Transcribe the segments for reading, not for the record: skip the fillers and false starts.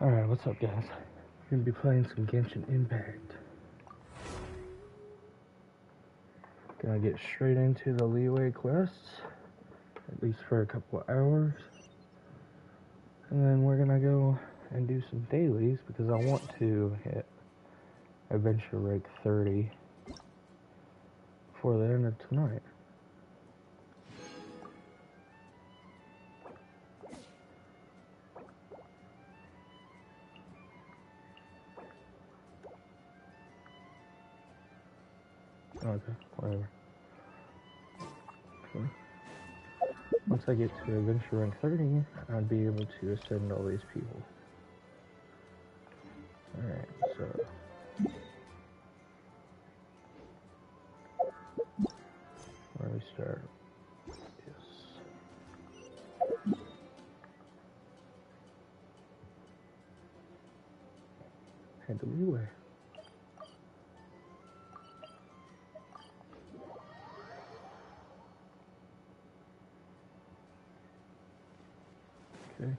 Alright, what's up, guys? We're gonna be playing some Genshin Impact. Gonna get straight into the leeway quests, at least for a couple of hours. And then we're gonna go and do some dailies because I want to hit adventure rank 30 before the end of tonight. Okay, whatever. Okay. Once I get to adventure rank 30, I'd be able to ascend all these people. Alright, so... where do we start? Yes. Head to leeway. Okay.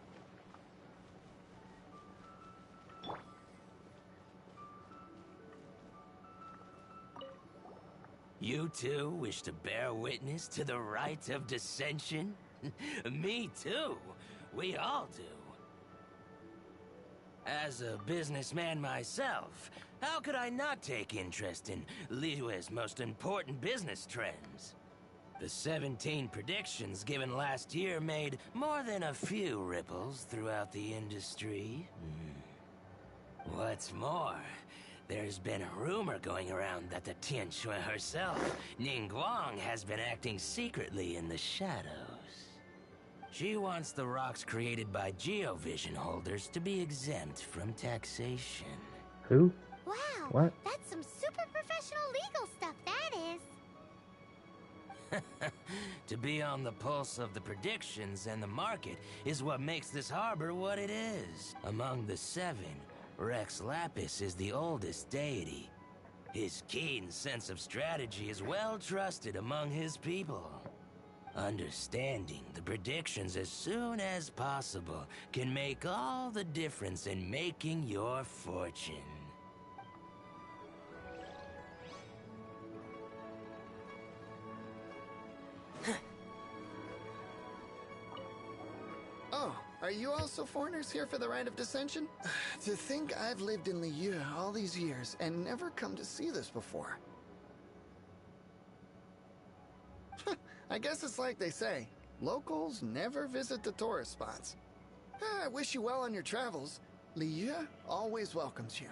You two wish to bear witness to the right of dissension? Me too. We all do. As a businessman myself, how could I not take interest in Liyue's most important business trends? The 17 predictions given last year made more than a few ripples throughout the industry. What's more, there's been a rumor going around that the Tianshui herself, Ningguang, has been acting secretly in the shadows. She wants the rocks created by Geovision holders to be exempt from taxation. Who? Wow, What? that's some super professional legal stuff, that is. To be on the pulse of the predictions and the market is what makes this harbor what it is. Among the 7, Rex Lapis is the oldest deity. His keen sense of strategy is well trusted among his people. Understanding the predictions as soon as possible can make all the difference in making your fortune. Oh, are you also foreigners here for the Rite of Dissension? To think I've lived in Liyue all these years and never come to see this before. I guess it's like they say, locals never visit the tourist spots. I wish you well on your travels. Liyue always welcomes you.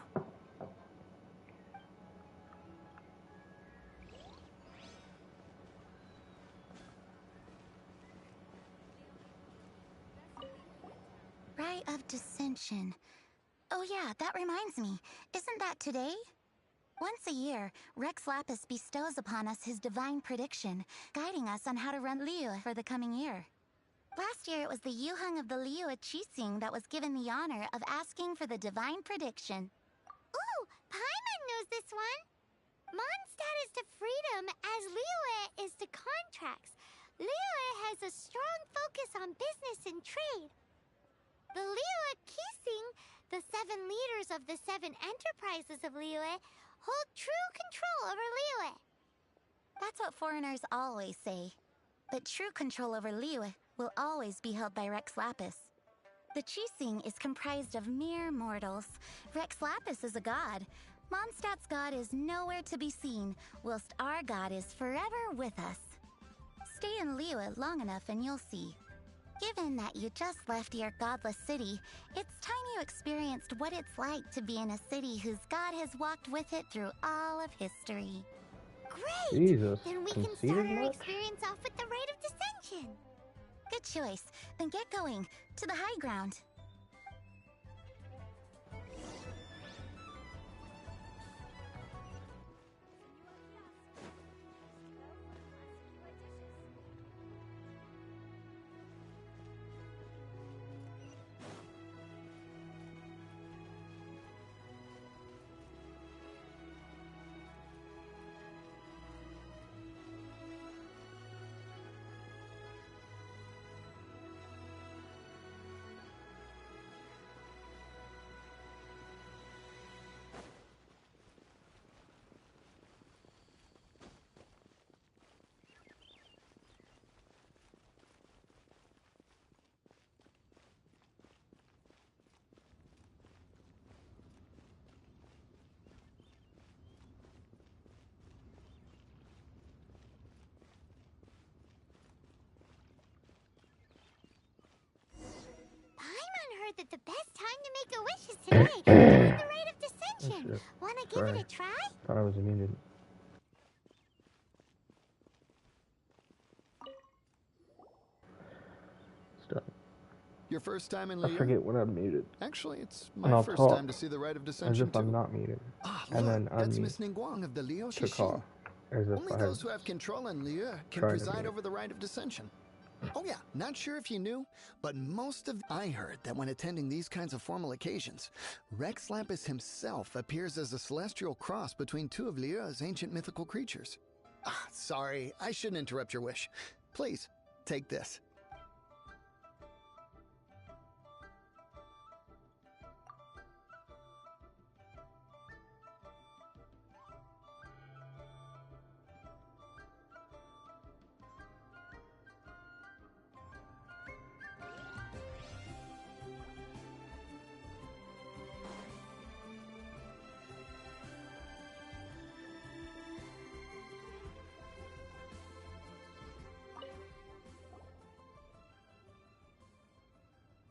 Rite of Dissension. Oh yeah, that reminds me. Isn't that today? Once a year, Rex Lapis bestows upon us his divine prediction, guiding us on how to run Liyue for the coming year. Last year, it was the Yuheng of the Liyue Qixing that was given the honor of asking for the divine prediction. Ooh, Paimon knows this one! Mondstadt is to freedom as Liyue is to contracts. Liyue has a strong focus on business and trade. The Liyue Qixing, the 7 leaders of the 7 enterprises of Liyue, hold true control over Liyue. That's what foreigners always say. But true control over Liyue will always be held by Rex Lapis. The Qixing is comprised of mere mortals. Rex Lapis is a god. Mondstadt's god is nowhere to be seen, whilst our god is forever with us. Stay in Liyue long enough and you'll see. Given that you just left your godless city, it's time you experienced what it's like to be in a city whose god has walked with it through all of history. Great! Jesus, Then we can conceited start our much? experience off with the Rite of Dissension. Good choice. Then get going. To the high ground. but the best time to make a wish is today, during the Rite of Descension. shit. Wanna give Sorry. it a try? Thought I was muted. Stop. Your first time in I Liyue? forget when I'm muted. Actually, it's And my I'll first talk time to see the Rite of as Descension if I'm too. not muted. Ah, And look, then that's unmute. Miss Ningguang of the Liu To Shishi. call. As if Only I those who was have control in Liyue can trying to preside mute. over the Rite of Descension. Oh yeah, not sure if you knew, but I heard that when attending these kinds of formal occasions, Rex Lapis himself appears as a celestial cross between two of Liyue's ancient mythical creatures. Ah, sorry, I shouldn't interrupt your wish. Please, take this.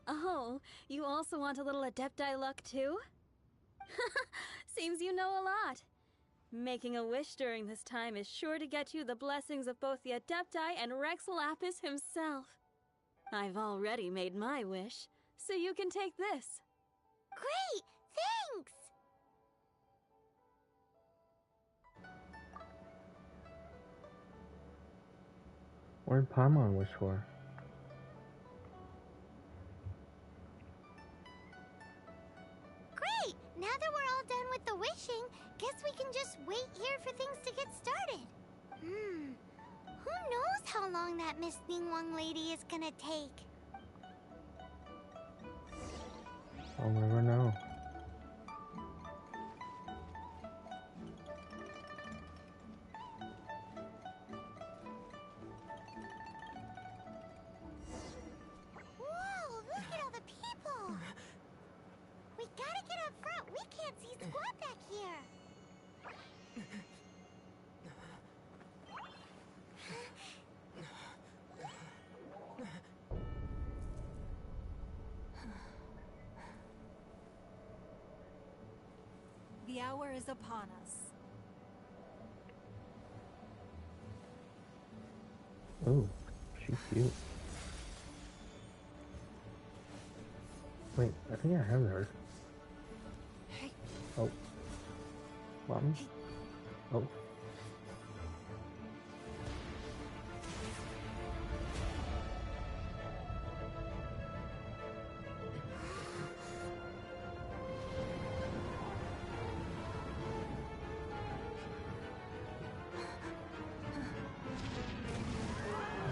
Oh, you also want a little Adepti luck too? Seems you know a lot. Making a wish during this time is sure to get you the blessings of both the Adepti and Rex Lapis himself. I've already made my wish, so you can take this. Great! Thanks! What did Paimon wish for? Great! Now that we're all done with the wishing, guess we can just wait here for things to get started. Who knows how long that Miss Ningguang lady is gonna take? I'll never know. Whoa, look at all the people! We gotta get up front. We can't see squat back here. The hour is upon us. Oh, she's cute. Wait, I think I have her. Oh. Mommy? Oh.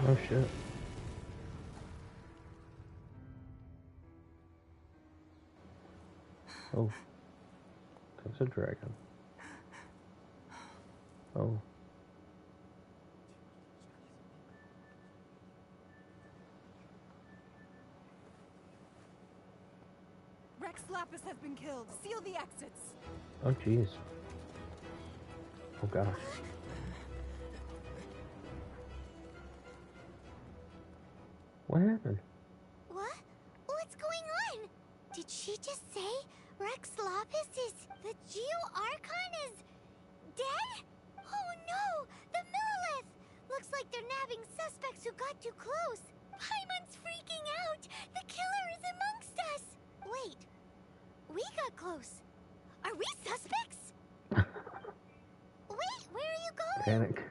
Oh shit. Oh. That's a dragon. Oh. Rex Lapis has been killed. Seal the exits. Oh jeez. Oh gosh. What happened? What? What's going on? Did she just say Rex Lapis is... the Geo-Archon is... dead? Oh no! The Millilith! Looks like they're nabbing suspects who got too close. Paimon's freaking out! The killer is amongst us! Wait. We got close. Are we suspects? Wait, where are you going? Panic.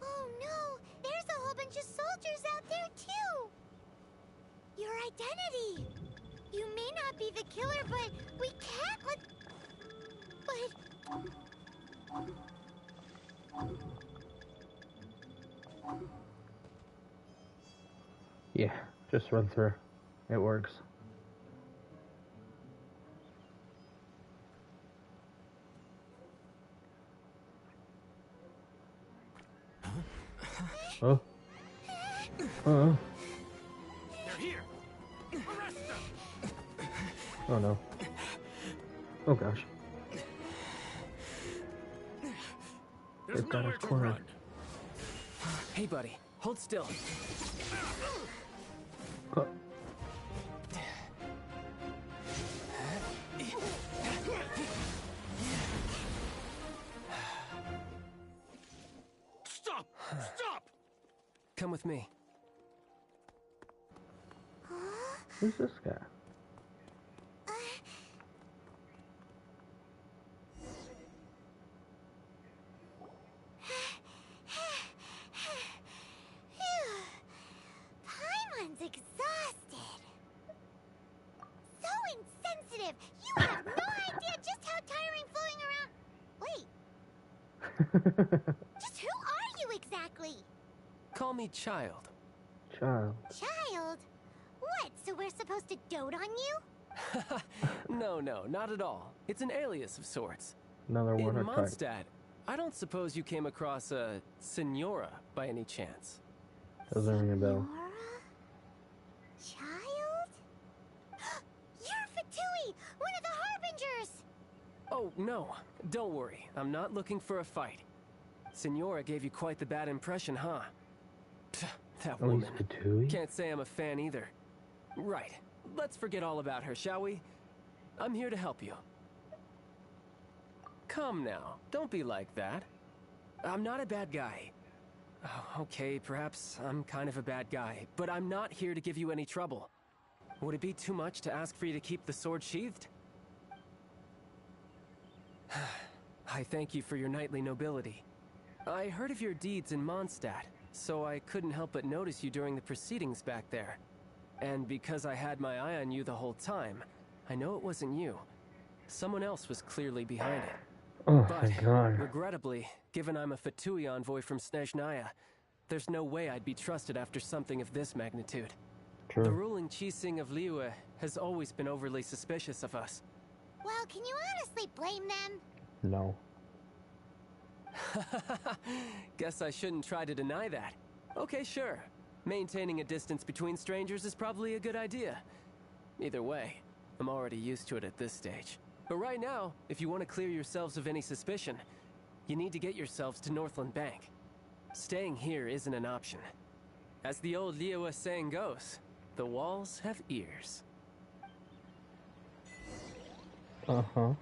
Oh no! There's a whole bunch of soldiers out there too! Your identity! You may not be the killer, but we can't let... But... Yeah, just run through. It works. Oh. Oh. They're here. Arrest them. Oh no. Oh gosh. There's They've got us nowhere to cornered. run. Hey, buddy, hold still. Oh, Stop! Stop! Come with me. who's this guy? Paimon's exhausted. So insensitive. You have no idea just how tiring floating around. Wait, just who are you exactly? Call me Child. Child. Child? What, so we're supposed to dote on you? No, not at all. It's an alias of sorts. Another In water type. Mondstadt, I don't suppose you came across a Senora by any chance. Doesn't ring a bell. Nora? Child? You're Fatui, one of the Harbingers! Oh, no. Don't worry. I'm not looking for a fight. Senora gave you quite the bad impression, huh? Pfft, that Oh, he's woman. Fatui? Can't say I'm a fan either. Right. Let's forget all about her, shall we? I'm here to help you. Come now. Don't be like that. I'm not a bad guy. Oh, okay, perhaps I'm kind of a bad guy, but I'm not here to give you any trouble. Would it be too much to ask for you to keep the sword sheathed? I thank you for your knightly nobility. I heard of your deeds in Mondstadt, so I couldn't help but notice you during the proceedings back there. And because I had my eye on you the whole time, I know it wasn't you. Someone else was clearly behind it. Oh, But, thank God. regrettably, given I'm a Fatui envoy from Snezhnaya, there's no way I'd be trusted after something of this magnitude. The True. ruling Qixing of Liyue has always been overly suspicious of us. Well, can you honestly blame them? No. Guess I shouldn't try to deny that. Okay, sure. Maintaining a distance between strangers is probably a good idea. Either way, I'm already used to it at this stage. But right now, if you want to clear yourselves of any suspicion, you need to get yourselves to Northland Bank. Staying here isn't an option. As the old Liyue saying goes, the walls have ears. Uh-huh.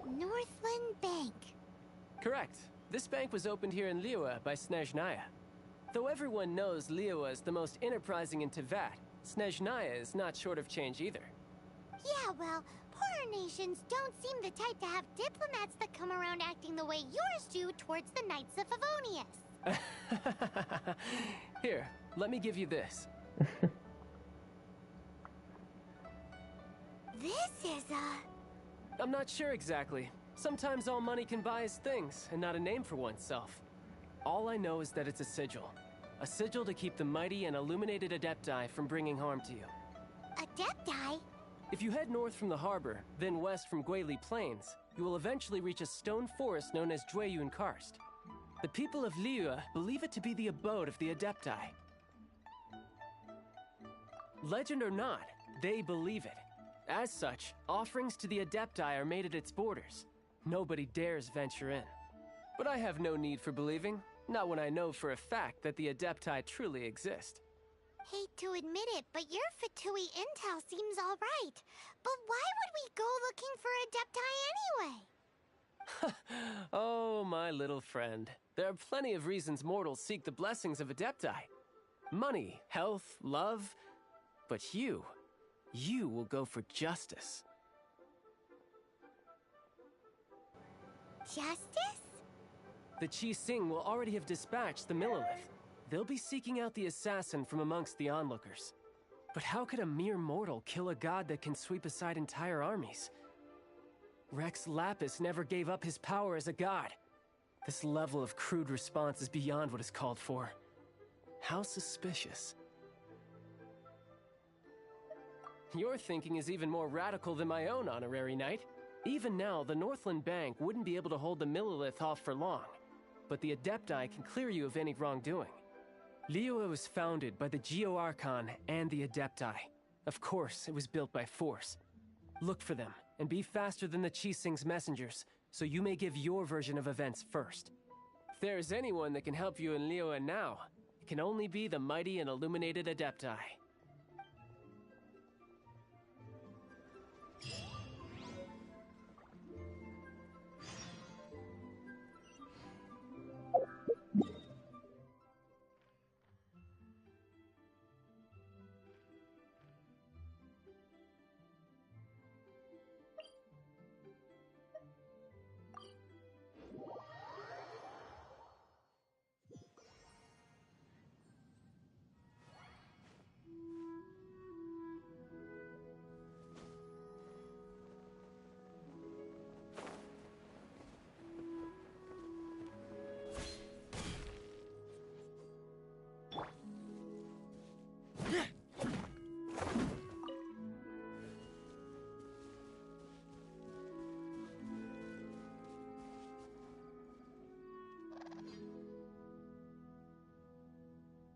Northland Bank. Correct. This bank was opened here in Liyue by Snezhnaya. Though everyone knows Liyue is the most enterprising in Teyvat, Snezhnaya is not short of change either. Yeah, well, poorer nations don't seem the type to have diplomats that come around acting the way yours do towards the Knights of Favonius. Here, let me give you this. This is a... I'm not sure exactly. Sometimes all money can buy is things, and not a name for oneself. All I know is that it's a sigil. A sigil to keep the mighty and illuminated Adepti from bringing harm to you. Adepti? If you head north from the harbor, then west from Guili Plains, you will eventually reach a stone forest known as Jueyun Karst. The people of Liyue believe it to be the abode of the Adepti. Legend or not, they believe it. As such, offerings to the Adepti are made at its borders. Nobody dares venture in. But I have no need for believing, not when I know for a fact that the Adepti truly exist. Hate to admit it, but your Fatui intel seems alright. But why would we go looking for Adepti anyway? Oh, my little friend. There are plenty of reasons mortals seek the blessings of Adepti. Money, health, love. But you will go for justice. Justice? The Qixing will already have dispatched the Millelith. They'll be seeking out the assassin from amongst the onlookers. But how could a mere mortal kill a god that can sweep aside entire armies? Rex Lapis never gave up his power as a god. This level of crude response is beyond what is called for. How suspicious. Your thinking is even more radical than my own, Honorary Knight. Even now, the Northland Bank wouldn't be able to hold the Millilith off for long, but the Adepti can clear you of any wrongdoing. Liyue was founded by the Geo Archon and the Adepti. Of course, it was built by force. Look for them, and be faster than the Qixing's messengers, so you may give your version of events first. If there is anyone that can help you in Liyue now, it can only be the mighty and illuminated Adepti.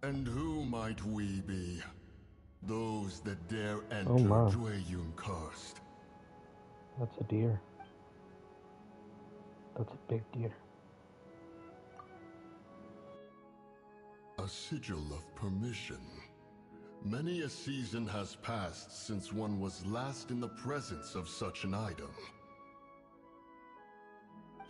And who might we be? Those that dare enter Jueyun Karst. That's a deer. That's a big deer. A sigil of permission. Many a season has passed since one was last in the presence of such an item.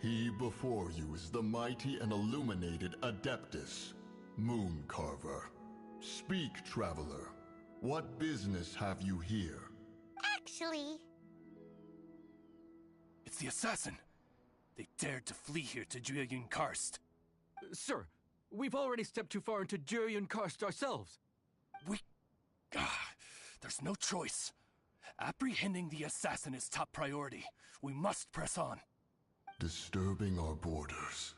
He before you is the mighty and illuminated Adeptus, Moon Carver. Speak, traveler. What business have you here? Actually... It's the assassin. They dared to flee here to Jueyun Karst. Sir, we've already stepped too far into Jueyun Karst ourselves. There's no choice. Apprehending the assassin is top priority. We must press on. Disturbing our borders.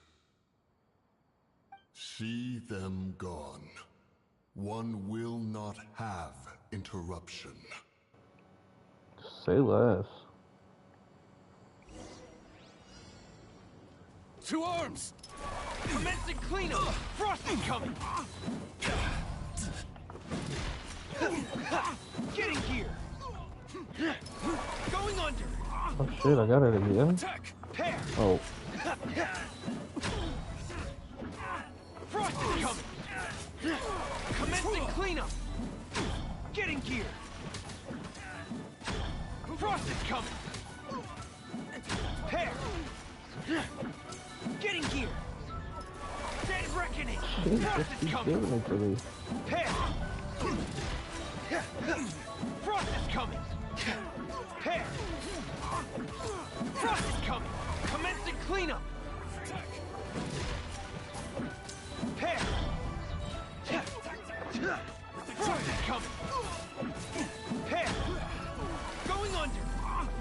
See them gone. One will not have interruption. Say less. To arms! Commencing cleanup! Frost incoming! Getting gear! Going under! Oh shit, I got it again. Attack! Pair! Oh. Frost incoming! Commencing cleanup! Getting gear! Frost is coming! Pair! Getting gear! Dead reckoning! Frost is coming! Giving it to me. Pair! Frost is coming! Pair! Frost is coming! Commencing cleanup! Pair! Frost is coming! Pair! Going under!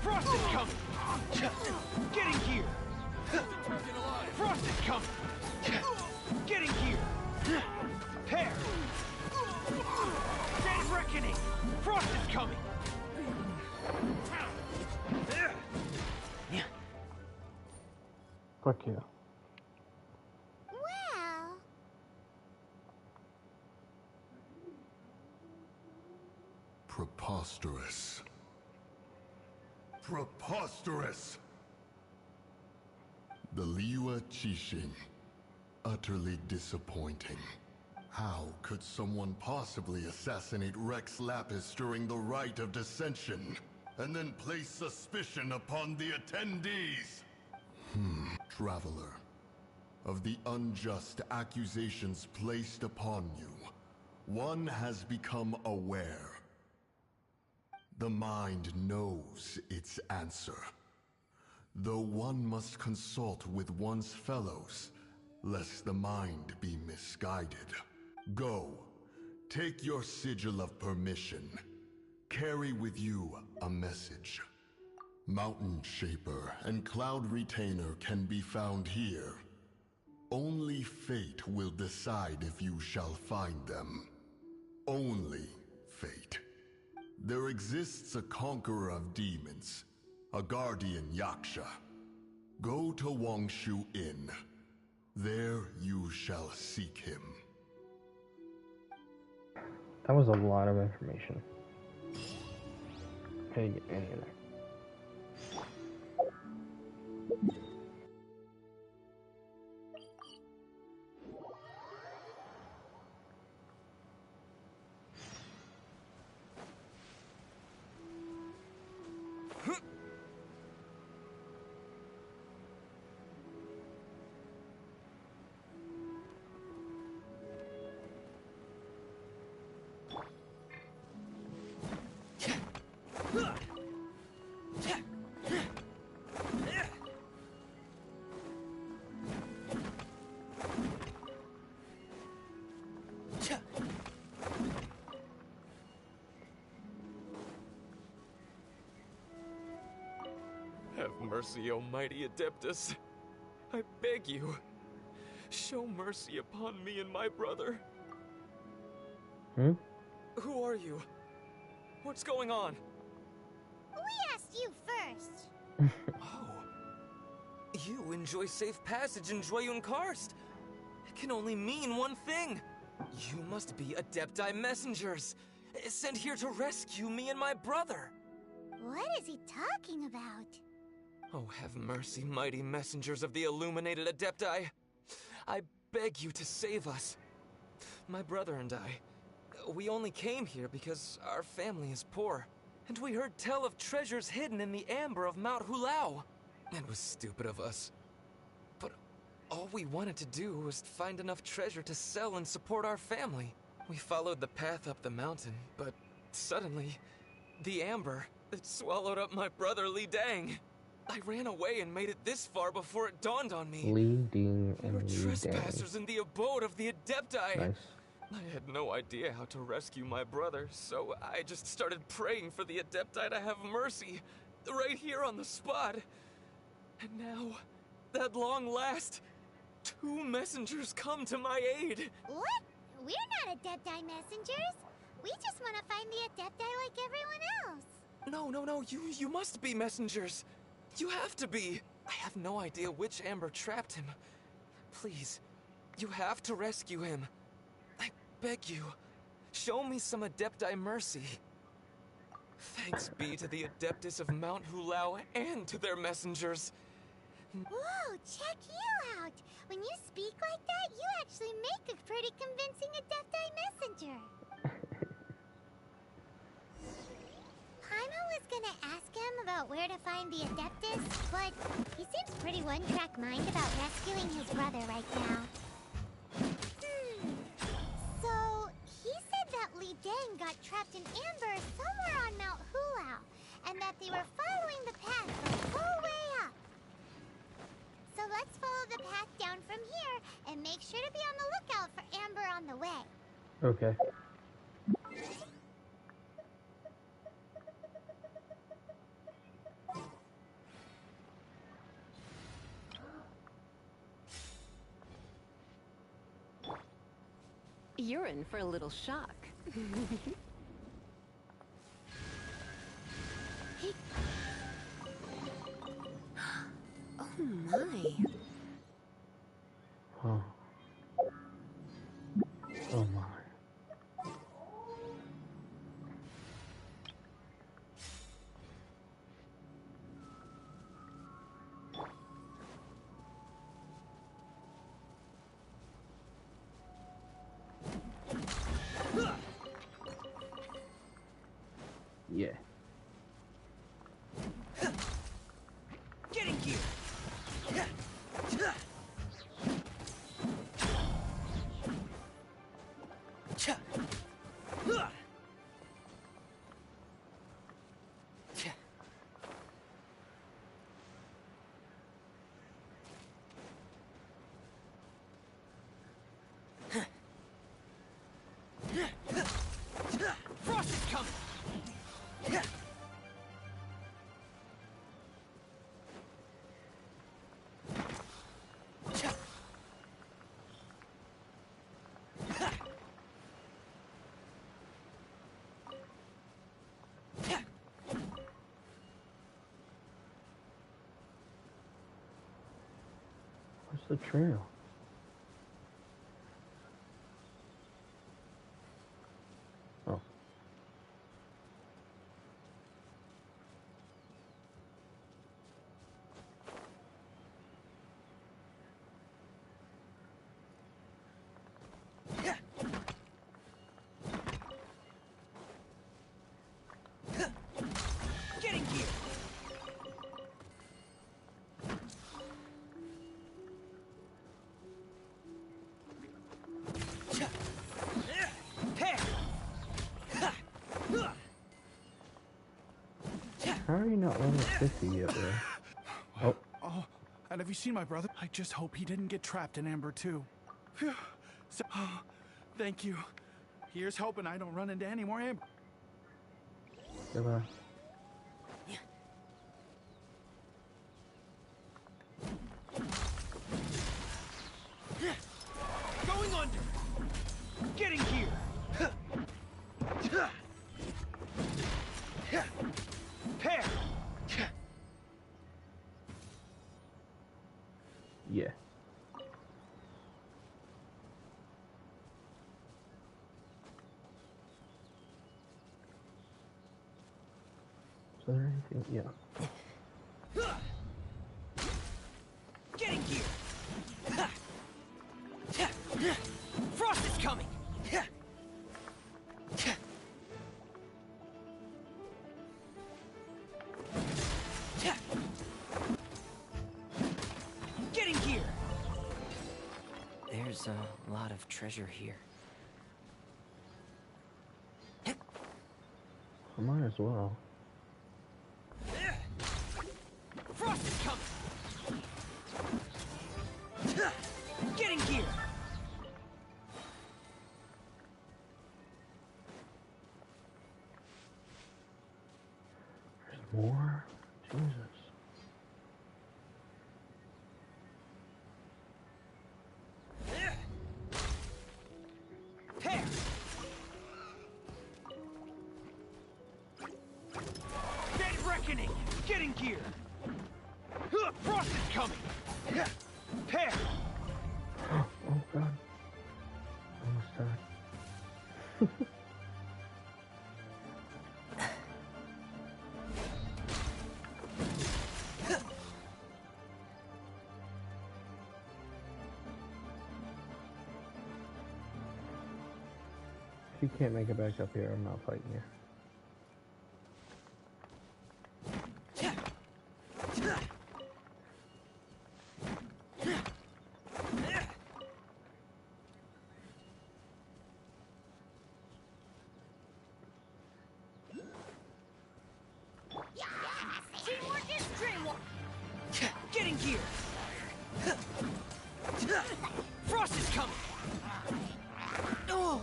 Frost is coming! Getting gear! Frost is coming! Getting gear! Pair! Dead reckoning! Frost is coming! Fuck yeah. Well... Preposterous. Preposterous! The Liyue Qixing. Utterly disappointing. How could someone possibly assassinate Rex Lapis during the rite of dissension, and then place suspicion upon the attendees? Traveler, of the unjust accusations placed upon you, one has become aware. The mind knows its answer, though one must consult with one's fellows, lest the mind be misguided. Go, take your sigil of permission. Carry with you a message. Mountain Shaper and Cloud Retainer can be found here. Only fate will decide if you shall find them. Only fate. There exists a conqueror of demons, a guardian Yaksha. Go to Wangshu Inn. There you shall seek him. That was a lot of information. How do you get any of there? Have mercy, O mighty Adeptus. I beg you, show mercy upon me and my brother. Hmm? Who are you? What's going on? We asked you first. Oh. You enjoy safe passage in Joyun Karst. It can only mean one thing. You must be Adepti messengers, sent here to rescue me and my brother. What is he talking about? Oh, have mercy, mighty messengers of the illuminated Adepti. I beg you to save us. My brother and I, we only came here because our family is poor, and we heard tell of treasures hidden in the amber of Mount Hulao. It was stupid of us. But all we wanted to do was find enough treasure to sell and support our family. We followed the path up the mountain, but suddenly, the amber, it swallowed up my brother Li Dang. I ran away and made it this far before it dawned on me. Li Ding We and were Li trespassers Dang. in the abode of the Adepti. Nice. I had no idea how to rescue my brother, so I just started praying for the Adepti to have mercy, right here on the spot. And now, at long last, 2 messengers come to my aid. What? We're not Adepti messengers. We just want to find the Adepti like everyone else. No, you must be messengers. You have to be. I have no idea which amber trapped him. Please, you have to rescue him. I beg you, show me some Adepti mercy. Thanks be to the Adeptus of Mount Hulao and to their messengers. Whoa, check you out! When you speak like that, you actually make a pretty convincing Adepti messenger. Paimon was gonna ask him about where to find the Adeptus, but he seems pretty one-track mind about rescuing his brother right now. So, he said that Li Dang got trapped in amber somewhere on Mount Hulao, and that they were following the path the whole way up. So let's follow the path down from here, and make sure to be on the lookout for amber on the way. Okay. You're in for a little shock. Oh my. Oh. Oh my. Yeah. Get in gear! Frost is coming! the trail? Oh. Getting here. How are you not level 50 yet, bro? Oh. Oh, and have you seen my brother? I just hope he didn't get trapped in Amber too. Phew. So, thank you. Here's hoping I don't run into any more Amber. Goodbye. Going under. Getting here. Pair. Yeah. Is there anything? Yeah. Getting here. Frost is coming. Getting here. There's a lot of treasure here. I might as well. Frost is coming. Getting here. There's more? Jesus. Pair. Dead reckoning. Getting here. Frost is coming. Pair. Oh god. Almost died. If you can't make it back up here, I'm not fighting you. Teamwork is dreamwork. Getting here. Frost is coming. Oh.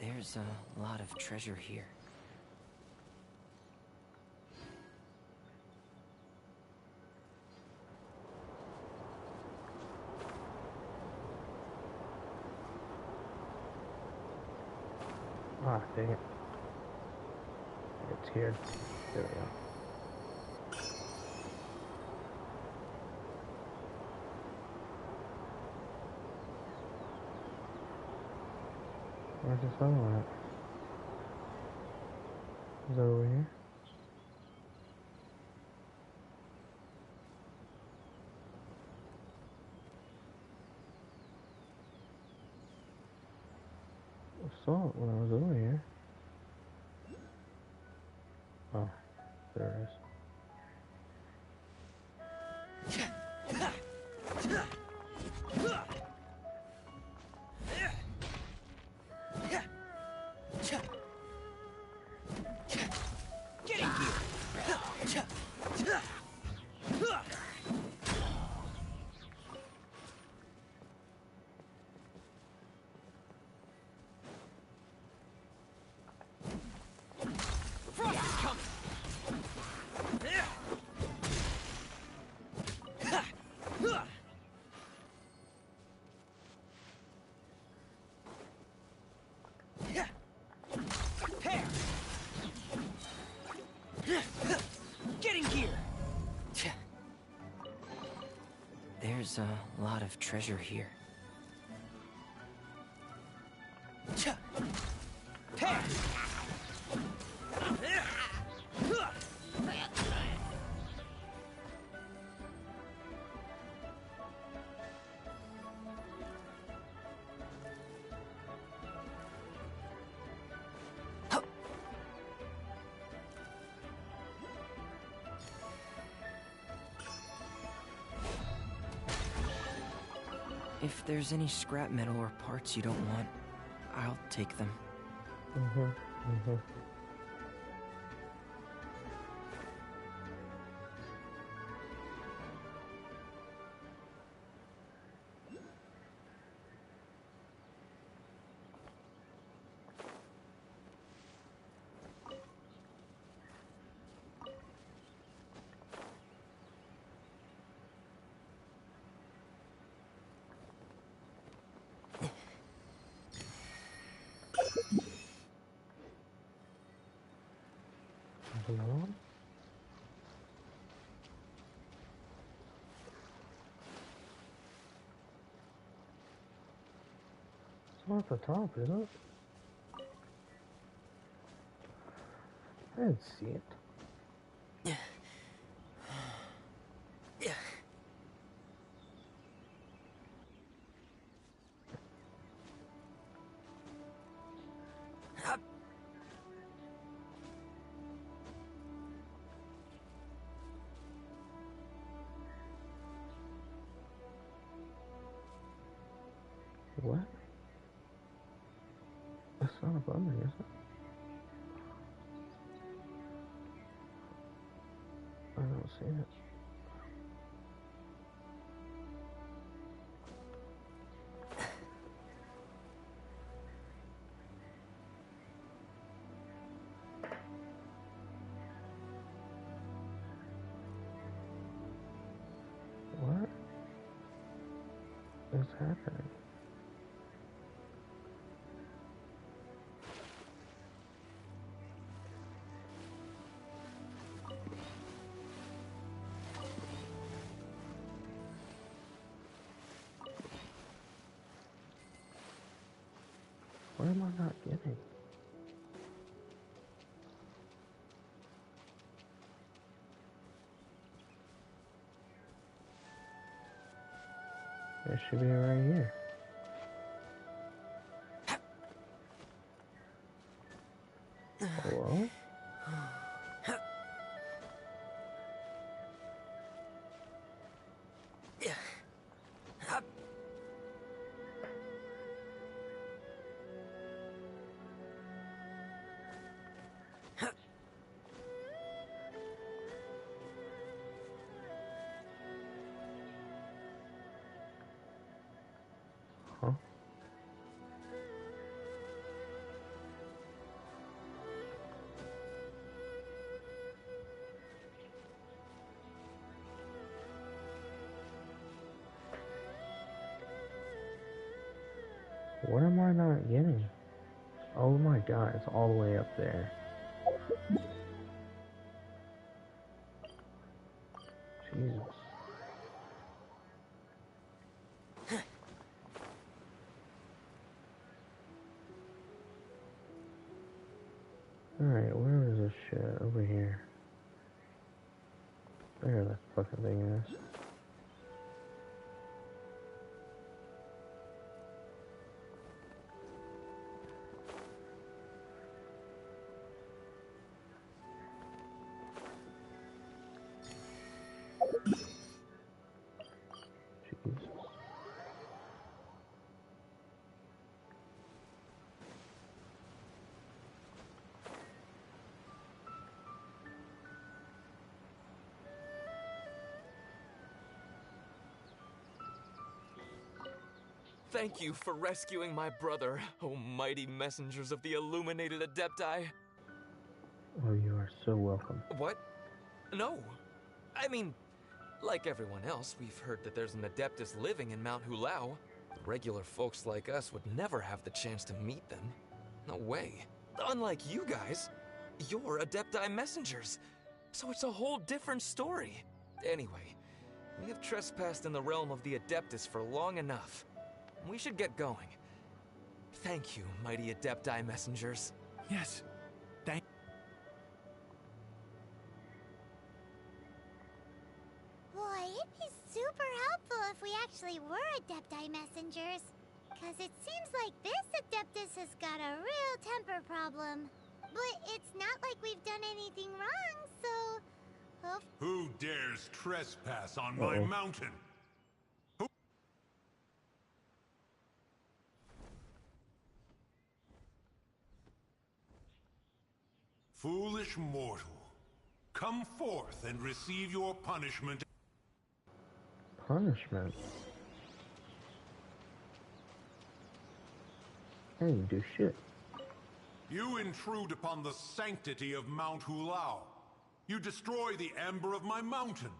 There's a lot of treasure here. Ah, dang it. I get scared. There we go. Where's this other one at? Is that over here? I saw it when I was over here. Oh, there it is. Getting here. Frost is coming. There's a lot of treasure here. If there's any scrap metal or parts you don't want, I'll take them. Hello? It's not at the top, is it? I didn't see it. What? That's not above me, is it? I don't see it. What is happening? What am I not getting? It should be right here. Hello? Huh? What am I not getting? Oh my god, it's all the way up there. Jesus. Alright, where is this shit? Over here. There that fucking thing is. Jesus. Thank you for rescuing my brother, oh mighty messengers of the illuminated Adepti. Oh, you are so welcome. What? No. I mean, like everyone else, we've heard that there's an Adeptus living in Mount Hulao. Regular folks like us would never have the chance to meet them. No way. Unlike you guys, you're Adepti messengers. So it's a whole different story. Anyway, We have trespassed in the realm of the Adeptus for long enough. We should get going. Thank you, mighty Adepti messengers. Yes. Thank. Boy, it'd be super helpful if we actually were Adepti messengers. Cause it seems like this Adeptus has got a real temper problem. But it's not like we've done anything wrong, so... Who dares trespass on my mountain? Who? Foolish mortal, come forth and receive your punishment. Punishment? I didn't do shit. You intrude upon the sanctity of Mount Hulao. You destroy the amber of my mountain.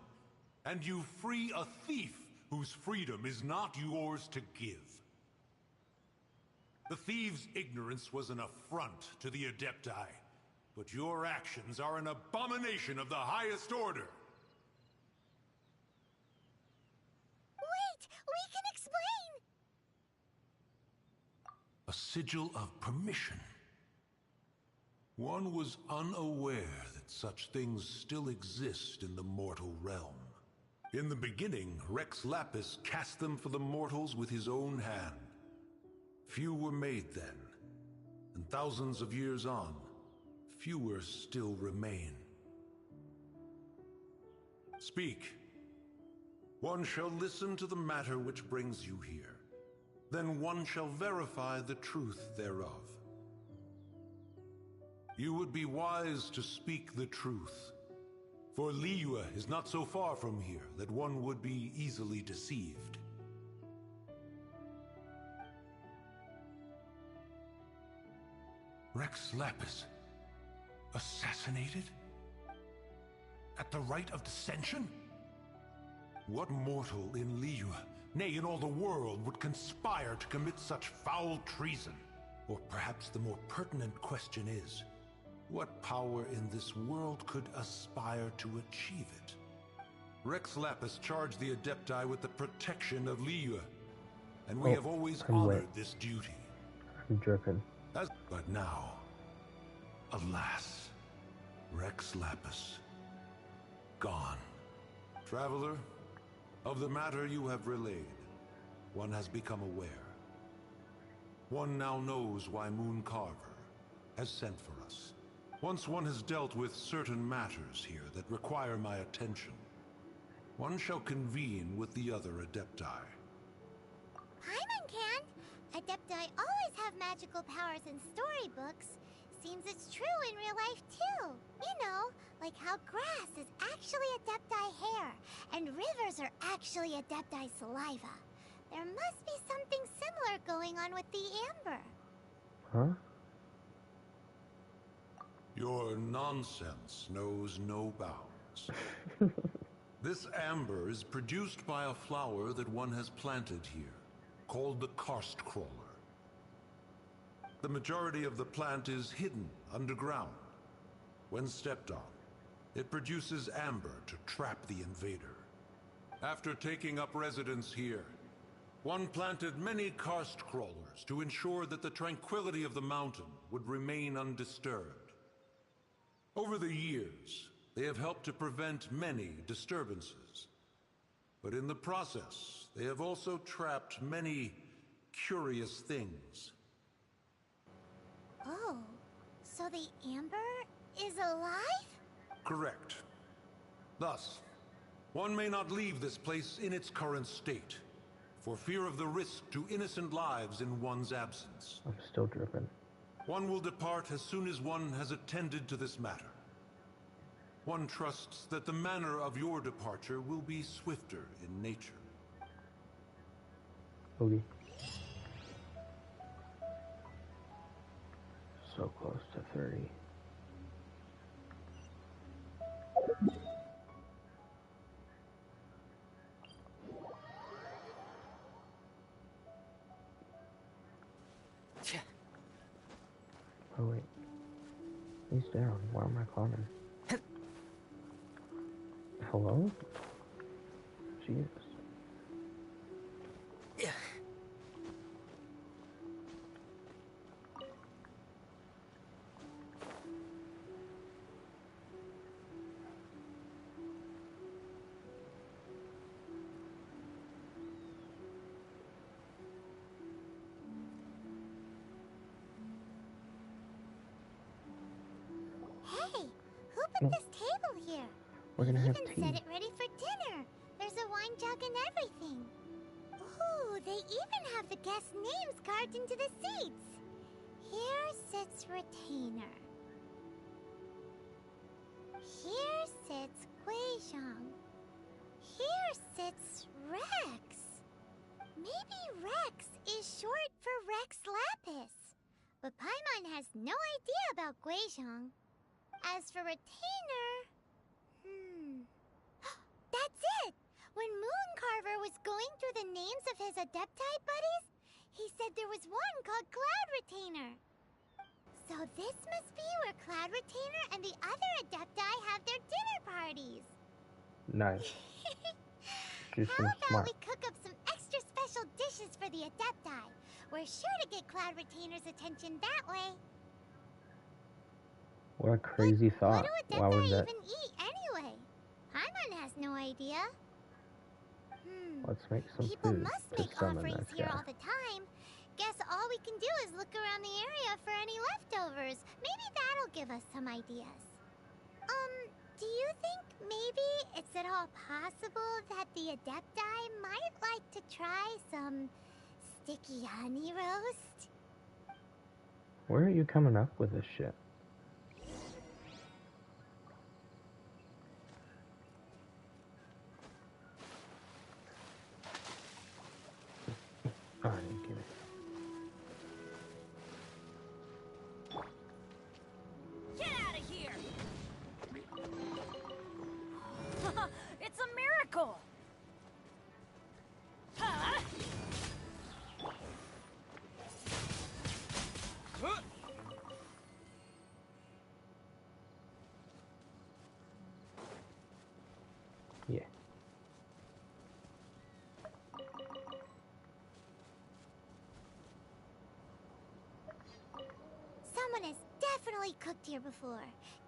And you free a thief whose freedom is not yours to give. The thief's ignorance was an affront to the Adepti. But your actions are an abomination of the highest order. Wait! We can explain! A sigil of permission. One was unaware that such things still exist in the mortal realm. In the beginning, Rex Lapis cast them for the mortals with his own hand. Few were made then, and thousands of years on, fewer still remain. Speak. One shall listen to the matter which brings you here. Then one shall verify the truth thereof. You would be wise to speak the truth, for Liyue is not so far from here that one would be easily deceived. Rex Lapis, assassinated? At the rite of dissension? What mortal in Liyue, nay in all the world, would conspire to commit such foul treason? Or perhaps the more pertinent question is, what power in this world could aspire to achieve it? Rex Lapis charged the Adepti with the protection of Liyue, and we have always honored this duty. I'm dripping. But now, alas, Rex Lapis, gone. Traveler, of the matter you have relayed, one has become aware. One now knows why Moon Carver has sent for us. Once one has dealt with certain matters here that require my attention, one shall convene with the other Adepti. Paimon can! Adepti always have magical powers in storybooks. Seems it's true in real life too. You know, like how grass is actually Adepti hair, and rivers are actually Adepti saliva. There must be something similar going on with the amber. Huh? Your nonsense knows no bounds. This amber is produced by a flower that one has planted here, called the karst crawler. The majority of the plant is hidden underground. When stepped on, it produces amber to trap the invader. After taking up residence here, one planted many karst crawlers to ensure that the tranquility of the mountain would remain undisturbed. Over the years, they have helped to prevent many disturbances. But in the process, they have also trapped many curious things. Oh, so the amber is alive? Correct. Thus, one may not leave this place in its current state, for fear of the risk to innocent lives in one's absence. I'm still dripping. One will depart as soon as one has attended to this matter. One trusts that the manner of your departure will be swifter in nature. Okay. So close to 30. Oh wait. He's down. Why am I climbing? Hello? Jesus. Hey, who put this table here? We're gonna have Even tea. set it ready for dinner. There's a wine jug and everything. Ooh, they even have the guest names carved into the seats. Here sits Retainer. Here sits Guizhong. Here sits Rex. Maybe Rex is short for Rex Lapis. But Paimon has no idea about Guizhong. As for Retainer... That's it! When Mooncarver was going through the names of his Adepti buddies, he said there was one called Cloud Retainer. So this must be where Cloud Retainer and the other Adepti have their dinner parties. Nice. She's How about smart. we cook up some extra special dishes for the Adepti? We're sure to get Cloud Retainer's attention that way. What a crazy thought. What do Why would Adepti that? even eat anyway? Paimon has no idea. Let's make some People food must to make summon offerings this here guy. all the time. Guess all we can do is look around the area for any leftovers. Maybe that'll give us some ideas. Do you think maybe it's at all possible that the Adepti might like to try some sticky honey roast? Where are you coming up with this shit? I didn't get it. Get out of here! It's a miracle! Huh? Yeah. Someone has definitely cooked here before.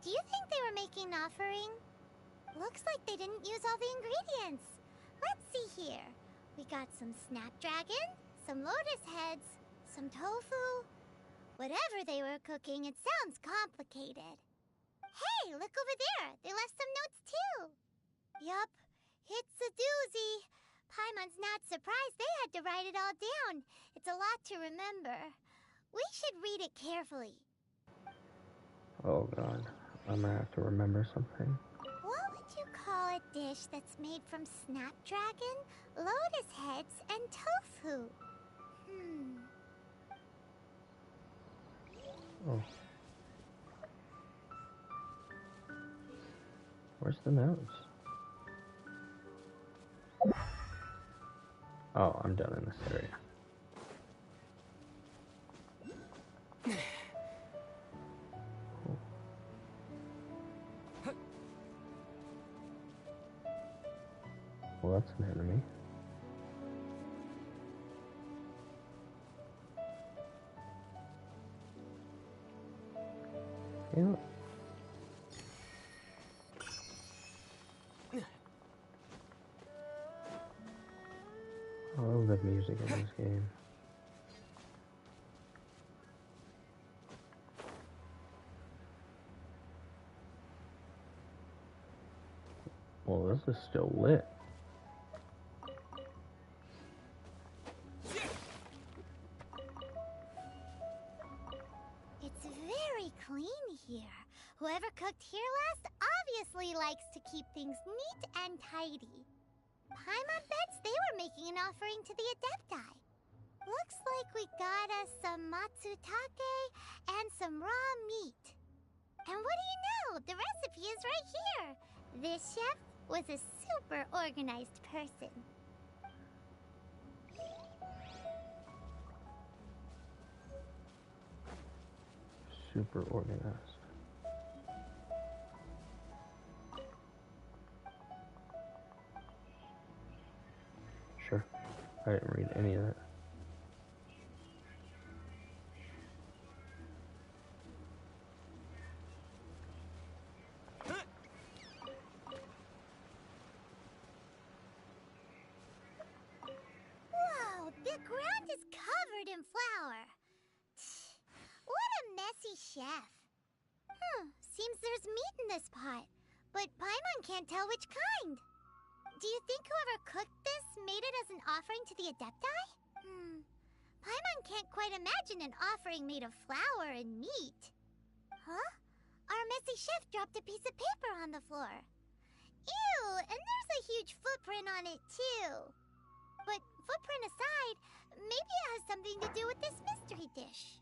Do you think they were making an offering? Looks like they didn't use all the ingredients. Let's see here. We got some snapdragon, some lotus heads, some tofu. Whatever they were cooking, it sounds complicated. Hey, look over there. They left some notes too. Yup, it's a doozy. Paimon's not surprised they had to write it all down. It's a lot to remember. We should read it carefully. Oh god. I'm gonna have to remember something. What would you call a dish that's made from snapdragon, lotus heads, and tofu? Oh. Where's the notes? Oh, I'm done in this area. Well, that's an enemy. Yeah. I love the music in this game. Well, this is still lit. It's very clean here. Whoever cooked here last obviously likes to keep things neat and tidy. Paimon bets they were making an offering to the Adepti. Looks like we got us some matsutake and some raw meat. And what do you know? The recipe is right here. This chef was a super organized person. Super organized. I didn't read any of that. Whoa, the ground is covered in flour. What a messy chef. Seems there's meat in this pot, but Paimon can't tell which kind. Do you think whoever cooked this made it as an offering to the Adepti? Paimon can't quite imagine an offering made of flour and meat. Huh? Our messy chef dropped a piece of paper on the floor. Ew, and there's a huge footprint on it too. But footprint aside, maybe it has something to do with this mystery dish.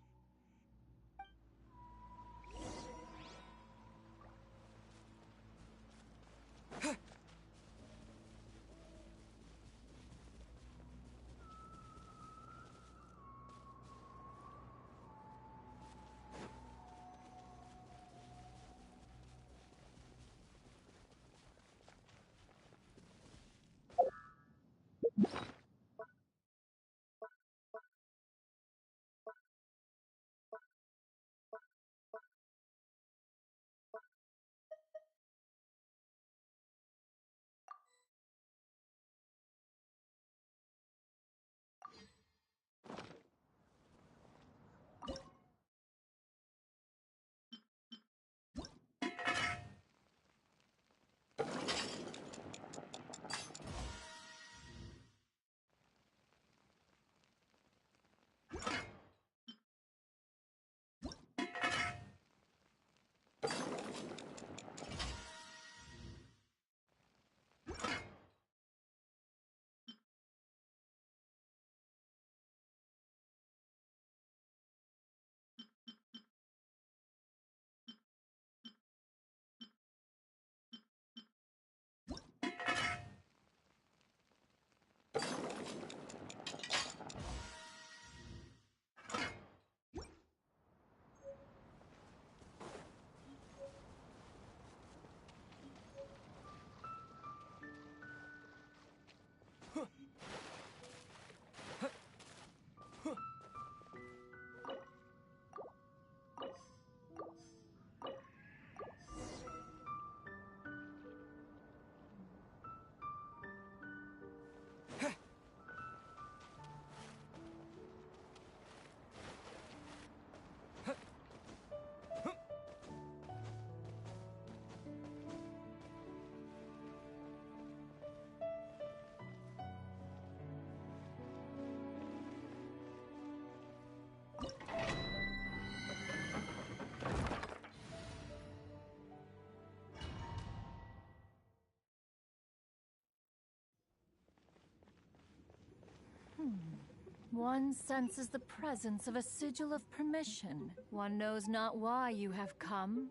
One senses the presence of a sigil of permission. One knows not why you have come,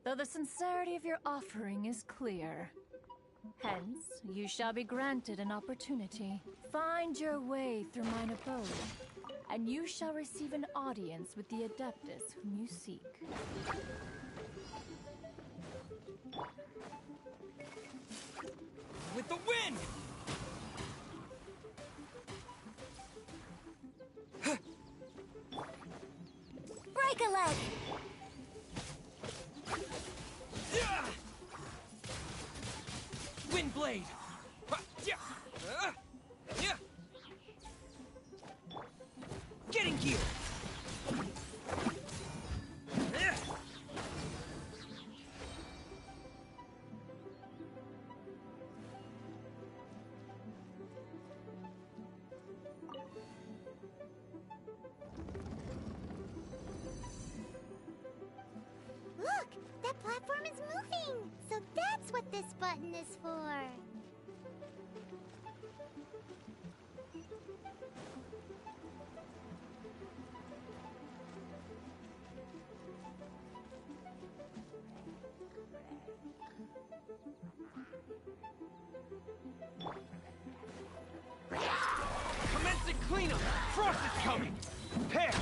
though the sincerity of your offering is clear. Hence, you shall be granted an opportunity. Find your way through mine abode, and you shall receive an audience with the Adeptus whom you seek. With the wind! Break a leg! Wind blade! Getting gear! Look! That platform is moving! So that's what this button is for! Commencing cleanup! Frost is coming! Pair!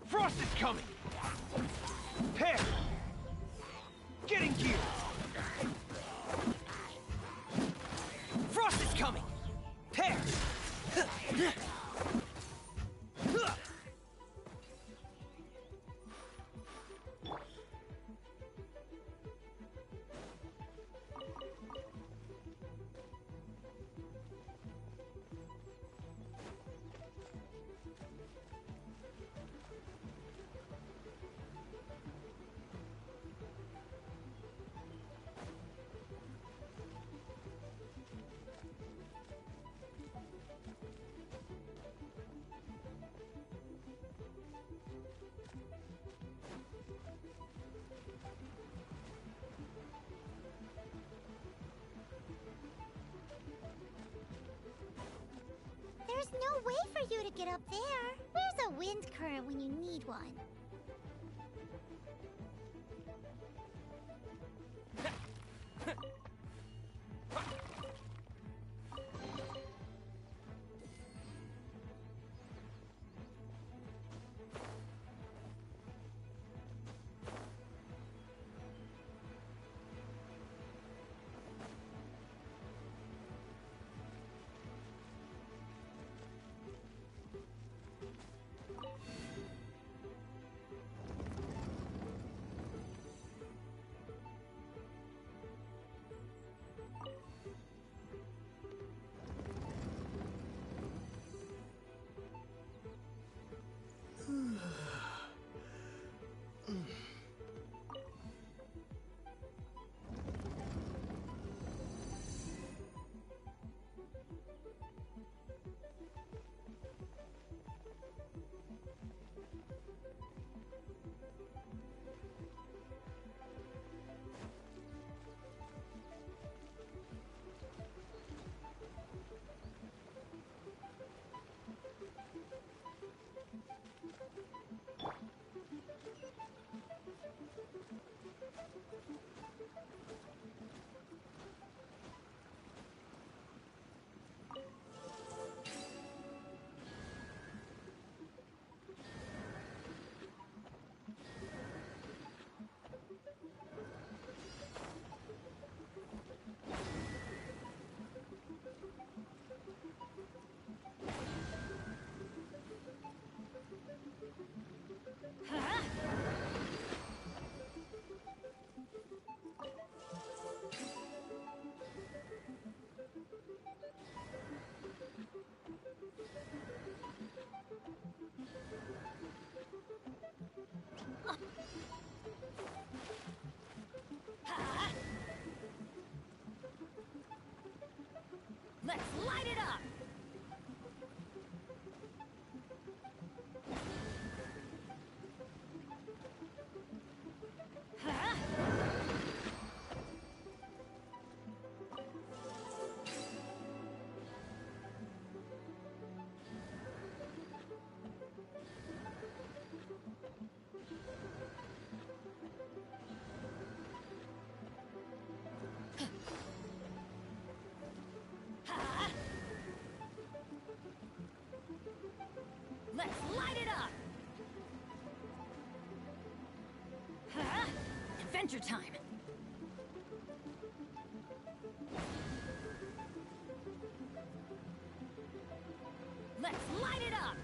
Frost is coming! Pair! Getting gear! Frost is coming! prepare! There's no way for you to get up there. Where's a wind current when you need one? Let's light it up! Let's light it up! Adventure time! Let's light it up!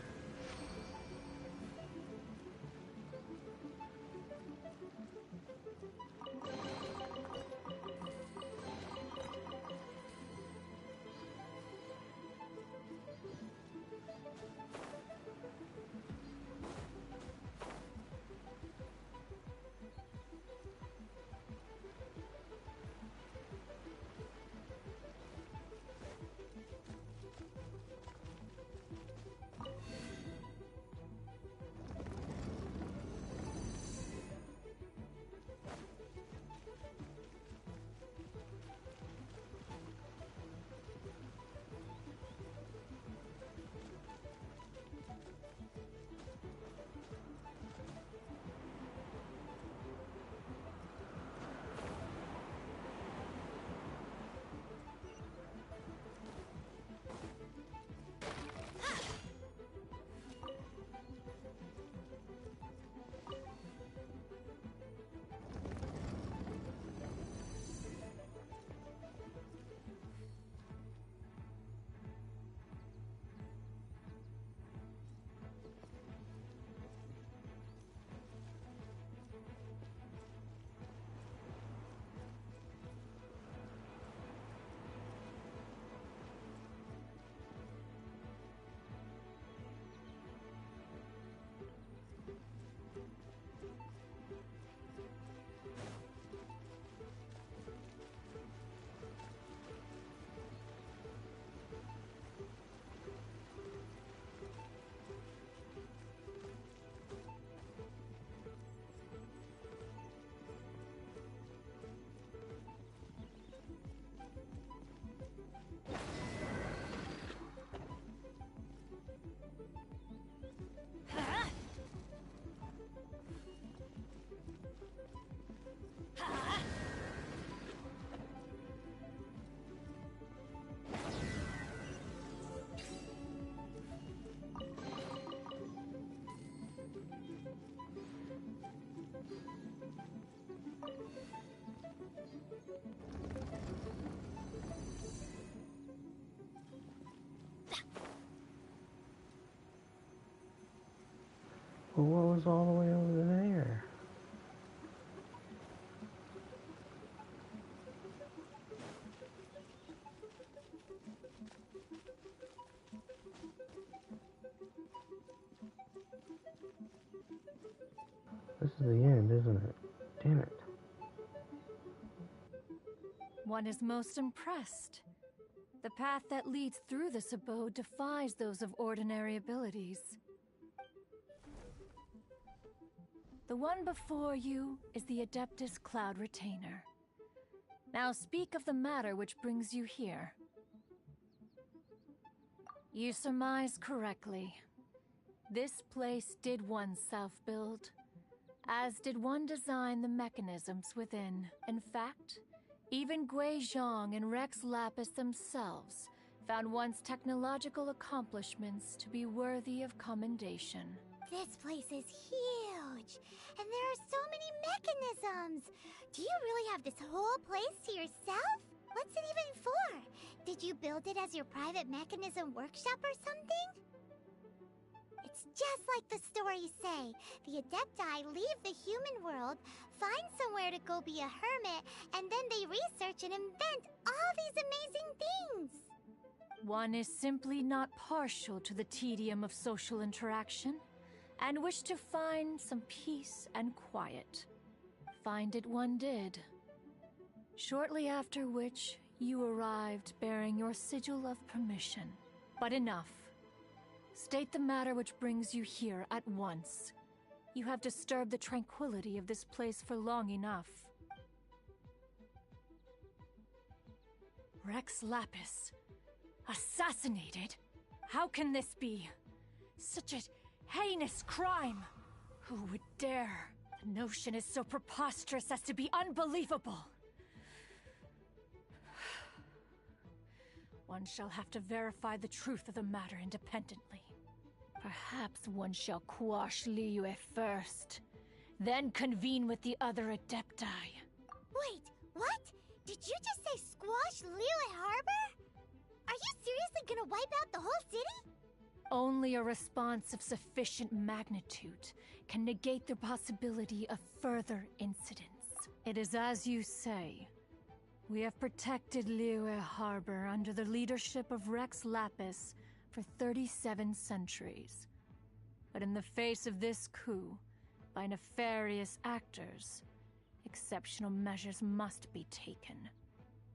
Well, what was all the way over there? This is the end, isn't it? Damn it. One is most impressed. The path that leads through this abode defies those of ordinary abilities. The one before you is the Adeptus Cloud Retainer. Now speak of the matter which brings you here. You surmise correctly. This place did one self-build, as did one design the mechanisms within. In fact, even Gui Zhang and Rex Lapis themselves found one's technological accomplishments to be worthy of commendation. This place is huge, and there are so many mechanisms. Do you really have this whole place to yourself? What's it even for? Did you build it as your private mechanism workshop or something? It's just like the stories say. The Adepti leave the human world, find somewhere to go be a hermit, and then they research and invent all these amazing things. One is simply not partial to the tedium of social interaction, and wished to find some peace and quiet. Find it one did. Shortly after which, you arrived bearing your sigil of permission. But enough. State the matter which brings you here at once. You have disturbed the tranquility of this place for long enough. Rex Lapis. Assassinated? How can this be? Such a heinous crime! Who would dare? The notion is so preposterous as to be unbelievable. One shall have to verify the truth of the matter independently. Perhaps one shall quash Liyue first, then convene with the other Adepti. Wait, what? Did you just say squash Liyue Harbor? Are you seriously gonna wipe out the whole city? Only a response of sufficient magnitude can negate the possibility of further incidents. It is as you say. We have protected Liyue Harbor under the leadership of Rex Lapis for 37 centuries. But in the face of this coup, by nefarious actors, exceptional measures must be taken.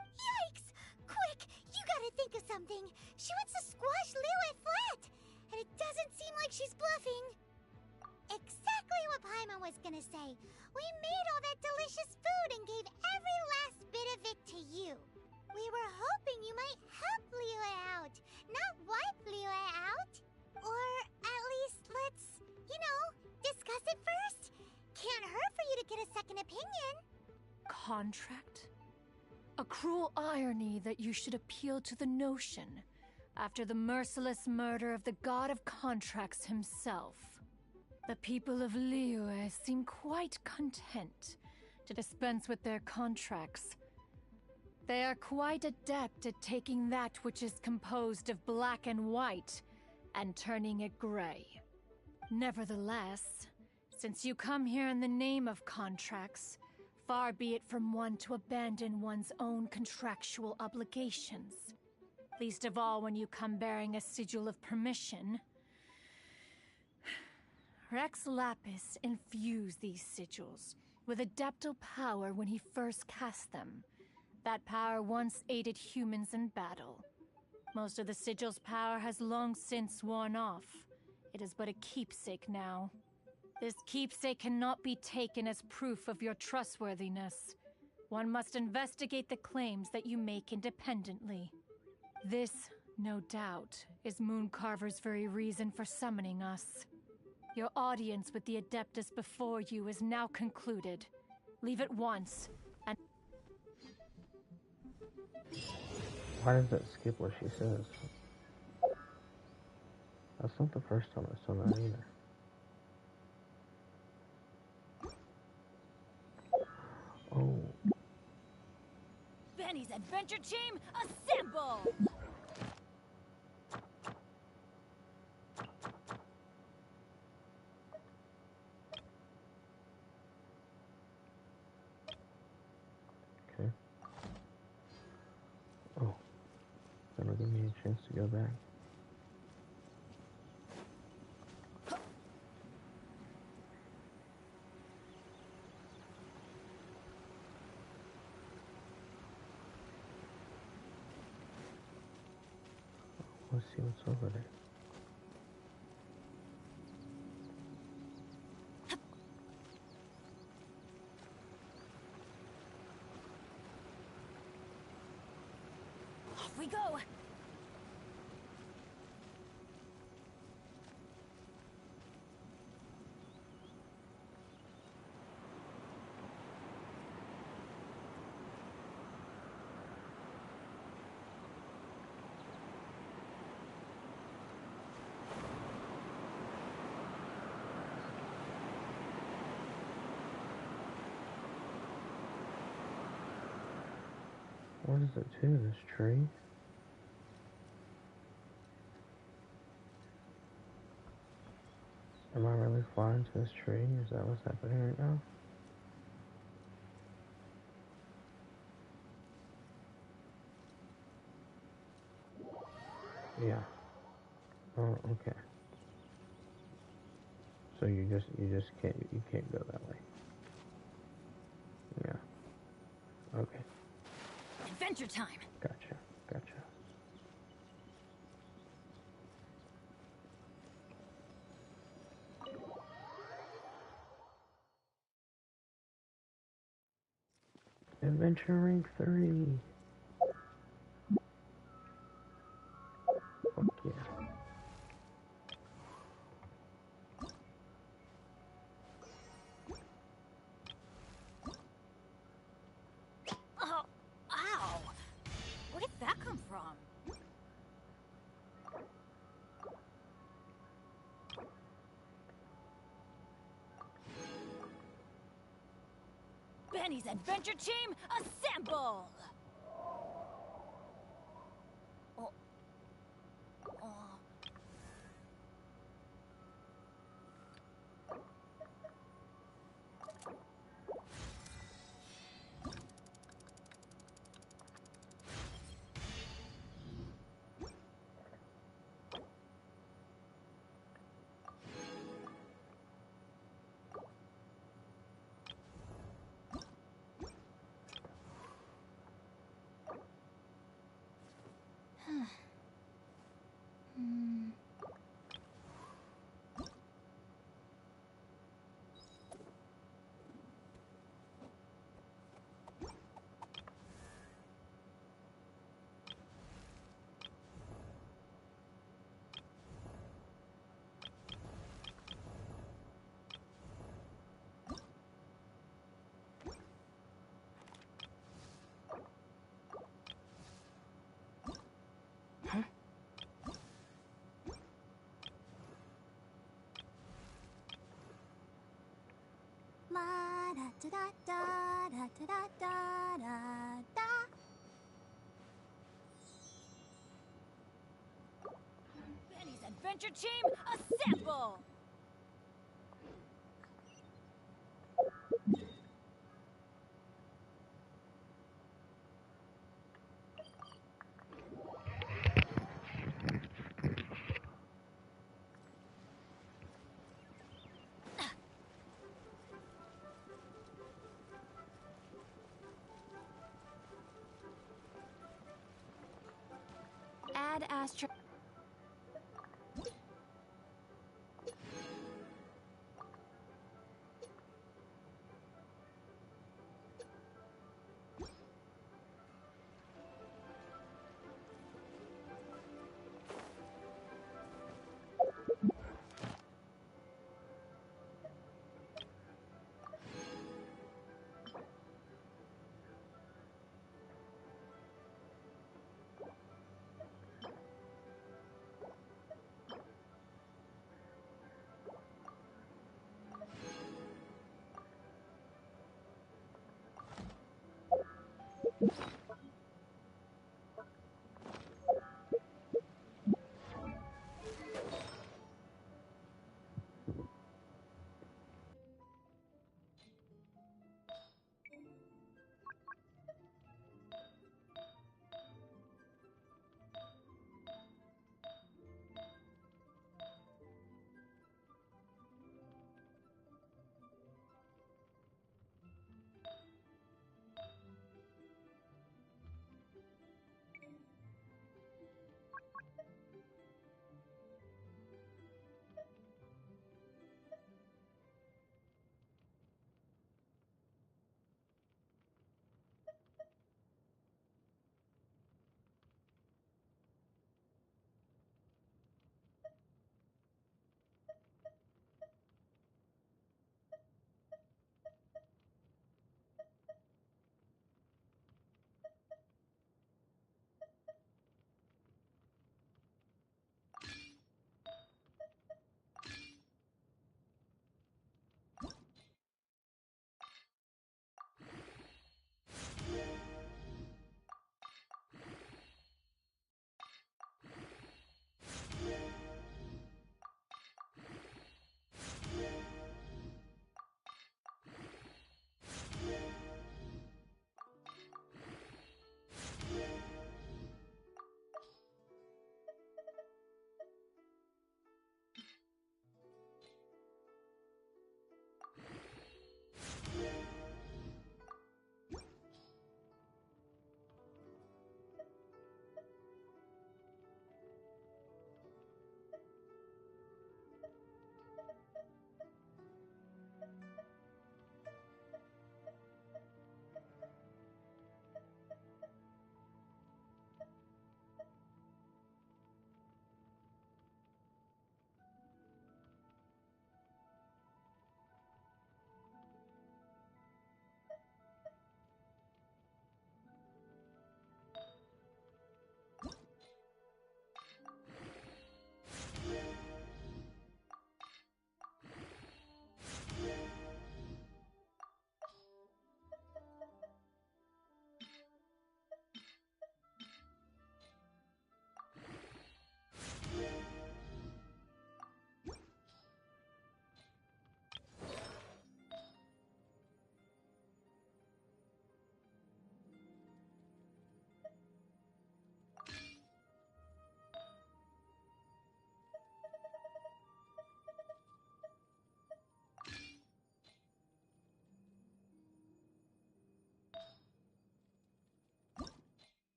Yikes! Quick, you gotta think of something. She wants to squash Liyue flat, and it doesn't seem like she's bluffing. Exactly what Paimon was gonna say. We made all that delicious food and gave every last bit of it to you. We were hoping you might help Liyue out, not wipe Liyue out. Or at least let's, discuss it first. Can't hurt for you to get a second opinion. Contract? A cruel irony that you should appeal to the notion after the merciless murder of the god of contracts himself. The people of Liyue seem quite content to dispense with their contracts. They are quite adept at taking that which is composed of black and white and turning it gray. Nevertheless, since you come here in the name of contracts, far be it from one to abandon one's own contractual obligations. Least of all when you come bearing a sigil of permission. Rex Lapis infused these sigils with adeptal power when he first cast them. That power once aided humans in battle. Most of the sigil's power has long since worn off. It is but a keepsake now. This keepsake cannot be taken as proof of your trustworthiness. One must investigate the claims that you make independently. This, no doubt, is Mooncarver's very reason for summoning us. Your audience with the Adeptus before you is now concluded. Leave at once, and... Why does that skip what she says? That's not the first time I saw that either. Oh. adventure team, assemble! Okay. Oh, that'll give me a chance to go back. Let's see what's over there. Off we go! What is it to this tree? Am I really flying to this tree? Is that what's happening right now? Yeah. Oh, okay. So you just can't go that way. Yeah. Okay. Adventure time! Gotcha. Adventure rank 3. Fuck yeah. Oh, ow! Where did that come from? Benny's adventure team, assemble! Oh. Oh. La da da da da da da da da da. Benny's adventure team, assemble! Add Astro.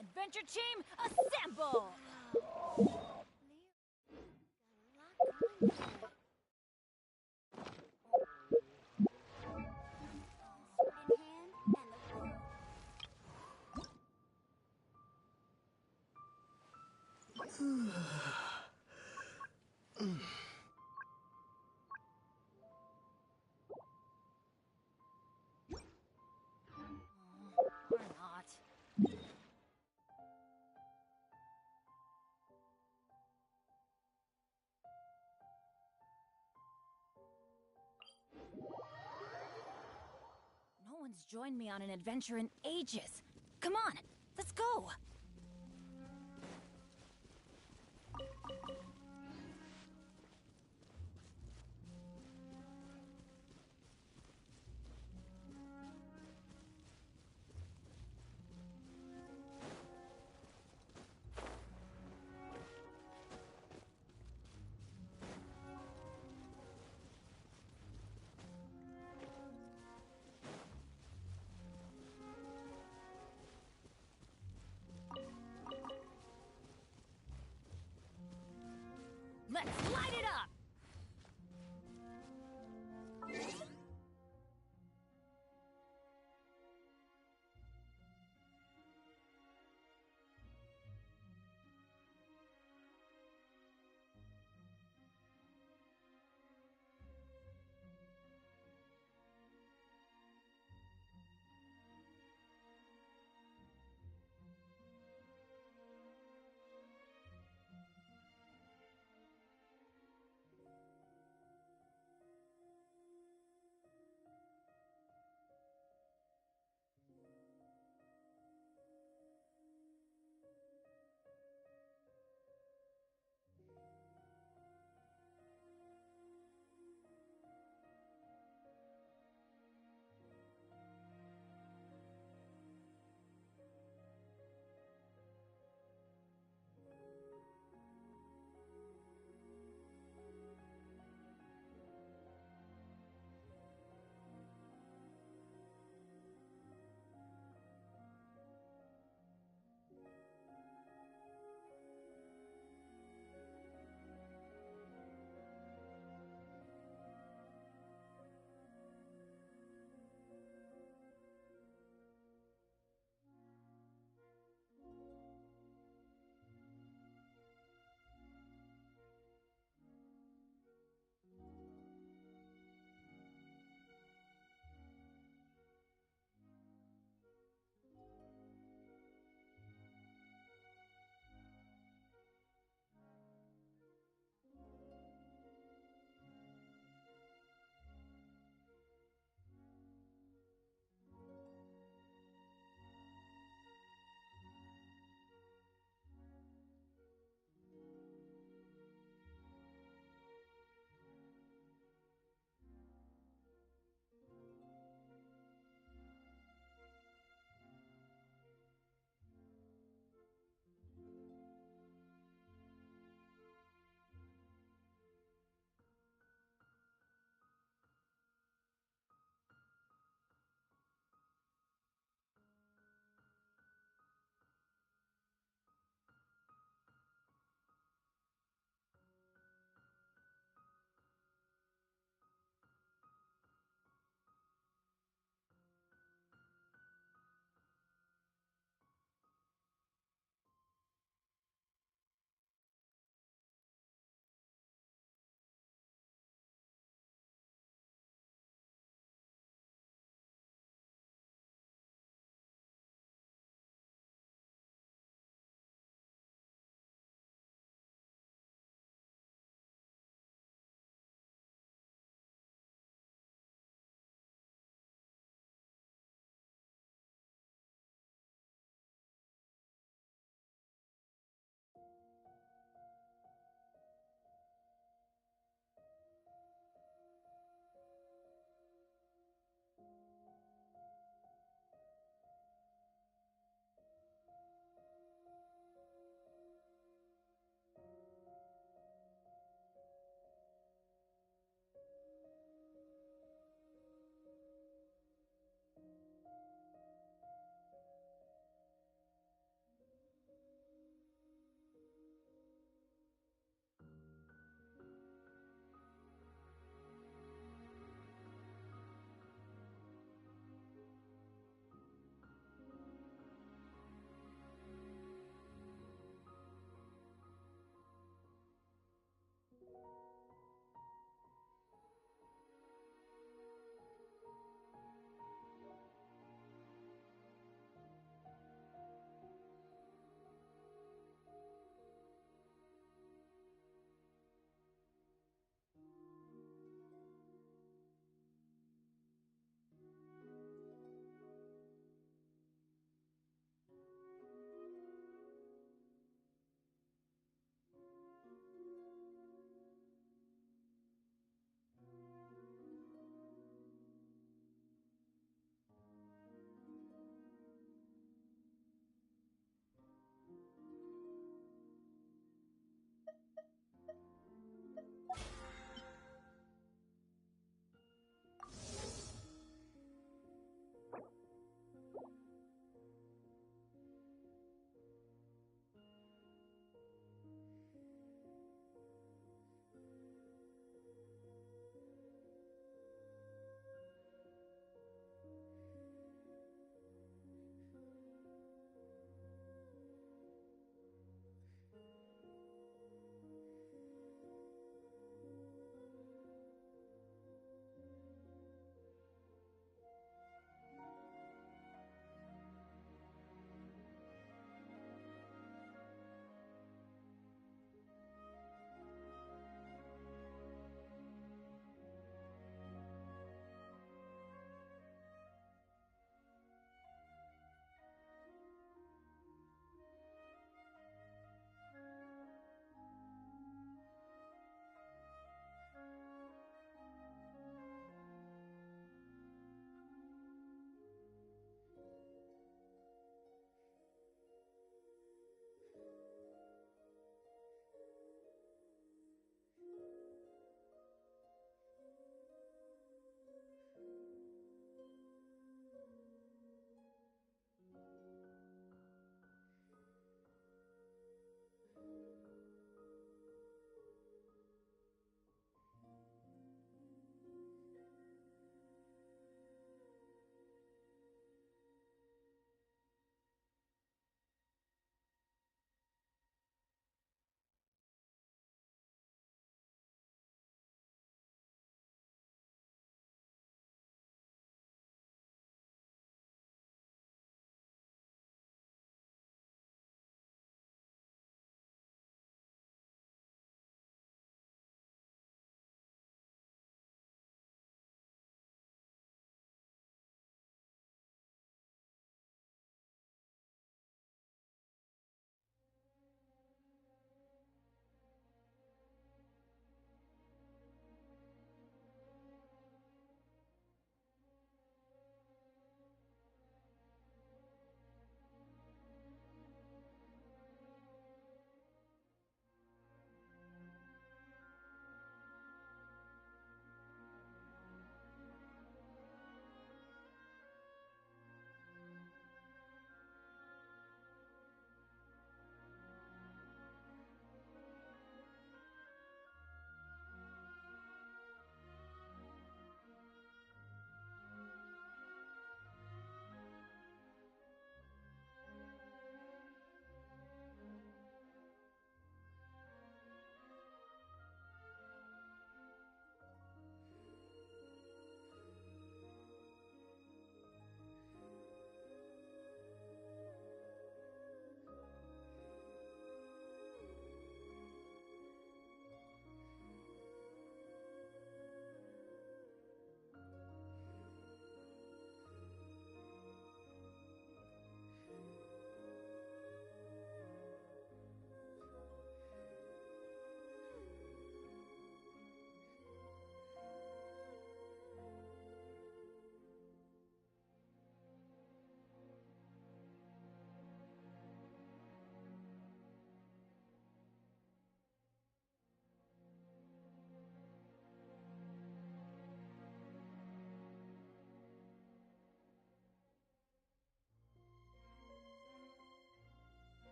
Adventure team, assemble! Or not. No one's joined me on an adventure in ages. Come on, let's go! Let's light it up!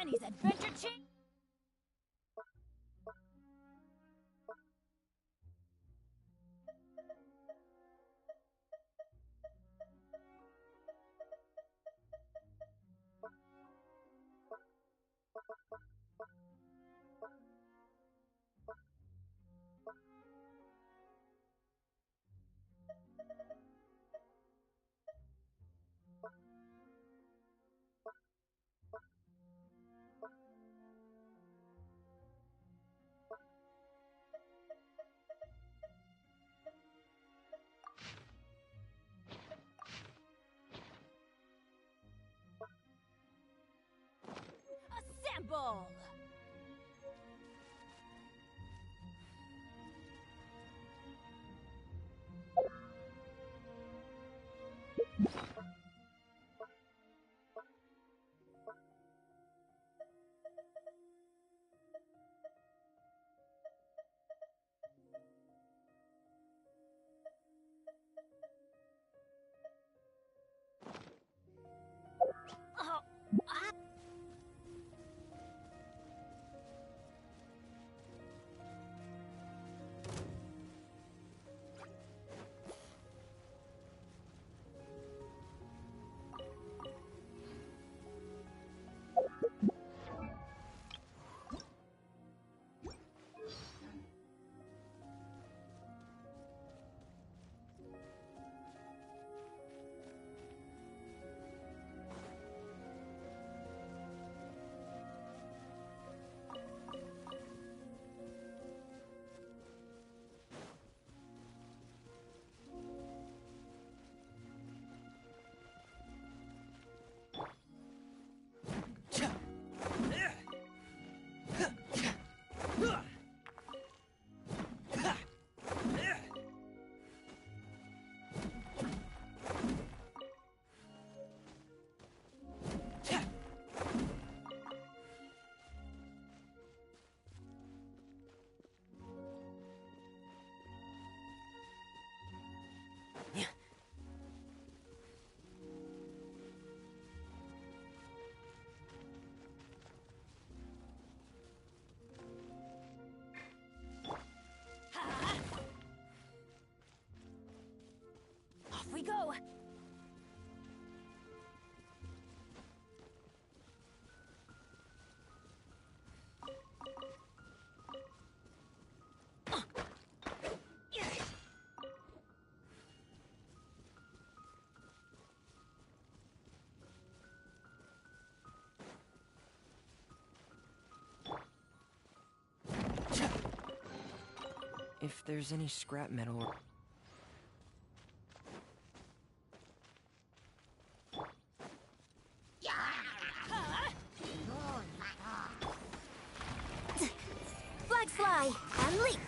Kenny's adventure chain. Assemble! Oh, ah. Off we go! If there's any scrap metal or... Flag fly and leap.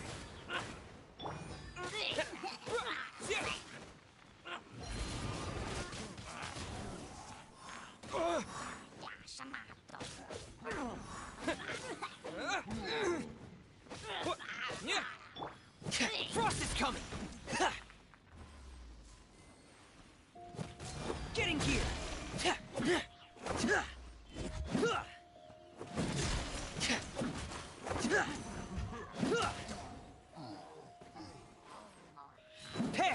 Frost is coming! Get in gear! Pair!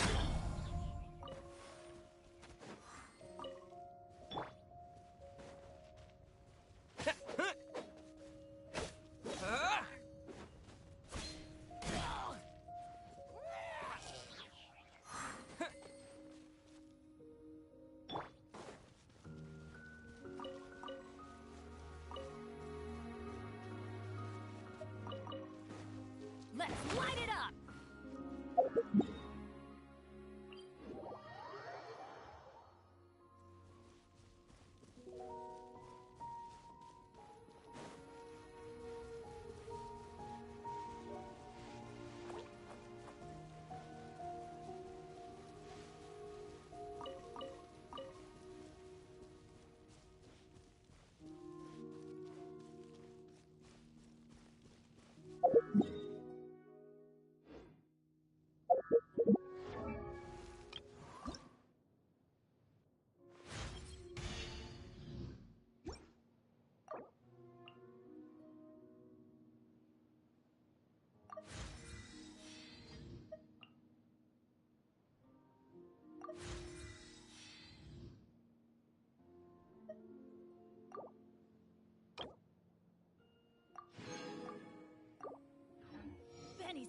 Let's light it up!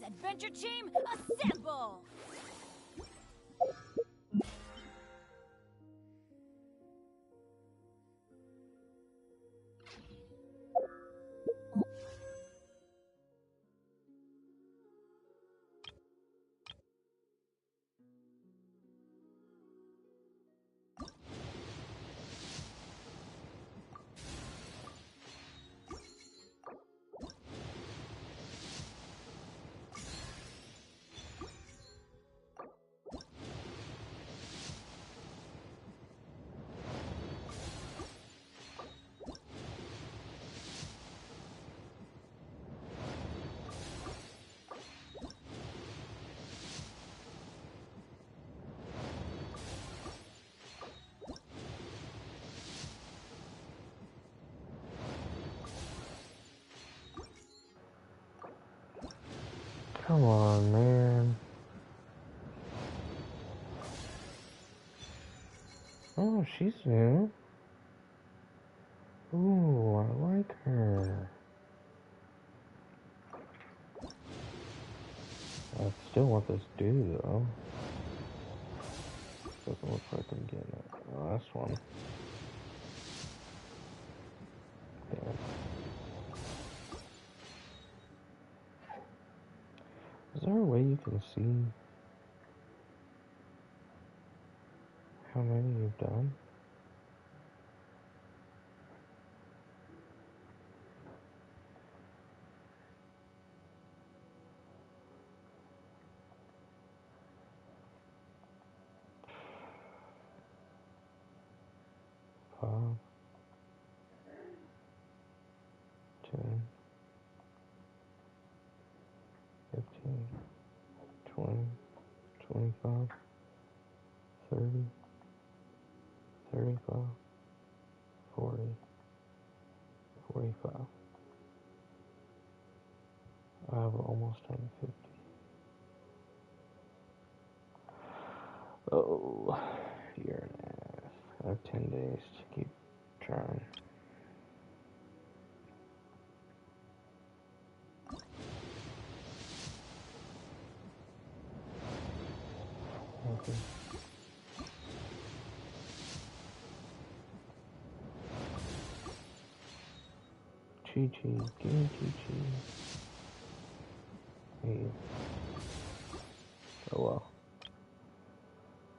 Adventure team, assemble! Come on, man. Oh, she's new. Ooh, I like her. I still want this dude, though. Doesn't look like I'm getting it. The last one. Damn. Is there a way you can see how many you've done? Five, 10, 15, 20, 25, 30, 35, 40, 45. I have almost done 50. Oh, you're an ass. I have 10 days to keep trying. Okay. Chi-Chi, give me Chi-Chi. Hey. Oh well.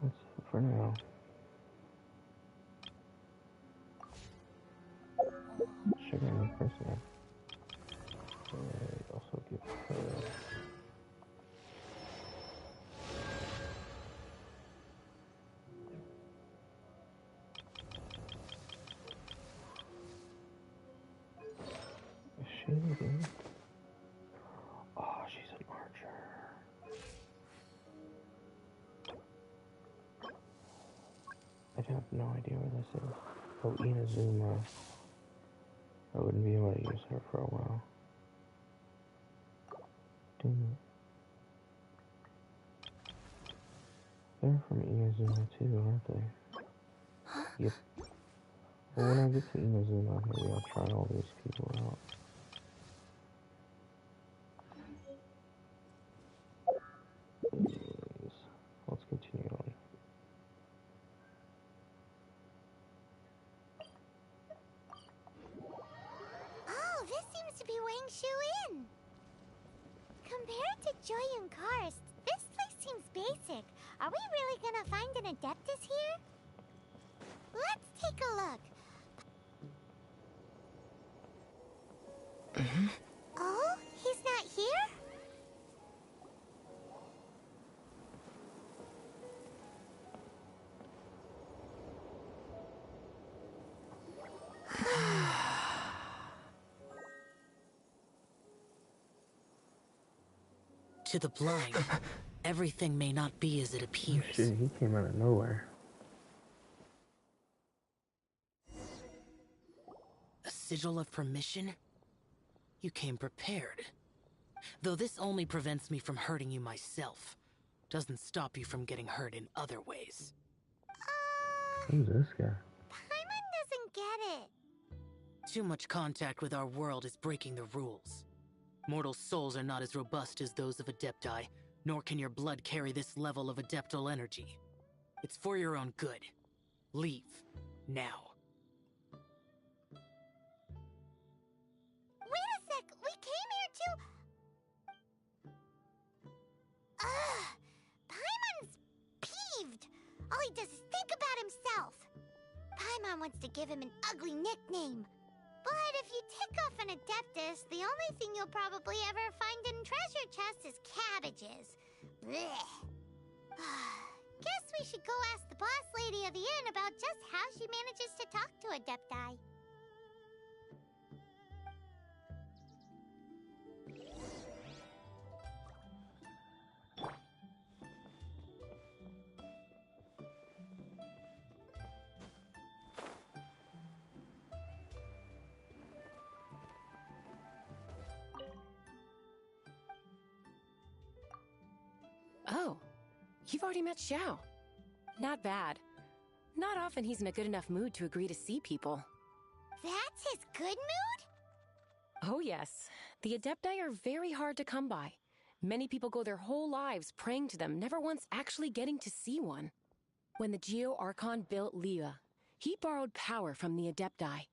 That's it for now. Sugar and person. Also give her. Is she again? Oh, she's an archer. I have no idea where this is. Oh, Inazuma. I wouldn't be able to use her for a while. Dang it. They're from Inazuma too, aren't they? Yep. Well, when I get to Inazuma, maybe I'll try all these people out. Anyways, let's continue on. Oh, this seems to be Wang Shu Inn. Compared to Joy and Karst, this place seems basic. Are we really gonna find an Adeptus here? Let's take a look. Oh, he's not here? To the blind, everything may not be as it appears. Oh, shit, he came out of nowhere. A sigil of permission? You came prepared. Though this only prevents me from hurting you myself, doesn't stop you from getting hurt in other ways. Who's this guy? Paimon doesn't get it. Too much contact with our world is breaking the rules. Mortal souls are not as robust as those of Adepti, nor can your blood carry this level of adeptal energy. It's for your own good. Leave. Now. Wait a sec! We came here to... Ugh! Paimon's peeved! All he does is think about himself! Paimon wants to give him an ugly nickname. But if you tick off an Adeptus, the only thing you'll probably ever find in treasure chests is cabbages. Blech. Guess we should go ask the boss lady of the inn about just how she manages to talk to Adepti. Oh, you've already met Xiao. Not bad. Not often he's in a good enough mood to agree to see people. That's his good mood? Oh yes, the Adepti are very hard to come by. Many people go their whole lives praying to them, never once actually getting to see one. When the Geo Archon built Liyue, he borrowed power from the Adepti.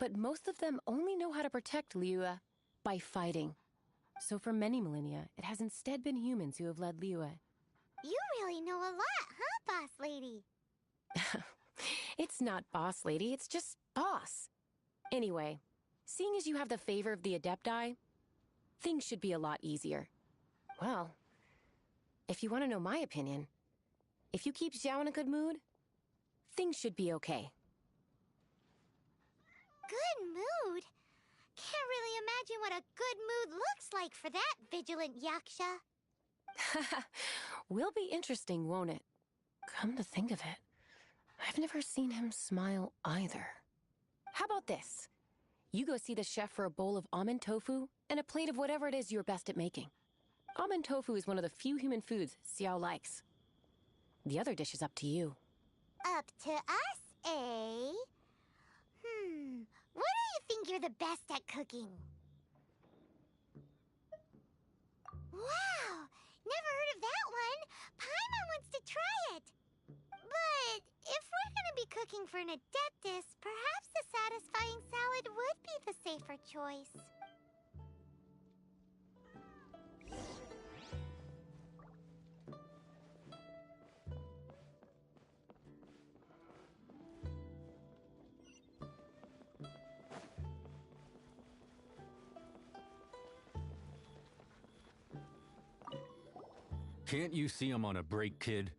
But most of them only know how to protect Liyue by fighting. So for many millennia, it has instead been humans who have led Liyue. You really know a lot, huh, boss lady? It's not boss lady, it's just boss. Anyway, seeing as you have the favor of the Adepti, things should be a lot easier. Well, if you want to know my opinion, if you keep Xiao in a good mood, things should be okay. Good mood? Can't really imagine what a good mood looks like for that vigilant Yaksha. Will be interesting, won't it? Come to think of it, I've never seen him smile either. How about this? You go see the chef for a bowl of almond tofu and a plate of whatever it is you're best at making. Almond tofu is one of the few human foods Xiao likes. The other dish is up to you. Up to us, eh? What do you think you're the best at cooking? Wow! Never heard of that one! Paimon wants to try it! But if we're gonna be cooking for an Adeptus, perhaps the satisfying salad would be the safer choice. Can't you see I'm on a break, kid?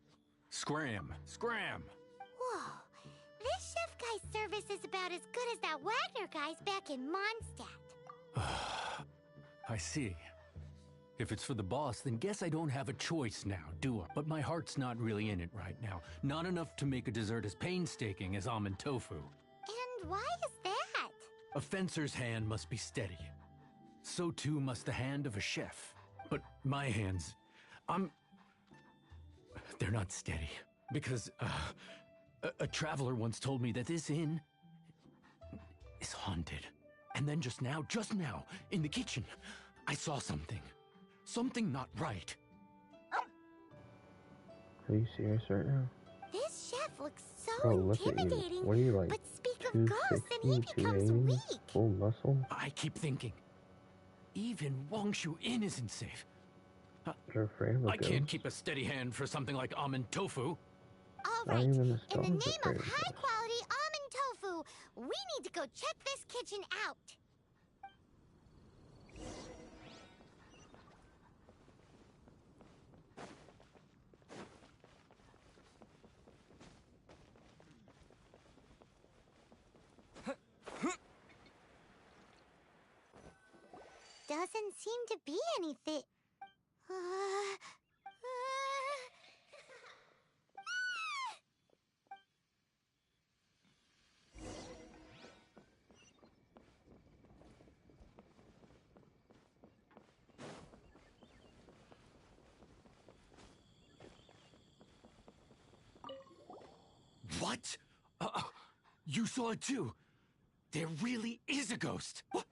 Scram! Scram! Whoa. This chef guy's service is about as good as that Wagner guy's back in Mondstadt. I see. If it's for the boss, then guess I don't have a choice now, do I? But my heart's not really in it right now. Not enough to make a dessert as painstaking as almond tofu. And why is that? A fencer's hand must be steady. So too must the hand of a chef. But my hands... They're not steady. Because, a traveler once told me that this inn is haunted. And then just now, in the kitchen, I saw something. Something not right. Are you serious right now? This chef looks so Oh, look at you. intimidating. What are you like? But speak of ghosts and he 260, becomes 280? weak. Full muscle? I keep thinking, even Wangshu Inn isn't safe. You're afraid of a I can't ghost? keep a steady hand for something like almond tofu. All Not right, even the in the stone's name afraid of of high-quality almond tofu, we need to go check this kitchen out. Doesn't seem to be anything. What? You saw it too? There really is a ghost. What?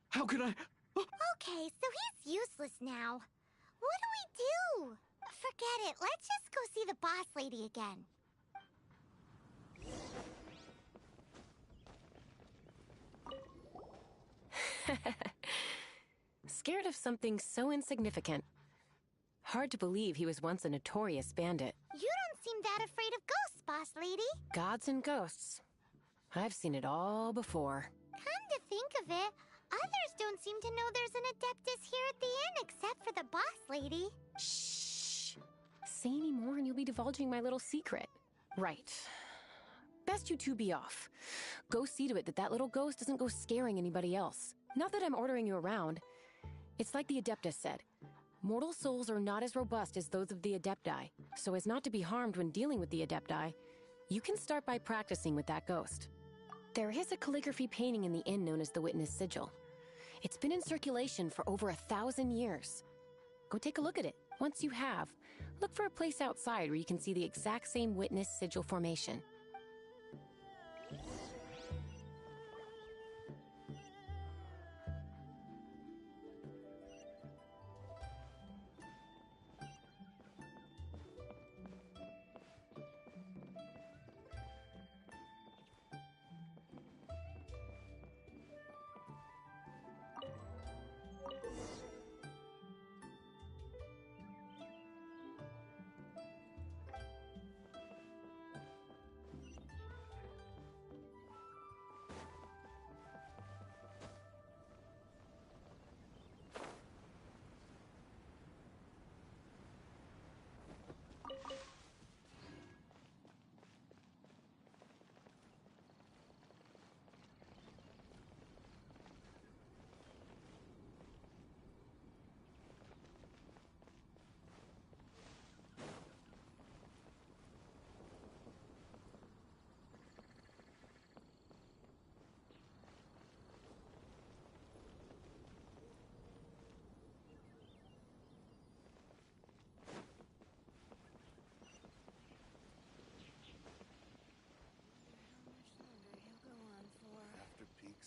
How could I? Okay, Okay, so he's useless now. What do we do? Forget it. Let's just go see the boss lady again. Scared of something so insignificant. Hard to believe he was once a notorious bandit. You don't seem that afraid of ghosts, boss lady. Gods and ghosts. I've seen it all before. Come to think of it, others don't seem to know there's an Adeptus here at the inn except for the boss lady. Shh. Say any more and you'll be divulging my little secret. Right. Best you two be off. Go see to it that that little ghost doesn't go scaring anybody else. Not that I'm ordering you around. It's like the Adeptus said. Mortal souls are not as robust as those of the Adepti, so as not to be harmed when dealing with the Adepti, you can start by practicing with that ghost. There is a calligraphy painting in the inn known as the Witness Sigil. It's been in circulation for over 1,000 years. Go take a look at it. Once you have, look for a place outside where you can see the exact same Witness Sigil formation.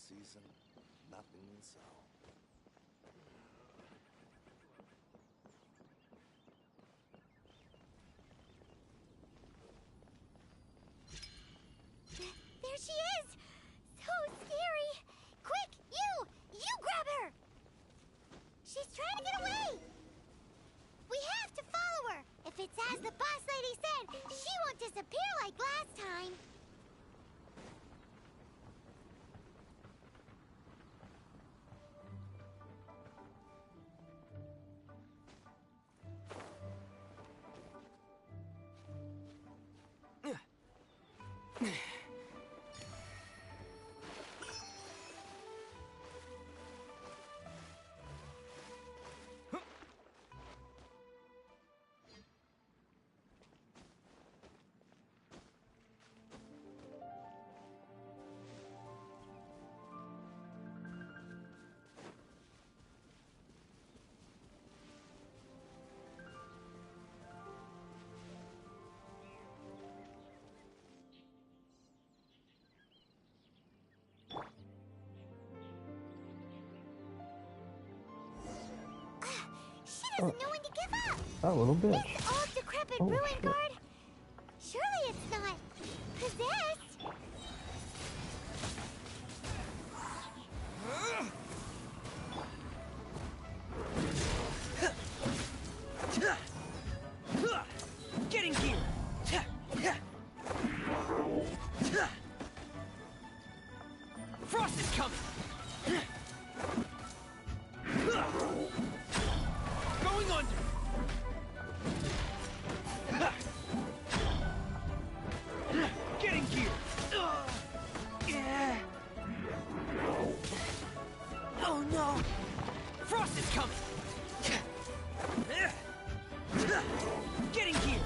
Season, nothing so. There she is! So scary! Quick, you grab her! She's trying to get away! We have to follow her! If it's as the boss lady said, she won't disappear like last time! She doesn't know when to give up. That little bitch. This old decrepit ruin guard. Surely it's not possessed. Get in gear. Frost is coming. Going under! Get in gear! Oh no! Frost is coming! Get in gear!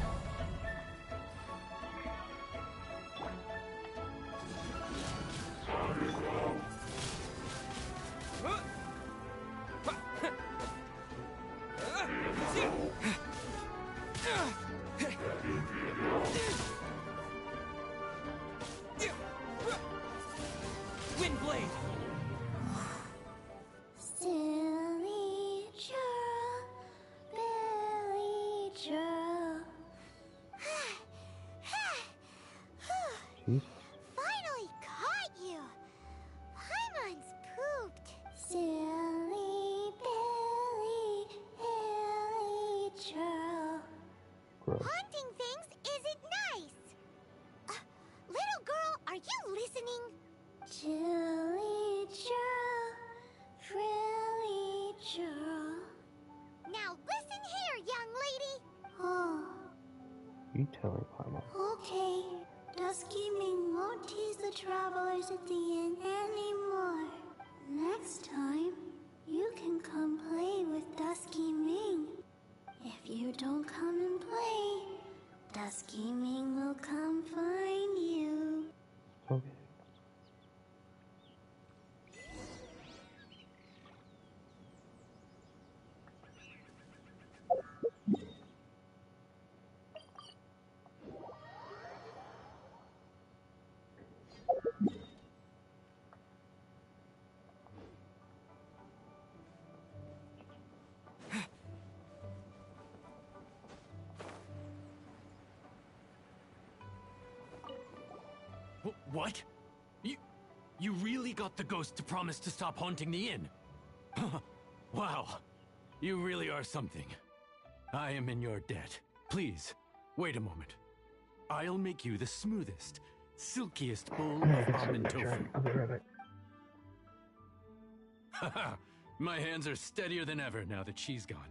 Silly cookies. Finally caught you! Paimon's pooped. Silly Billy, Hilly Churl. Gross. Haunting things isn't nice! Little girl, are you listening? Chilly Churl, Frilly Churl. Now listen here, young lady! Oh. You tell her, Paimon. Okay, Dusky Ming won't tease the travelers at the inn anymore. Next time, you can come play with Dusky Ming. If you don't come and play, Dusky Ming will come find you. Okay. What? You really got the ghost to promise to stop haunting the inn? Wow. You really are something. I am in your debt. Please, wait a moment. I'll make you the smoothest, silkiest bowl of almond tofu. I'll be right back. Haha, my hands are steadier than ever now that she's gone.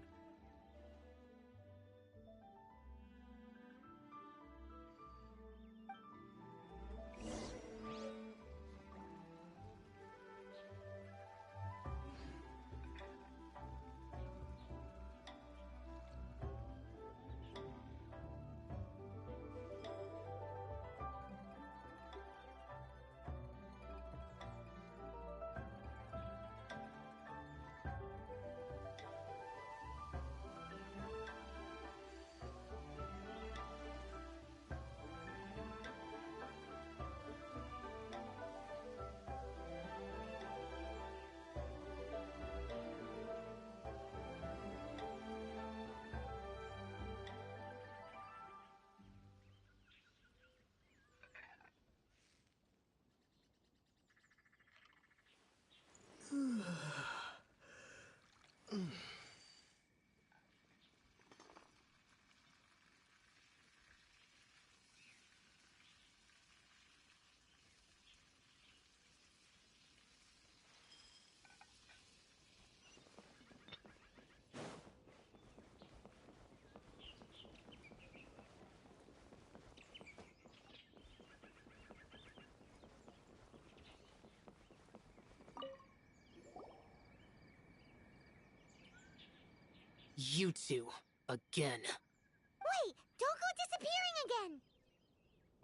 You two, again. Wait, don't go disappearing again!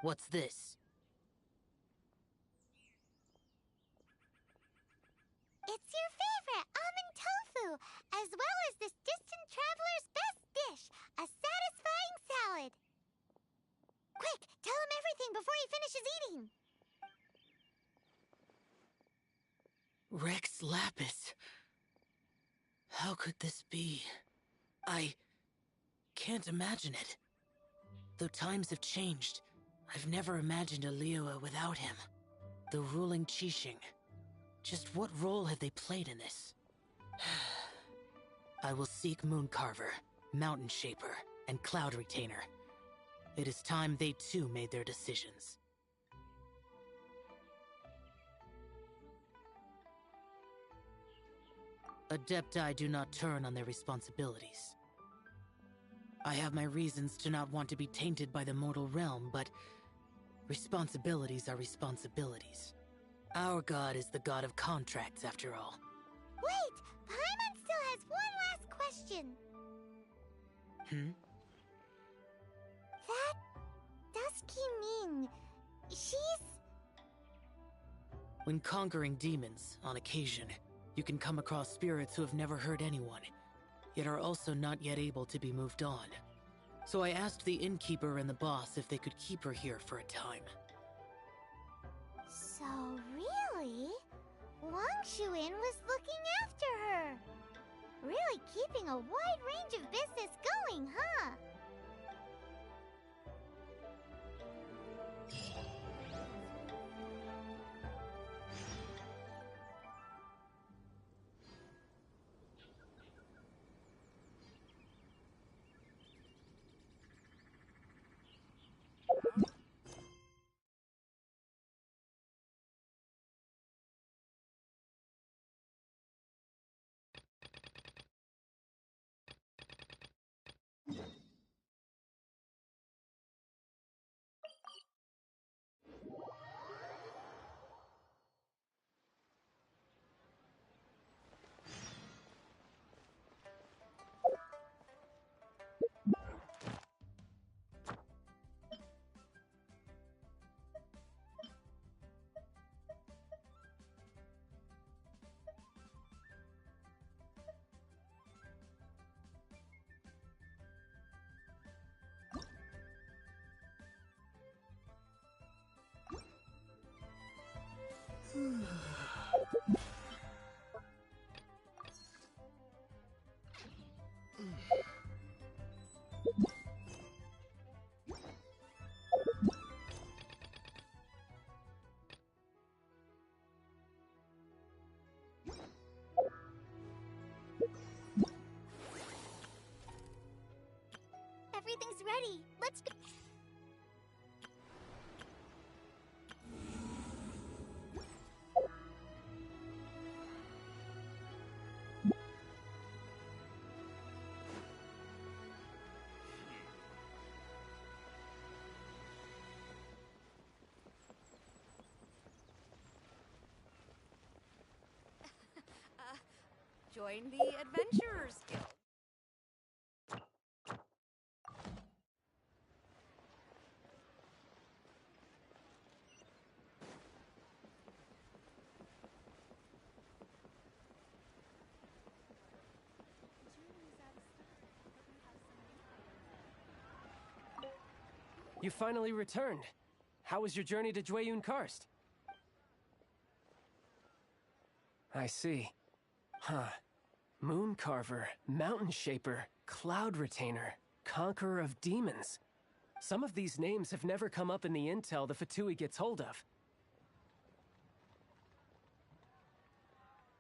What's this? It's your favorite almond tofu, as well as this distant traveler's best dish, a satisfying salad. Quick, tell him everything before he finishes eating. Rex Lapis. How could this be? I can't imagine it. Though times have changed, I've never imagined a Liyue without him. The ruling Qixing. Just what role have they played in this? I will seek Mooncarver, Mountain Shaper, and Cloud Retainer. It is time they too made their decisions. Adepti do not turn on their responsibilities. I have my reasons to not want to be tainted by the mortal realm, but responsibilities are responsibilities. Our god is the god of contracts, after all. Wait! Paimon still has one last question. That Dusky Ming, she's... When conquering demons, on occasion, you can come across spirits who have never hurt anyone, yet are also not yet able to be moved on. So I asked the innkeeper and the boss if they could keep her here for a time. So really, Wangshuin was looking after her. Really keeping a wide range of business going, huh? ready. Let's go. Join the Adventurers Guild. You finally returned. How was your journey to Jueyun Karst? I see. Huh. Moon Carver, Mountain Shaper, Cloud Retainer, Conqueror of Demons. Some of these names have never come up in the intel the Fatui gets hold of.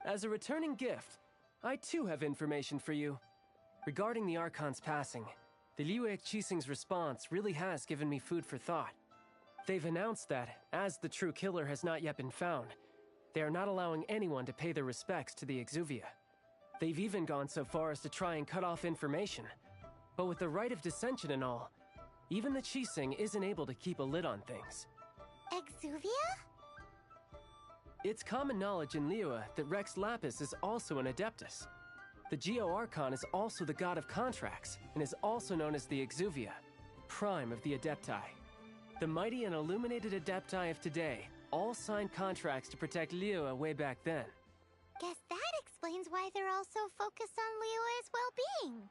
As a returning gift, I too have information for you. Regarding the Archon's passing, the Liyue Qixing's response really has given me food for thought. They've announced that, as the true killer has not yet been found, they are not allowing anyone to pay their respects to the Exuvia. They've even gone so far as to try and cut off information. But with the right of dissension and all, even the Qixing isn't able to keep a lid on things. Exuvia? It's common knowledge in Liyue that Rex Lapis is also an Adeptus. The Geo-Archon is also the god of contracts, and is also known as the Exuvia, prime of the Adepti. The mighty and illuminated Adepti of today all signed contracts to protect Liyue way back then. Guess that explains why they're all so focused on Liyue's well-being.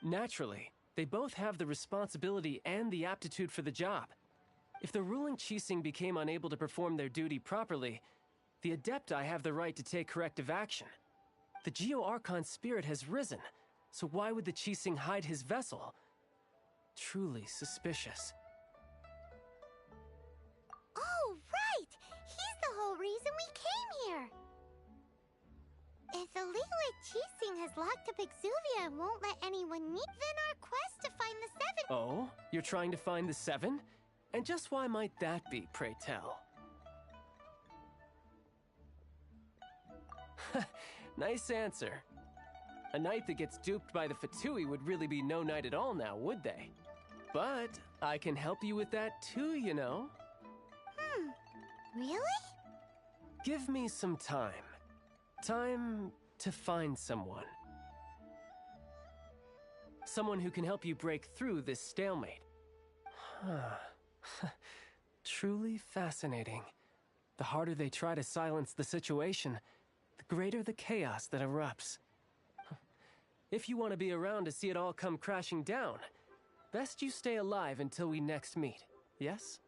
Naturally, they both have the responsibility and the aptitude for the job. If the ruling Qixing became unable to perform their duty properly, the Adepti have the right to take corrective action. The Geo-Archon's spirit has risen, so why would the Qixing hide his vessel? Truly suspicious. Oh, right! He's the whole reason we came here! If the Liyue Qixing has locked up Exuvia and won't let anyone meet, then our quest to find the Seven— Oh? You're trying to find the Seven? And just why might that be, pray tell? Nice answer. A knight that gets duped by the Fatui would really be no knight at all now, would they? But I can help you with that too, you know. Really? Give me some time. Time to find someone. Someone who can help you break through this stalemate. Truly fascinating. The harder they try to silence the situation, the greater the chaos that erupts. If you want to be around to see it all come crashing down, best you stay alive until we next meet, yes?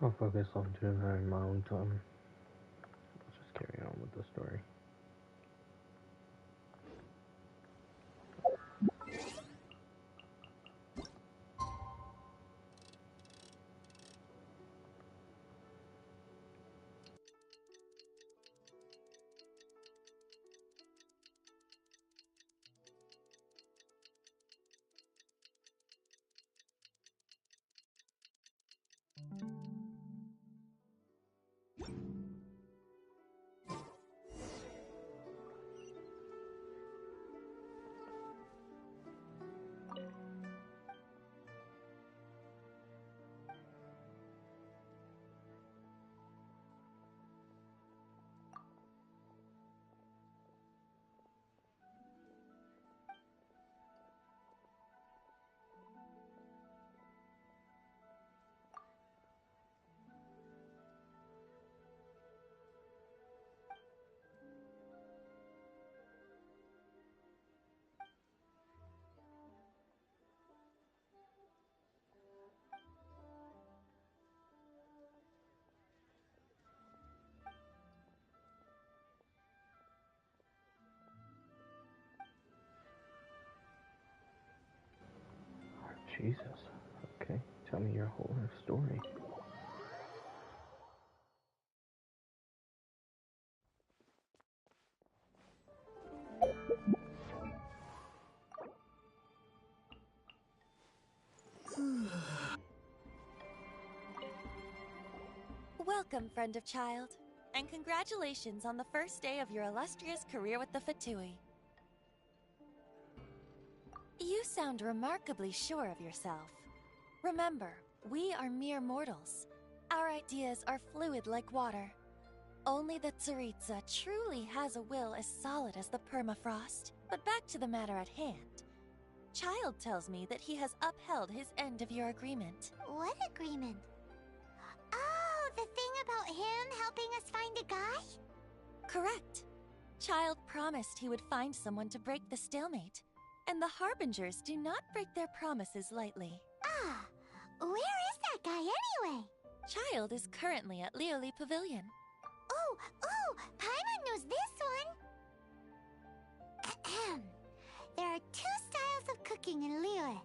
I'll focus on doing that in my own time. Let's just carry on with the story. Jesus. Okay, tell me your whole life story. Welcome, friend of child, and congratulations on the first day of your illustrious career with the Fatui. You sound remarkably sure of yourself. Remember, we are mere mortals. Our ideas are fluid like water. Only the Tsaritsa truly has a will as solid as the permafrost. But back to the matter at hand. Child tells me that he has upheld his end of your agreement. What agreement? Oh, the thing about him helping us find a guy? Correct. Child promised he would find someone to break the stalemate. And the Harbingers do not break their promises lightly. Ah, where is that guy anyway? Child is currently at Lioli Pavilion. Oh, Paimon knows this one. There are two styles of cooking in Liyue,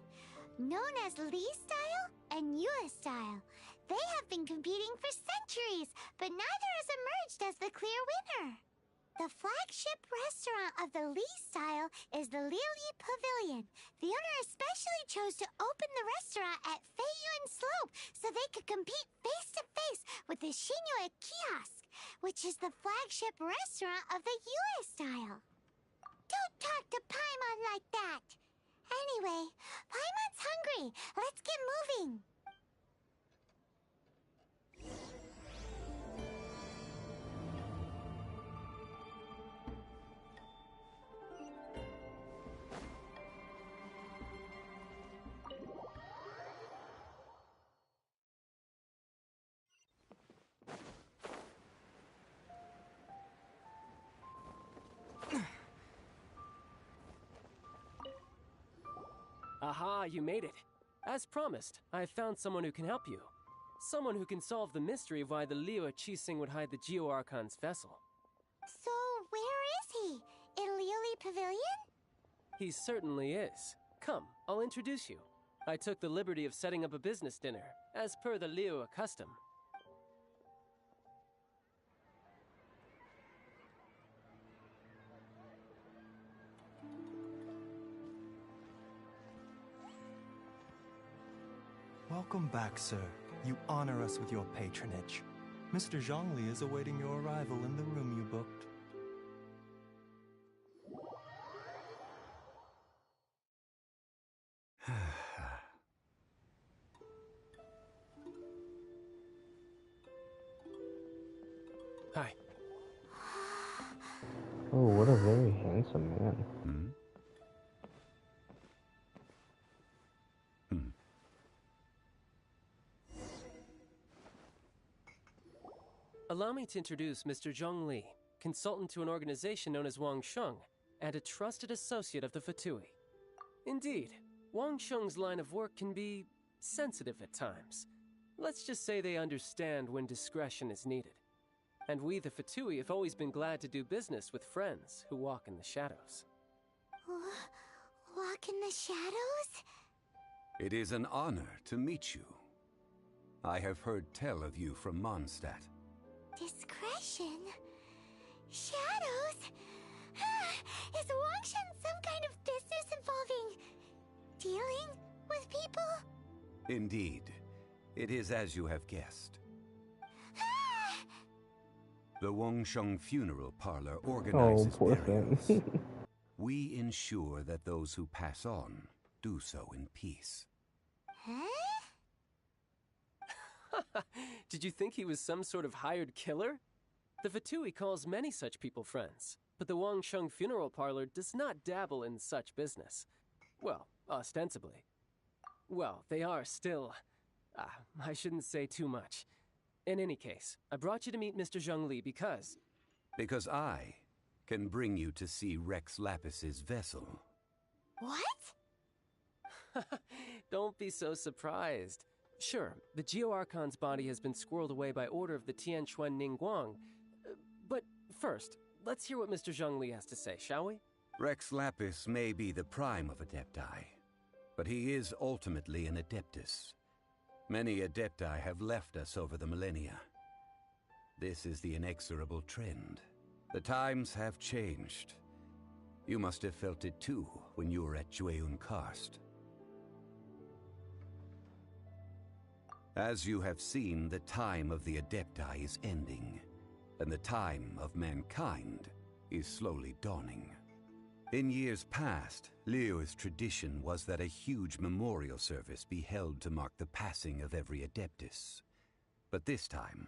known as Li style and Yue style. They have been competing for centuries, but neither has emerged as the clear winner. The flagship restaurant of the Li style is the Lioli Pavilion. The owner especially chose to open the restaurant at Feiyuan Slope so they could compete face-to-face with the Shinyue Kiosk, which is the flagship restaurant of the Yue style. Don't talk to Paimon like that! Anyway, Paimon's hungry. Let's get moving. Aha, you made it. As promised, I found someone who can help you. Someone who can solve the mystery of why the Liyue Qixing would hide the Geo Archon's vessel. So, where is he? In Lioli Pavilion? He certainly is. Come, I'll introduce you. I took the liberty of setting up a business dinner, as per the Liyue custom. Welcome back, sir. You honor us with your patronage. Mr. Zhongli is awaiting your arrival in the room you booked. Hi. Oh, what a very handsome man. Allow me to introduce Mr. Zhong Li, consultant to an organization known as Wang Sheng, and a trusted associate of the Fatui. Indeed, Wang Sheng's line of work can be sensitive at times. Let's just say they understand when discretion is needed. And we, the Fatui, have always been glad to do business with friends who walk in the shadows. Walk in the shadows? It is an honor to meet you. I have heard tell of you from Mondstadt. Discretion? Shadows? Is Wangshan some kind of business involving dealing with people? Indeed. It is as you have guessed. The Wangsheng Funeral Parlor organizes poor burials. thing. We ensure that those who pass on do so in peace. Did you think he was some sort of hired killer? The Fatui calls many such people friends, but the Wangsheng Funeral Parlor does not dabble in such business. Well, ostensibly. Well, they are still... I shouldn't say too much. In any case, I brought you to meet Mr. Zhongli because... Because I can bring you to see Rex Lapis's vessel. What? Don't be so surprised. Sure, the Geo Archon's body has been squirreled away by order of the Tianquan Ningguang. But first, let's hear what Mr. Zhongli has to say, shall we? Rex Lapis may be the prime of Adepti, but he is ultimately an Adeptus. Many Adepti have left us over the millennia. This is the inexorable trend. The times have changed. You must have felt it too when you were at Jueyun Karst. As you have seen, the time of the Adepti is ending, and the time of mankind is slowly dawning. In years past, Liyue's tradition was that a huge memorial service be held to mark the passing of every Adeptus. But this time,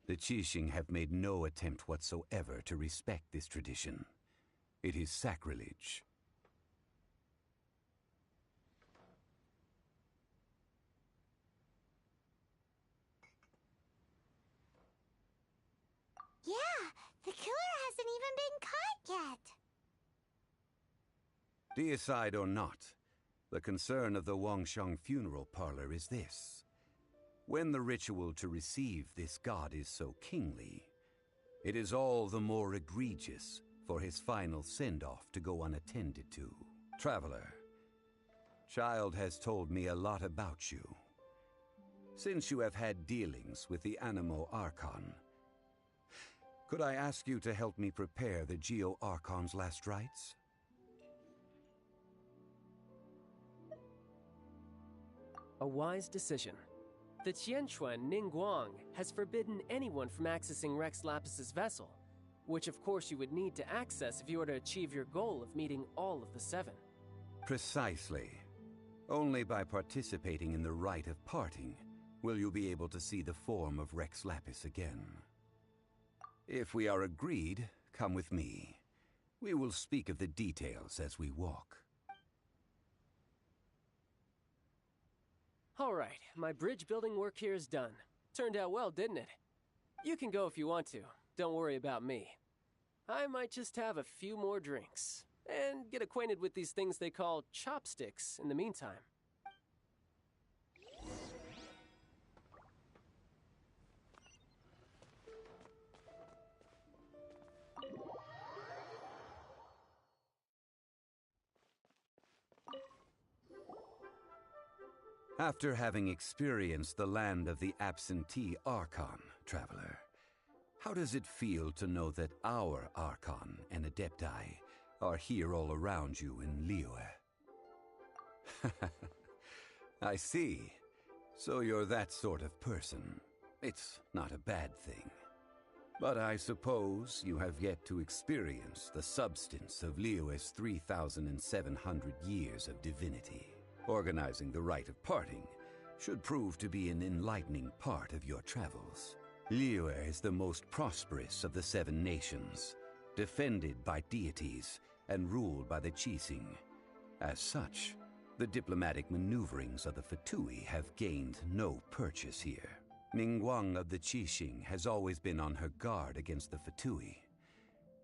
the Qixing have made no attempt whatsoever to respect this tradition. It is sacrilege. Yeah, the killer hasn't even been caught yet. Deicide or not, the concern of the Wangsheng Funeral Parlor is this. When the ritual to receive this god is so kingly, it is all the more egregious for his final send-off to go unattended to. Traveler, Child has told me a lot about you. Since you have had dealings with the Animo Archon, could I ask you to help me prepare the Geo Archon's last rites? A wise decision. The Tianquan Ningguang has forbidden anyone from accessing Rex Lapis's vessel, which of course you would need to access if you were to achieve your goal of meeting all of the seven. Precisely. Only by participating in the rite of parting will you be able to see the form of Rex Lapis again. If we are agreed, come with me. We will speak of the details as we walk. All right, my bridge building work here is done. Turned out well, didn't it? You can go if you want to. Don't worry about me. I might just have a few more drinks and get acquainted with these things they call chopsticks in the meantime. After having experienced the land of the absentee Archon, Traveler, how does it feel to know that our Archon and Adepti are here all around you in Liyue? I see. So you're that sort of person. It's not a bad thing. But I suppose you have yet to experience the substance of Liyue's 3,700 years of divinity. Organizing the rite of parting should prove to be an enlightening part of your travels. Liyue is the most prosperous of the seven nations, defended by deities and ruled by the Qixing. As such, the diplomatic maneuverings of the Fatui have gained no purchase here. Ningguang of the Qixing has always been on her guard against the Fatui.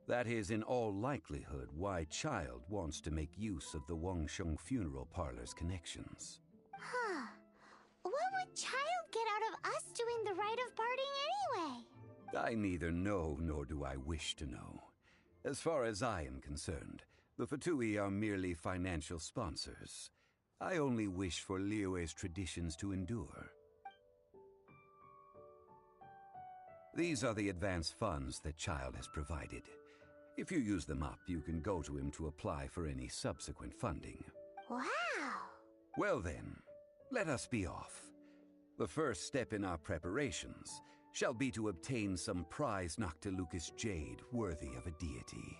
That is in all likelihood why Child wants to make use of the Wangsheng Funeral Parlor's connections. Huh. What would Child get out of us doing the rite of parting anyway? I neither know nor do I wish to know. As far as I am concerned, the Fatui are merely financial sponsors. I only wish for Liyue's traditions to endure. These are the advance funds that Child has provided. If you use them up, you can go to him to apply for any subsequent funding. Wow! Well then, let us be off. The first step in our preparations shall be to obtain some prized Noctilucous jade worthy of a deity.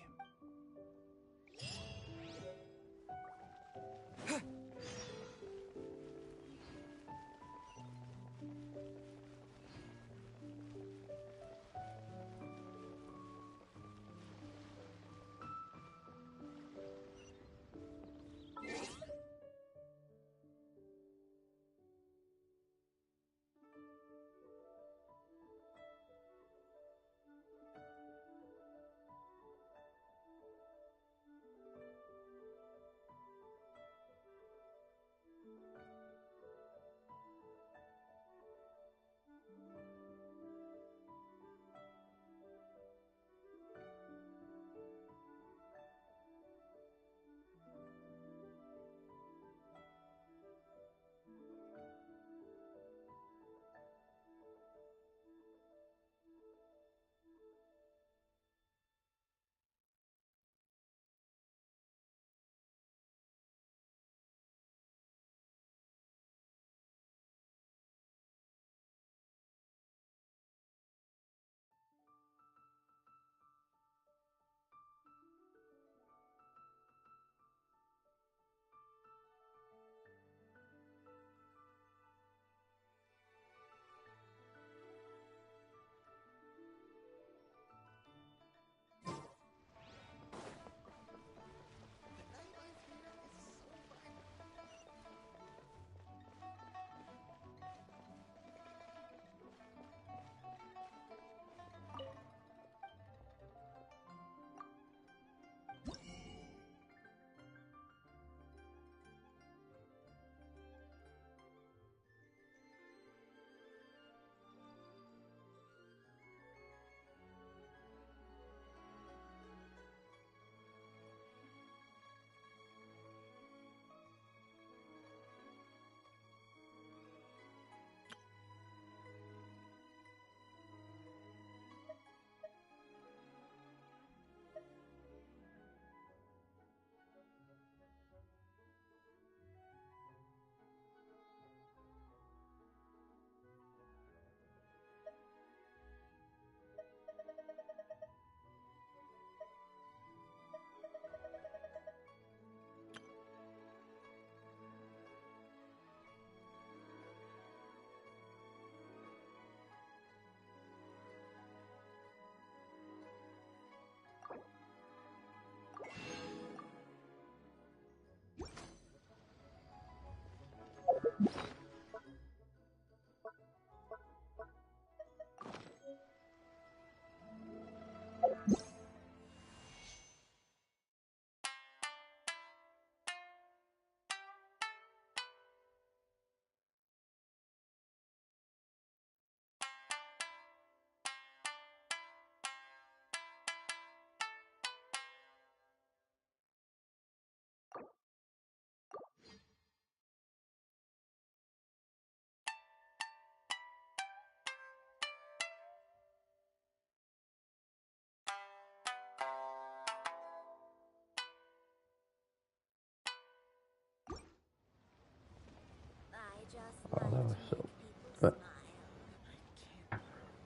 Oh,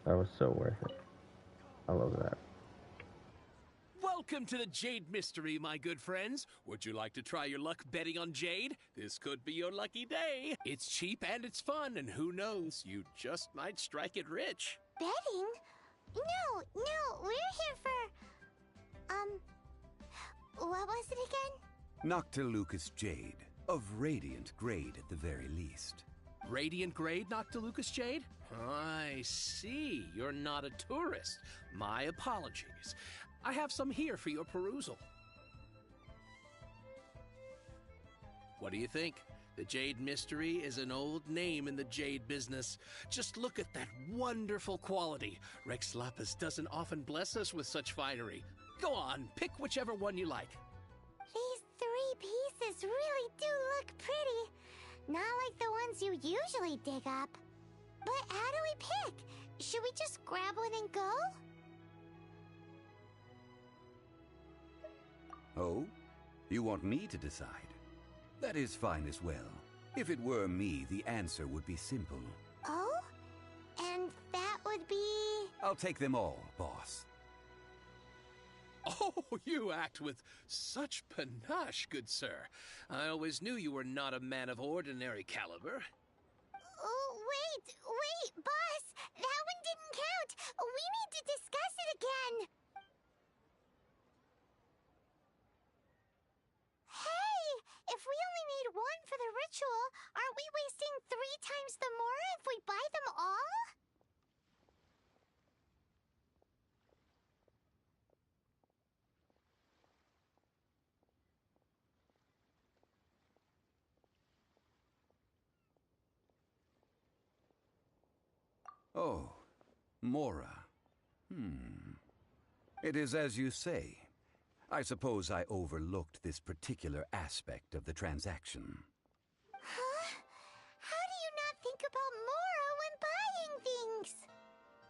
that was so worth it. I love that. Welcome to the Jade Mystery, my good friends. Would you like to try your luck betting on Jade? This could be your lucky day. It's cheap and it's fun, and who knows, you just might strike it rich. Betting? No, we're here for... what was it again? Noctilucous jade, of radiant grade at the very least. Radiant grade Noctilucous jade? I see. You're not a tourist. My apologies. I have some here for your perusal. What do you think? The Jade Mystery is an old name in the jade business. Just look at that wonderful quality. Rex Lapis doesn't often bless us with such finery. Go on, pick whichever one you like. These 3 pieces really do look pretty. Not like the ones you usually dig up. But how do we pick? Should we just grab one and go? Oh? You want me to decide? That is fine as well. If it were me, the answer would be simple. Oh? And that would be... I'll take them all, boss. Oh, you act with such panache, good sir. I always knew you were not a man of ordinary caliber. Oh, wait, boss! That one didn't count! We need to discuss it again! Hey! If we only need one for the ritual, aren't we wasting 3 times the more if we buy them all? Oh, Mora. It is as you say. I suppose I overlooked this particular aspect of the transaction. Huh? How do you not think about Mora when buying things?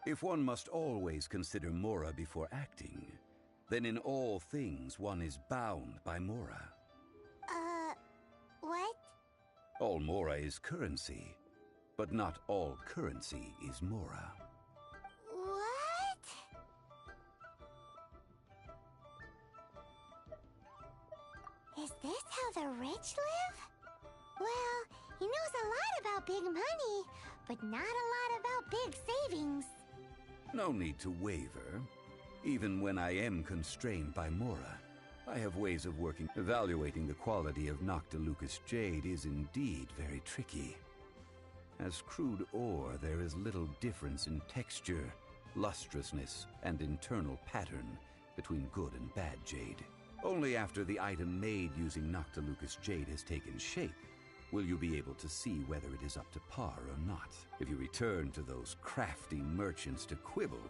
If one must always consider Mora before acting, then in all things one is bound by Mora. What? All Mora is currency, but not all currency is Mora. What? Is this how the rich live? Well, he knows a lot about big money, but not a lot about big savings. No need to waver. Even when I am constrained by Mora, I have ways of working. Evaluating the quality of Noctilucous jade is indeed very tricky. As crude ore, there is little difference in texture, lustrousness, and internal pattern between good and bad jade. Only after the item made using Noctilucous jade has taken shape will you be able to see whether it is up to par or not. If you return to those crafty merchants to quibble,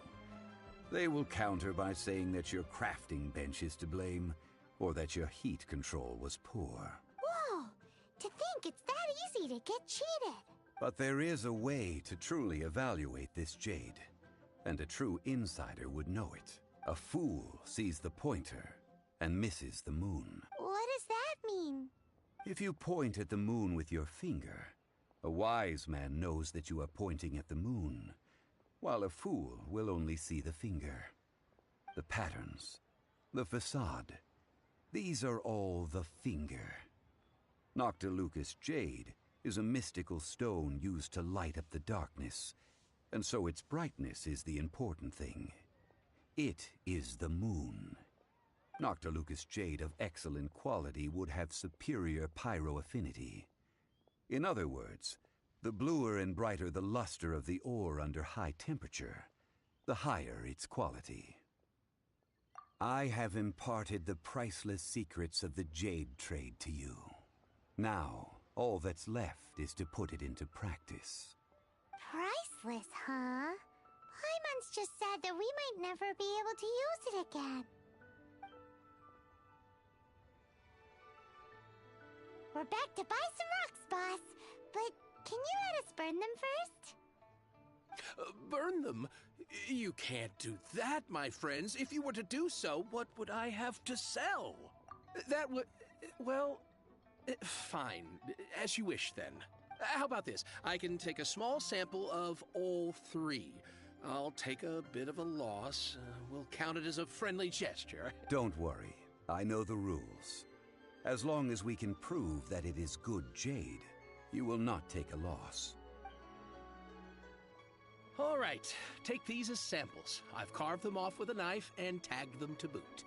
they will counter by saying that your crafting bench is to blame, or that your heat control was poor. Whoa! To think it's that easy to get cheated! But there is a way to truly evaluate this jade, and a true insider would know it. A fool sees the pointer and misses the moon. What does that mean? If you point at the moon with your finger, a wise man knows that you are pointing at the moon, while a fool will only see the finger. The patterns, the facade, these are all the finger. Noctilucous jade is a mystical stone used to light up the darkness, and so its brightness is the important thing. It is the moon. Noctilucous jade of excellent quality would have superior pyroaffinity. In other words, the bluer and brighter the luster of the ore under high temperature, the higher its quality. I have imparted the priceless secrets of the jade trade to you. Now, all that's left is to put it into practice. Priceless, huh? Paimon's just said that we might never be able to use it again. We're back to buy some rocks, boss. But can you let us burn them first? Burn them? You can't do that, my friends. If you were to do so, what would I have to sell? That would... well... fine. As you wish, then. How about this? I can take a small sample of all 3. I'll take a bit of a loss. We'll count it as a friendly gesture. Don't worry. I know the rules. As long as we can prove that it is good jade, you will not take a loss. All right. Take these as samples. I've carved them off with a knife and tagged them to boot.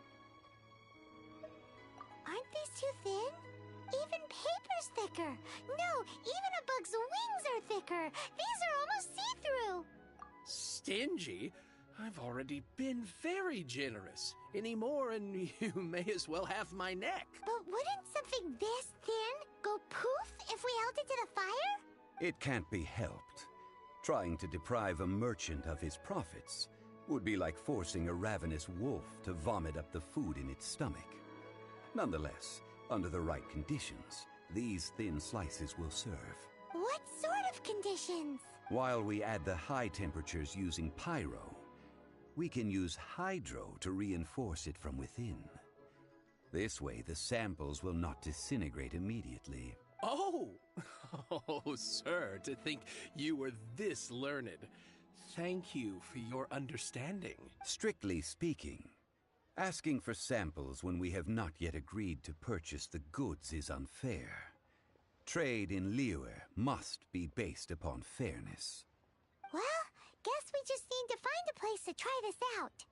Aren't these too thin? Even paper's thicker. No, even a bug's wings are thicker. These are almost see-through. Stingy? I've already been very generous. Any more and you may as well have my neck. But wouldn't something this thin go poof if we held it to the fire? It can't be helped. Trying to deprive a merchant of his profits would be like forcing a ravenous wolf to vomit up the food in its stomach. Nonetheless, under the right conditions, these thin slices will serve. What sort of conditions? While we add the high temperatures using pyro, we can use hydro to reinforce it from within. This way, the samples will not disintegrate immediately. Oh! Oh, sir, to think you were this learned. Thank you for your understanding. Strictly speaking, asking for samples when we have not yet agreed to purchase the goods is unfair. Trade in Liyue must be based upon fairness. Well, guess we just need to find a place to try this out.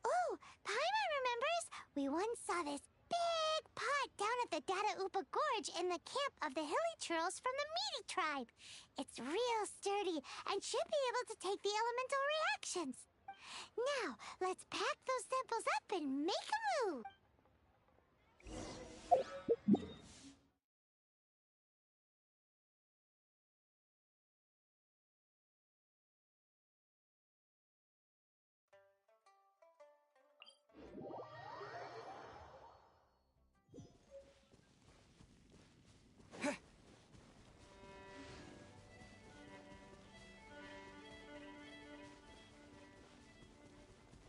Oh, Paimon remembers! We once saw this big pot down at the Dada Upa Gorge in the camp of the Hilly Churls from the Meaty tribe. It's real sturdy and should be able to take the elemental reactions. Now, let's pack those samples up and make a move!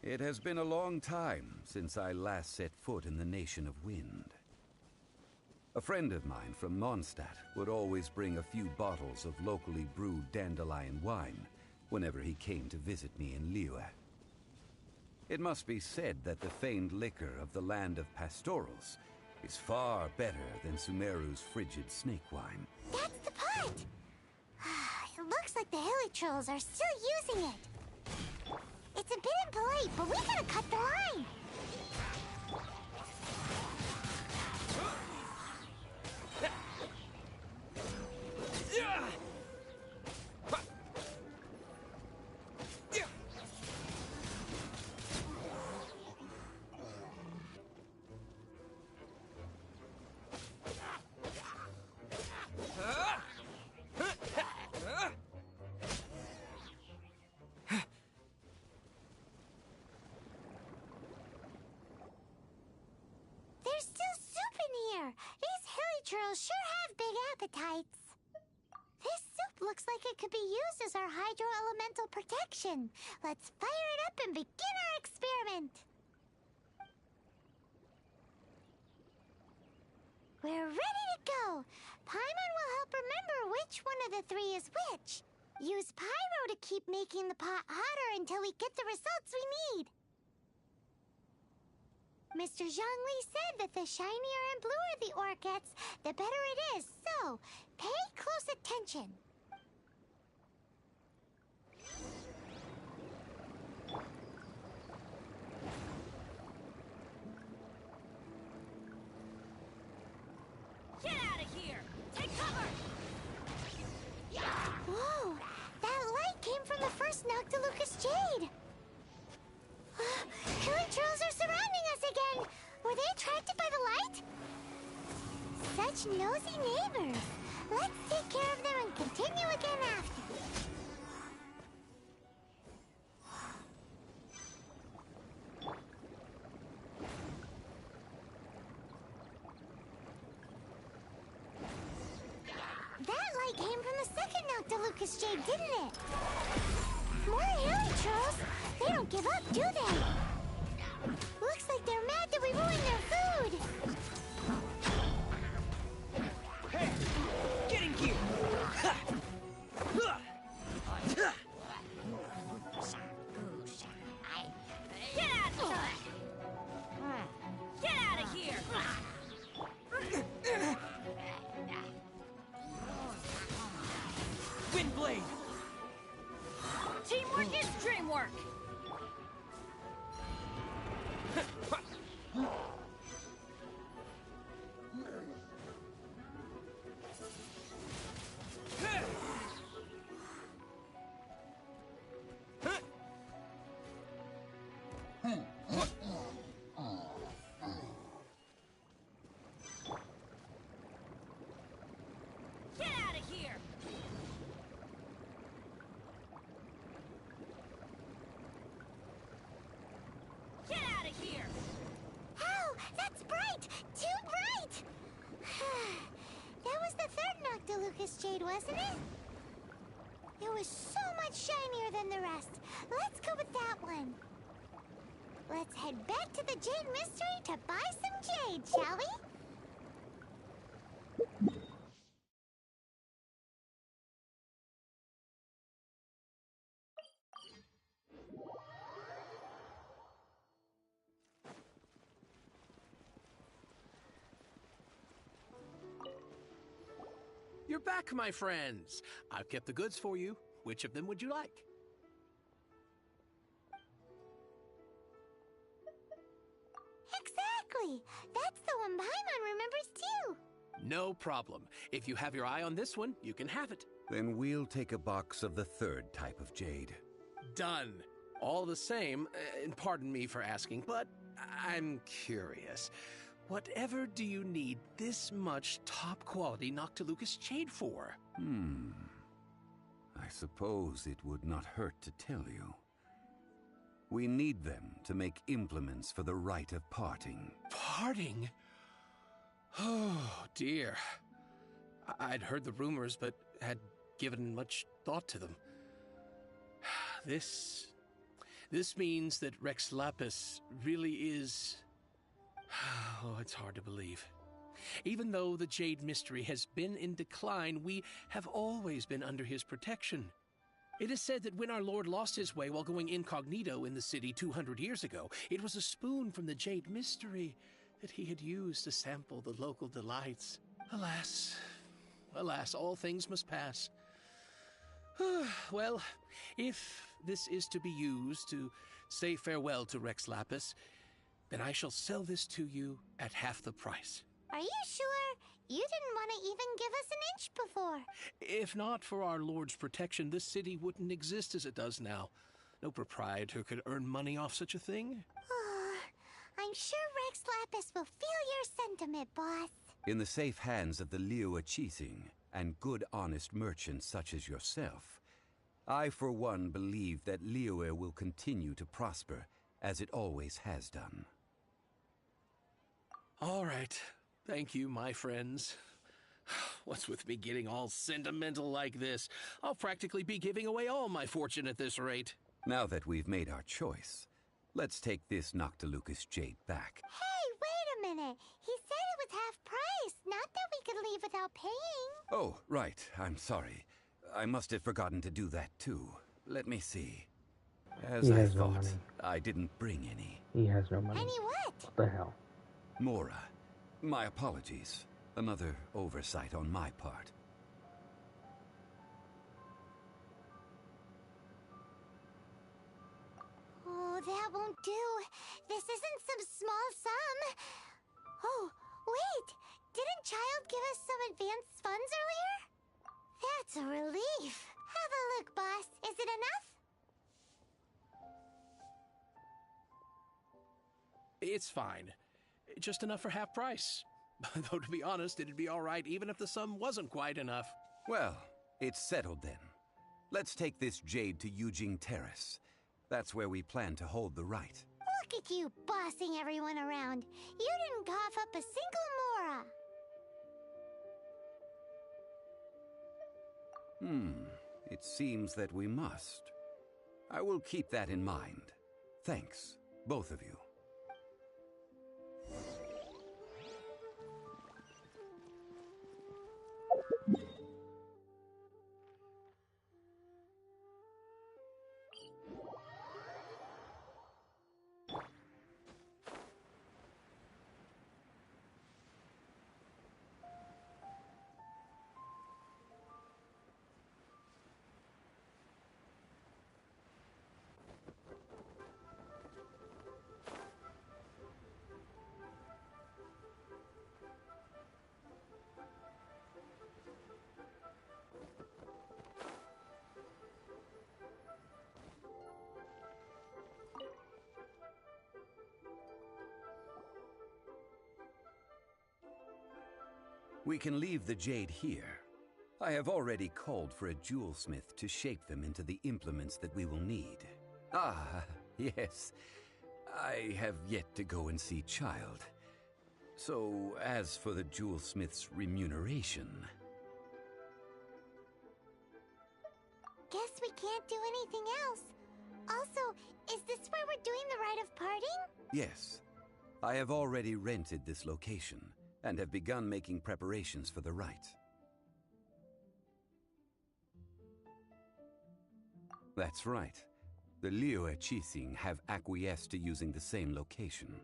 It has been a long time since I last set foot in the Nation of Wind. A friend of mine from Mondstadt would always bring a few bottles of locally brewed dandelion wine whenever he came to visit me in Liyue. It must be said that the famed liquor of the land of pastorals is far better than Sumeru's frigid snake wine. That's the pot! It looks like the Hilly Trolls are still using it. It's a bit impolite, but we gotta cut the line! There's still soup in here! These Hilly Trolls sure have big appetites! This soup looks like it could be used as our hydro-elemental protection. Let's fire it up and begin our experiment! We're ready to go! Paimon will help remember which one of the three is which. Use pyro to keep making the pot hotter until we get the results we need. Mr. Zhongli said that the shinier and bluer the ore gets, the better it is, so pay close attention. Get out of here! Take cover! Whoa! That light came from the first Noctilucous Jade! Hilly Trolls are surrounding us again! Were they attracted by the light? Such nosy neighbors! Let's take care of them and continue again after. That light came from the second Noctilucous Jade, didn't it? More Hilly Trolls! They don't give up, do they? Looks like they're mad that we ruined their food! Hey! Get in gear! Get out of here! Windblade! Teamwork is dreamwork! Lucas Jade, wasn't it? It was so much shinier than the rest. Let's go with that one. Let's head back to the Jade Mystery to buy some jade, shall we? You're back, my friends. I've kept the goods for you. Which of them would you like? Exactly. That's the one Paimon remembers too. No problem. If you have your eye on this one, you can have it. Then we'll take a box of the third type of jade. Done. All the same, and pardon me for asking, but I'm curious. Whatever do you need this much top-quality Noctilucous jade for? I suppose it would not hurt to tell you. We need them to make implements for the rite of parting. Parting? Oh, dear. I'd heard the rumors, but had given much thought to them. This means that Rex Lapis really is... Oh, it's hard to believe. Even though the Jade Mystery has been in decline, we have always been under his protection. It is said that when our Lord lost his way while going incognito in the city 200 years ago, it was a spoon from the Jade Mystery that he had used to sample the local delights. Alas, alas, all things must pass. Well, if this is to be used to say farewell to Rex Lapis, then I shall sell this to you at half the price. Are you sure? You didn't want to even give us an inch before. If not for our Lord's protection, this city wouldn't exist as it does now. No proprietor could earn money off such a thing. I'm sure Rex Lapis will feel your sentiment, boss. In the safe hands of the Liyue Qixing and good honest merchants such as yourself, I for one believe that Liyue will continue to prosper as it always has done. All right. Thank you, my friends. What's with me getting all sentimental like this? I'll practically be giving away all my fortune at this rate. Now that we've made our choice, let's take this Noctilucous jade back. Hey, wait a minute. He said it was half price, not that we could leave without paying. Oh, right. I'm sorry. I must have forgotten to do that too. Let me see. As I thought, I didn't bring any. He has no money. Any what? What the hell? Mora, my apologies. Another oversight on my part. Oh, that won't do. This isn't some small sum. Oh, wait. Didn't Child give us some advanced funds earlier? That's a relief. Have a look, boss. Is it enough? It's fine. Just enough for half price. Though, to be honest, it'd be all right even if the sum wasn't quite enough. Well, it's settled then. Let's take this jade to Yujing Terrace. That's where we plan to hold the rite. Look at you bossing everyone around. You didn't cough up a single Mora. It seems that we must. I will keep that in mind. Thanks, both of you. We can leave the jade here. I have already called for a jewelsmith to shape them into the implements that we will need. Ah, yes. I have yet to go and see Child. So, as for the jewelsmith's remuneration... guess we can't do anything else. Also, is this where we're doing the rite of parting? Yes. I have already rented this location and have begun making preparations for the rite. That's right. The Liyue Qixing have acquiesced to using the same location.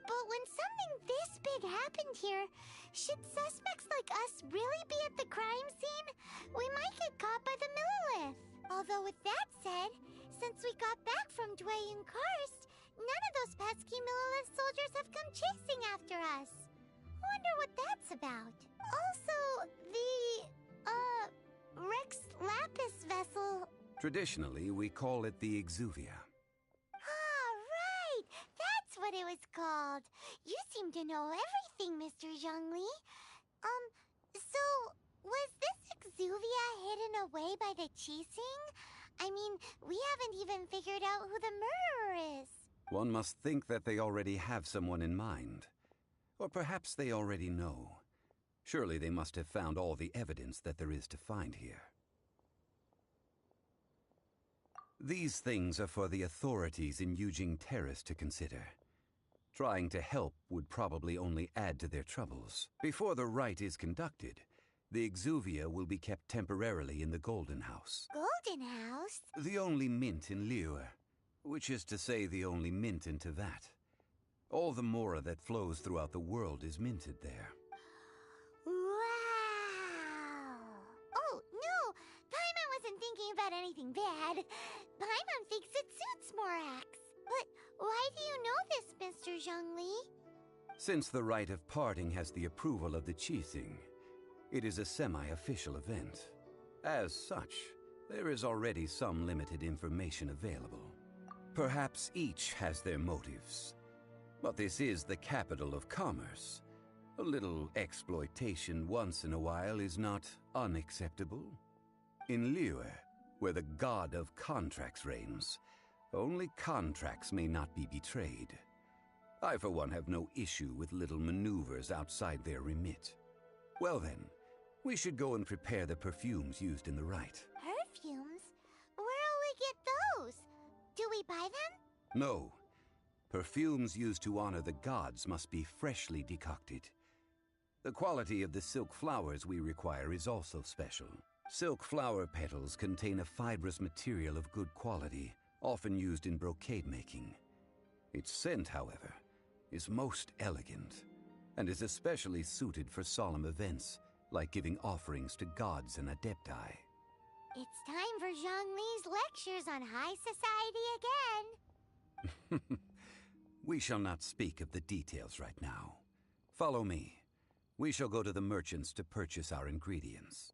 But when something this big happened here, should suspects like us really be at the crime scene? We might get caught by the Millilith. Although with that said, since we got back from Dwayne Karst, none of those pesky Millilith soldiers have come chasing after us. Wonder what that's about. Also, the, Rex Lapis vessel. Traditionally, we call it the Exuvia. Ah, right! That's what it was called. You seem to know everything, Mr. Zhongli. So, was this Exuvia hidden away by the Qixing? I mean, we haven't even figured out who the murderer is. One must think that they already have someone in mind. Or perhaps they already know. Surely they must have found all the evidence that there is to find here. These things are for the authorities in Yujing Terrace to consider. Trying to help would probably only add to their troubles. Before the rite is conducted, the Exuvia will be kept temporarily in the Golden House. Golden House? The only mint in Liyue, which is to say the only mint in Teyvat. All the mora that flows throughout the world is minted there. Wow! Oh, no! Paimon wasn't thinking about anything bad. Paimon thinks it suits Morax. But why do you know this, Mr. Zhongli? Since the rite of parting has the approval of the Qixing, it is a semi-official event. As such, there is already some limited information available. Perhaps each has their motives. But this is the capital of commerce. A little exploitation once in a while is not unacceptable. In Liyue, where the god of contracts reigns, only contracts may not be betrayed. I, for one, have no issue with little maneuvers outside their remit. Well then, we should go and prepare the perfumes used in the rite. Perfumes? Where'll we get those? Do we buy them? No. Perfumes used to honor the gods must be freshly decocted. The quality of the silk flowers we require is also special. Silk flower petals contain a fibrous material of good quality, often used in brocade making. Its scent, however, is most elegant, and is especially suited for solemn events, like giving offerings to gods and adepti. It's time for Zhongli's lectures on high society again. We shall not speak of the details right now. Follow me. We shall go to the merchants to purchase our ingredients.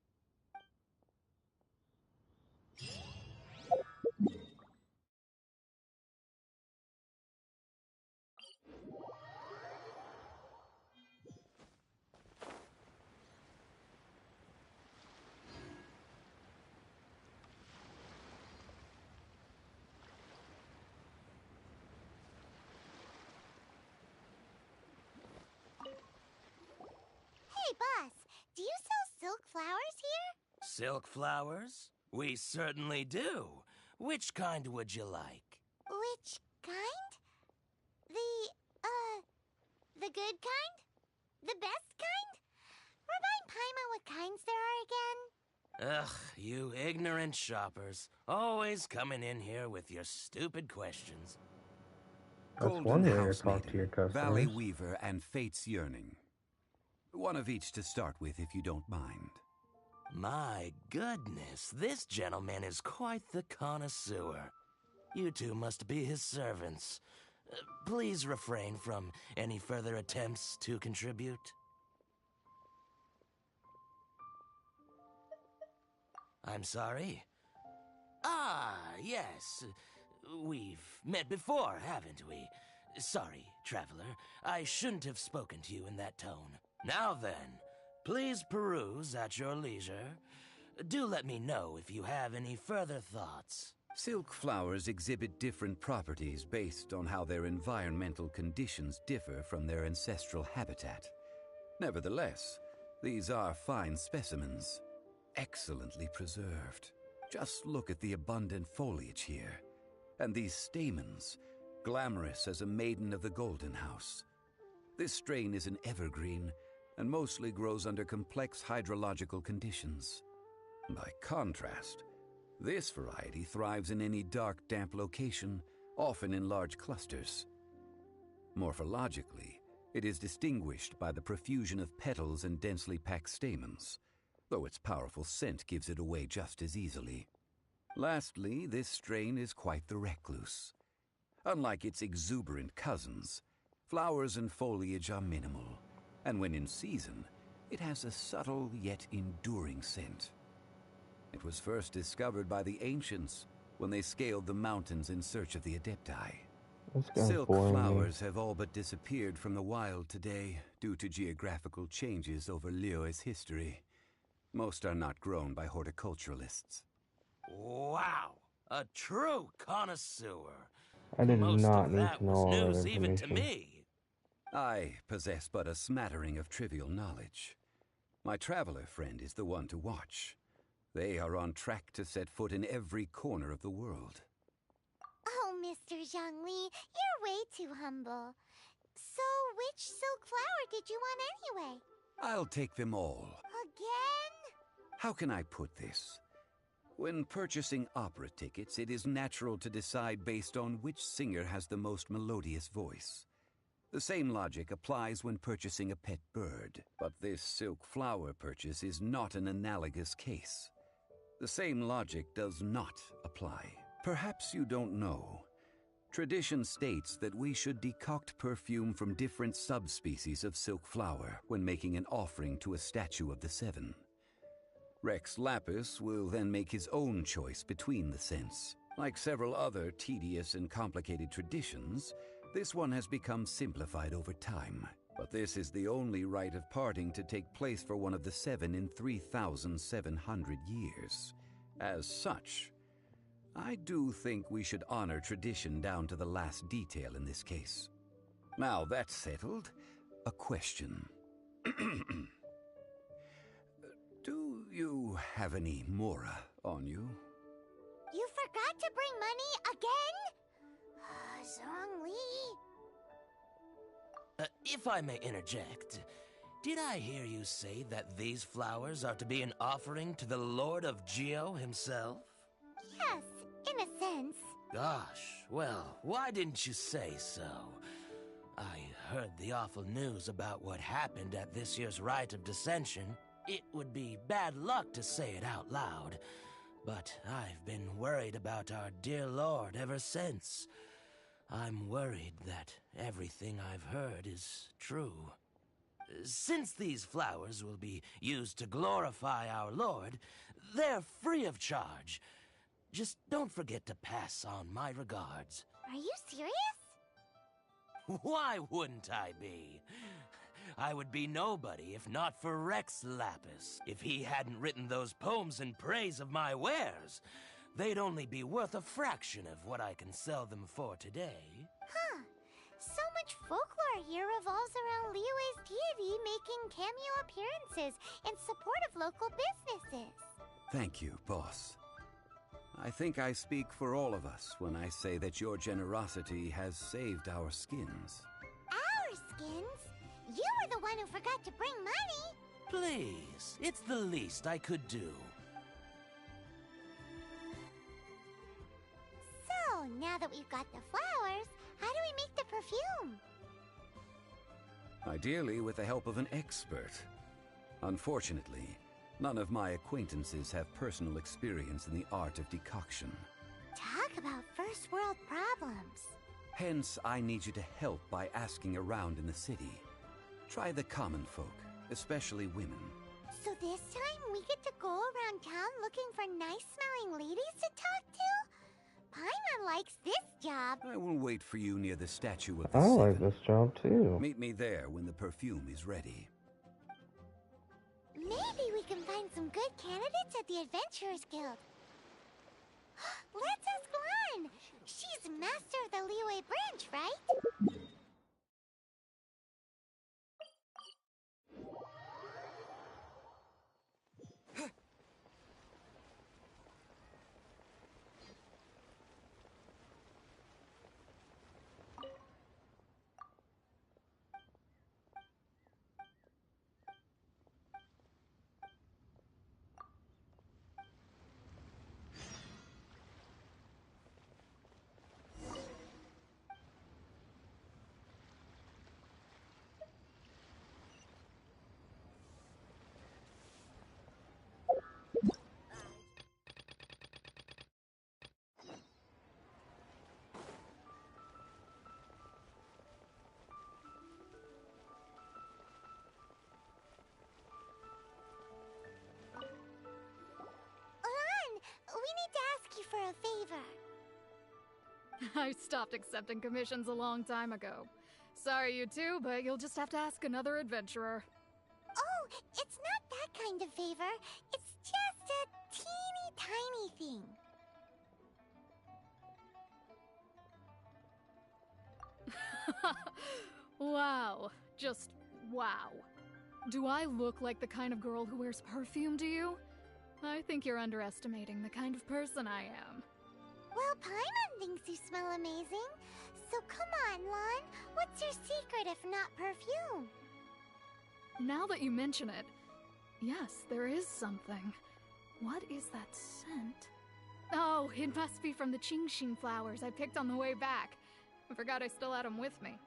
Hey, boss, do you sell silk flowers here? Silk flowers? We certainly do. Which kind would you like? Which kind? The good kind? The best kind? Remind Paimon what kinds there are again? Ugh, you ignorant shoppers. Always coming in here with your stupid questions. That's Golden one way to House talk to your Maiden, Valley customers. Weaver, and Fate's Yearning. One of each to start with, if you don't mind. My goodness, this gentleman is quite the connoisseur. You two must be his servants. Please refrain from any further attempts to contribute. I'm sorry? Ah, yes. We've met before, haven't we? Sorry, traveler. I shouldn't have spoken to you in that tone. Now then, please peruse at your leisure. Do let me know if you have any further thoughts. Silk flowers exhibit different properties based on how their environmental conditions differ from their ancestral habitat. Nevertheless, these are fine specimens, excellently preserved. Just look at the abundant foliage here, and these stamens, glamorous as a maiden of the Golden House. This strain is an evergreen, and mostly grows under complex hydrological conditions. By contrast, this variety thrives in any dark, damp location, often in large clusters. Morphologically, it is distinguished by the profusion of petals and densely packed stamens, though its powerful scent gives it away just as easily. Lastly, this strain is quite the recluse. Unlike its exuberant cousins, flowers and foliage are minimal, and when in season, it has a subtle yet enduring scent. It was first discovered by the ancients when they scaled the mountains in search of the Adepti. Silk flowers have all but disappeared from the wild today due to geographical changes over Liyue's history. Most are not grown by horticulturalists. Wow! A true connoisseur. I did Most not of need that to know was all that news even to information. me. I possess but a smattering of trivial knowledge. My traveler friend is the one to watch. They are on track to set foot in every corner of the world. Oh, Mr. Zhongli, you're way too humble. So, which silk flower did you want anyway? I'll take them all. Again? How can I put this? When purchasing opera tickets, it is natural to decide based on which singer has the most melodious voice. The same logic applies when purchasing a pet bird, but this silk flower purchase is not an analogous case. The same logic does not apply. Perhaps you don't know. Tradition states that we should decoct perfume from different subspecies of silk flower when making an offering to a statue of the Seven. Rex Lapis will then make his own choice between the scents. Like several other tedious and complicated traditions, this one has become simplified over time. But this is the only rite of parting to take place for one of the Seven in 3,700 years. As such, I do think we should honor tradition down to the last detail in this case. Now that's settled, a question. Do you have any Mora on you? You forgot to bring money again? Zhongli. If I may interject, did I hear you say that these flowers are to be an offering to the Lord of Geo himself? Yes, in a sense. Gosh, well, why didn't you say so? I heard the awful news about what happened at this year's Rite of Dissension. It would be bad luck to say it out loud, but I've been worried about our dear Lord ever since. I'm worried that everything I've heard is true. Since these flowers will be used to glorify our Lord, they're free of charge. Just don't forget to pass on my regards. Are you serious? Why wouldn't I be? I would be nobody if not for Rex Lapis. If he hadn't written those poems in praise of my wares, they'd only be worth a fraction of what I can sell them for today. Huh. So much folklore here revolves around Liyue's deity making cameo appearances in support of local businesses. Thank you, boss. I think I speak for all of us when I say that your generosity has saved our skins. Our skins? You were the one who forgot to bring money. Please, it's the least I could do. So, now that we've got the flowers, how do we make the perfume? Ideally with the help of an expert. Unfortunately, none of my acquaintances have personal experience in the art of decoction. Talk about first world problems. Hence, I need you to help by asking around in the city. Try the common folk, especially women. So this time we get to go around town looking for nice-smelling ladies to talk to? Paimon likes this job. I will wait for you near the statue of the I like Seven. this job too. Meet me there when the perfume is ready. Maybe we can find some good candidates at the Adventurers Guild. Let's ask Lan. She's master of the Liyue branch, right? a favor. I stopped accepting commissions a long time ago. Sorry, you two, but you'll just have to ask another adventurer. Oh, it's not that kind of favor. It's just a teeny tiny thing. Wow. Just wow. Do I look like the kind of girl who wears perfume to you? I think you're underestimating the kind of person I am. Well, Paimon thinks you smell amazing. So come on, Lon. What's your secret if not perfume? Now that you mention it, yes, there is something. What is that scent? Oh, it must be from the Qingxin flowers I picked on the way back. I forgot I still had them with me.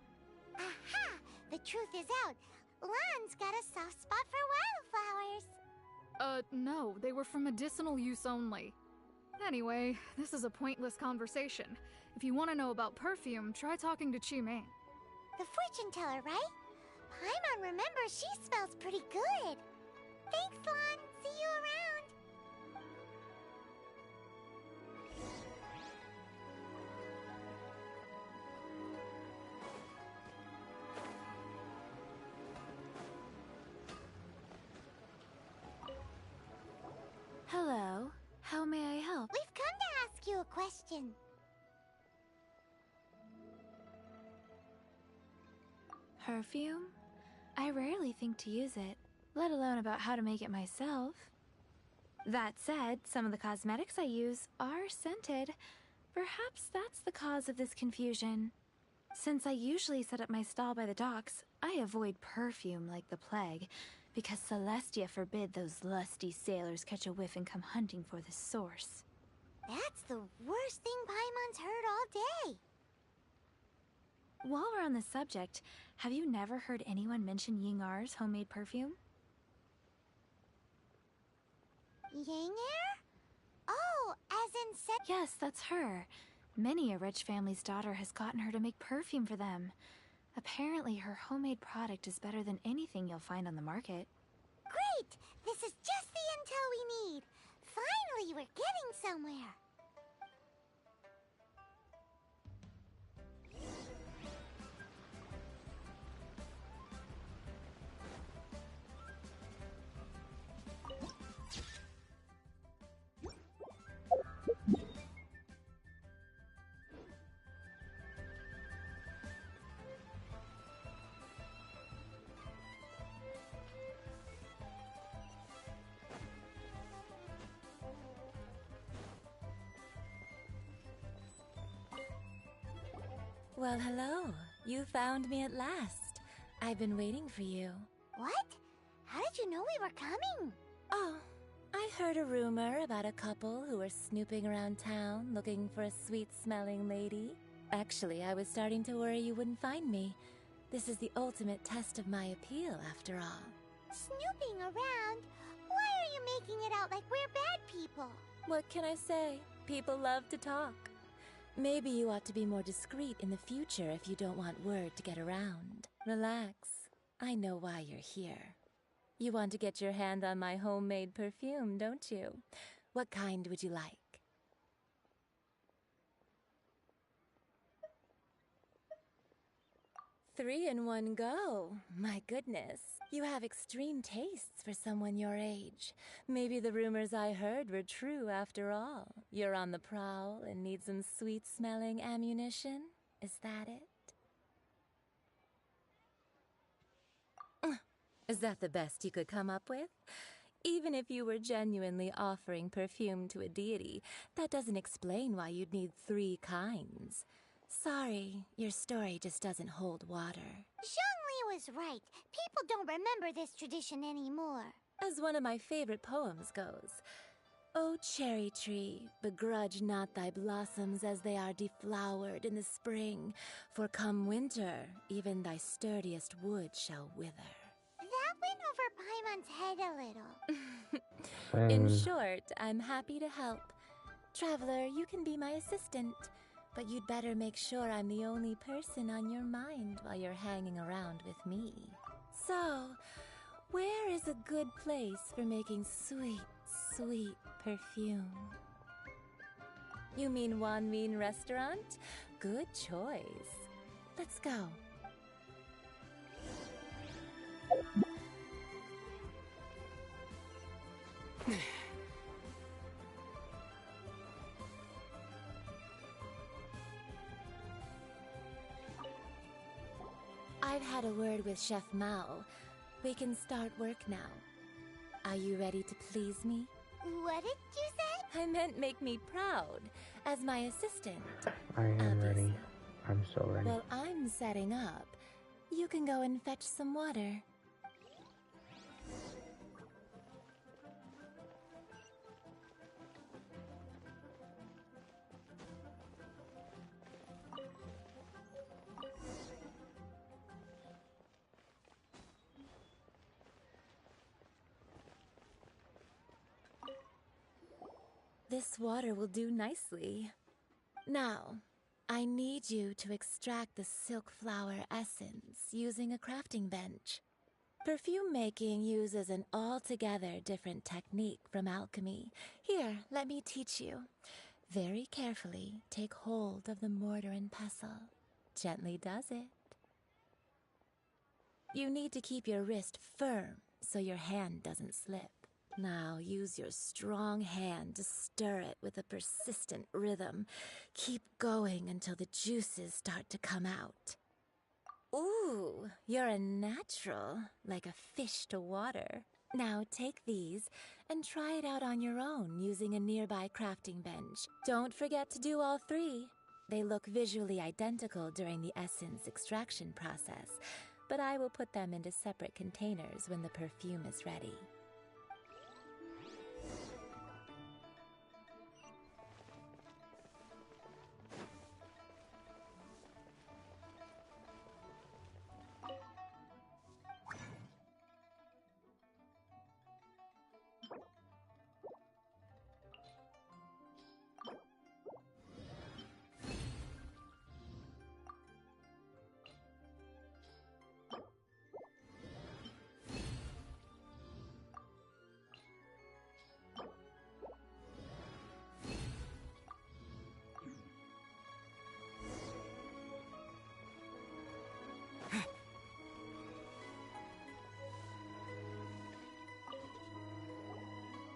Aha! The truth is out. Lon's got a soft spot for wildflowers. No, they were for medicinal use only. Anyway, this is a pointless conversation. If you want to know about perfume, try talking to Qiming. The fortune teller, right? Paimon remembers she smells pretty good. Thanks, Lon. See you around. Hello. How may I help? We've come to ask you a question. Perfume? I rarely think to use it, let alone about how to make it myself. That said, some of the cosmetics I use are scented. Perhaps that's the cause of this confusion. Since I usually set up my stall by the docks, I avoid perfume like the plague, because Celestia forbid those lusty sailors catch a whiff and come hunting for the source. That's the worst thing Paimon's heard all day. While we're on the subject, have you never heard anyone mention Yingar's homemade perfume? Yingar? Oh, as in set. Yes, that's her. Many a rich family's daughter has gotten her to make perfume for them. Apparently, her homemade product is better than anything you'll find on the market. Great! This is just the intel we need. Finally, we're getting somewhere. Well, hello. You found me at last. I've been waiting for you. What? How did you know we were coming? Oh, I heard a rumor about a couple who were snooping around town looking for a sweet-smelling lady. Actually, I was starting to worry you wouldn't find me. This is the ultimate test of my appeal, after all. Snooping around? Why are you making it out like we're bad people? What can I say? People love to talk. Maybe you ought to be more discreet in the future if you don't want word to get around. Relax. I know why you're here. You want to get your hand on my homemade perfume, don't you? What kind would you like? 3 in one go. My goodness. You have extreme tastes for someone your age. Maybe the rumors I heard were true after all. You're on the prowl and need some sweet-smelling ammunition? Is that it? Is that the best you could come up with? Even if you were genuinely offering perfume to a deity, that doesn't explain why you'd need 3 kinds. Sorry, your story just doesn't hold water. Zhongli was right. People don't remember this tradition anymore. As one of my favorite poems goes, "O cherry tree, begrudge not thy blossoms as they are deflowered in the spring, for come winter, even thy sturdiest wood shall wither." That went over Paimon's head a little. In short, I'm happy to help. Traveler, you can be my assistant, but you'd better make sure I'm the only person on your mind while you're hanging around with me. So, where is a good place for making sweet, sweet perfume? You mean Wan Min Restaurant? Good choice. Let's go. I've had a word with Chef Mao. We can start work now. Are you ready to please me? What did you say? I meant make me proud, as my assistant. I am ready. I'm so ready. Well, I'm setting up. You can go and fetch some water. This water will do nicely. Now, I need you to extract the silk flower essence using a crafting bench. Perfume making uses an altogether different technique from alchemy. Here, let me teach you. Very carefully, take hold of the mortar and pestle. Gently does it. You need to keep your wrist firm so your hand doesn't slip. Now use your strong hand to stir it with a persistent rhythm. Keep going until the juices start to come out. Ooh, you're a natural, like a fish to water. Now take these and try it out on your own using a nearby crafting bench. Don't forget to do all three. They look visually identical during the essence extraction process, but I will put them into separate containers when the perfume is ready.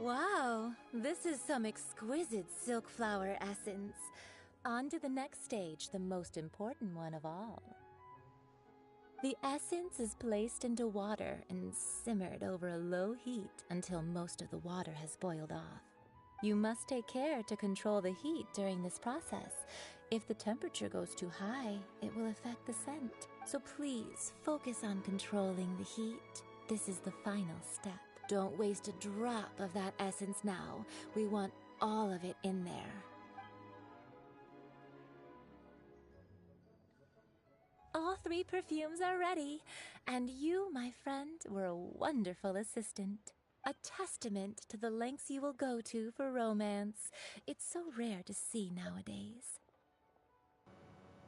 Wow, this is some exquisite silk flower essence. On to the next stage, the most important one of all. The essence is placed into water and simmered over a low heat until most of the water has boiled off. You must take care to control the heat during this process. If the temperature goes too high, it will affect the scent. So please focus on controlling the heat. This is the final step. Don't waste a drop of that essence now. We want all of it in there. All three perfumes are ready, and you, my friend, were a wonderful assistant. A testament to the lengths you will go to for romance. It's so rare to see nowadays.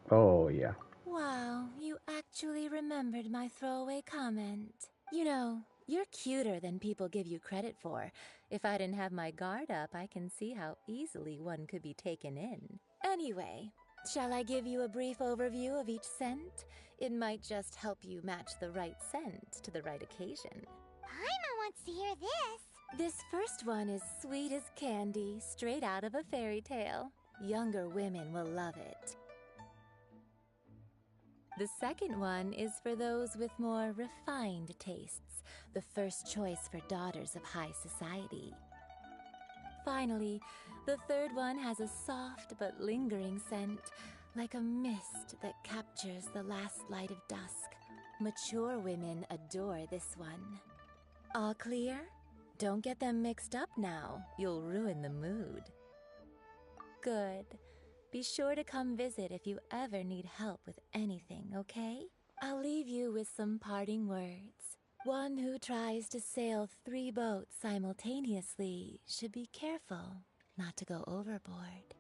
Oh, yeah. Wow, you actually remembered my throwaway comment. You know, you're cuter than people give you credit for. If I didn't have my guard up, I can see how easily one could be taken in. Anyway, shall I give you a brief overview of each scent? It might just help you match the right scent to the right occasion. Paimon wants to hear this. This first one is sweet as candy, straight out of a fairy tale. Younger women will love it. The second one is for those with more refined tastes, the first choice for daughters of high society. Finally, the third one has a soft but lingering scent, like a mist that captures the last light of dusk. Mature women adore this one. All clear? Don't get them mixed up now. You'll ruin the mood. Good. Be sure to come visit if you ever need help with anything, okay? I'll leave you with some parting words. One who tries to sail 3 boats simultaneously should be careful not to go overboard.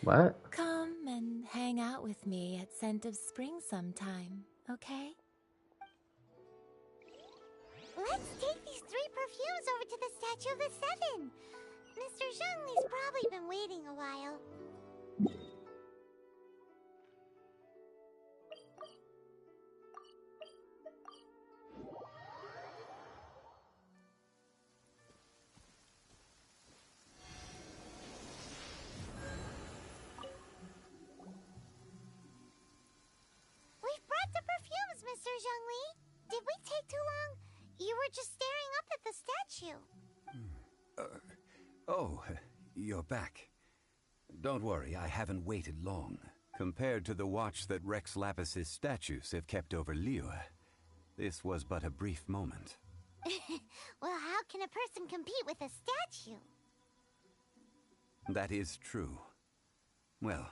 What? Come and hang out with me at Scent of Spring sometime, okay? Let's take these 3 perfumes over to the Statue of the Seven. Mr. Zhongli's probably probably been waiting a while. We've brought the perfumes, Mr. Zhongli. Did we take too long? You were just staring up at the statue. Oh, you're back. Don't worry, I haven't waited long. Compared to the watch that Rex Lapis's statues have kept over Liyue, this was but a brief moment. Well, how can a person compete with a statue? That is true. Well,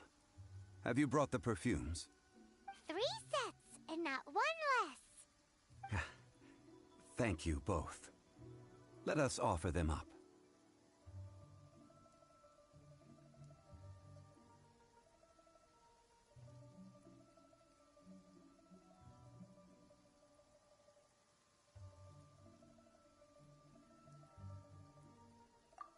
have you brought the perfumes? 3 sets, and not one less. Thank you both. Let us offer them up.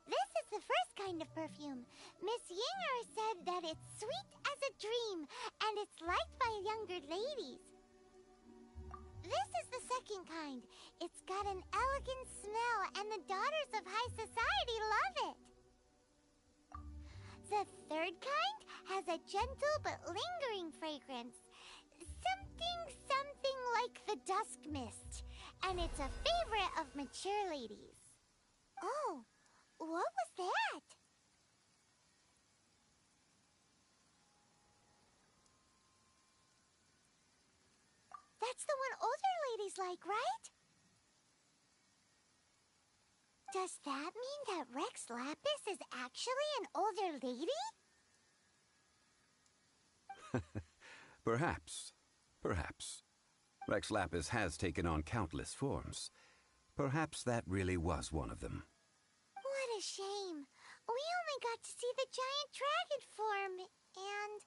This is the first kind of perfume. Miss Yinger said that it's sweet as a dream, and it's liked by younger ladies. This is the second kind. It's got an elegant smell, and the daughters of high society love it. The third kind has a gentle but lingering fragrance. Something like the dusk mist. And it's a favorite of mature ladies. Oh, what was that? That's the one older ladies like, right? Does that mean that Rex Lapis is actually an older lady? Perhaps. Perhaps. Rex Lapis has taken on countless forms. Perhaps that really was one of them. What a shame. We only got to see the giant dragon form, and...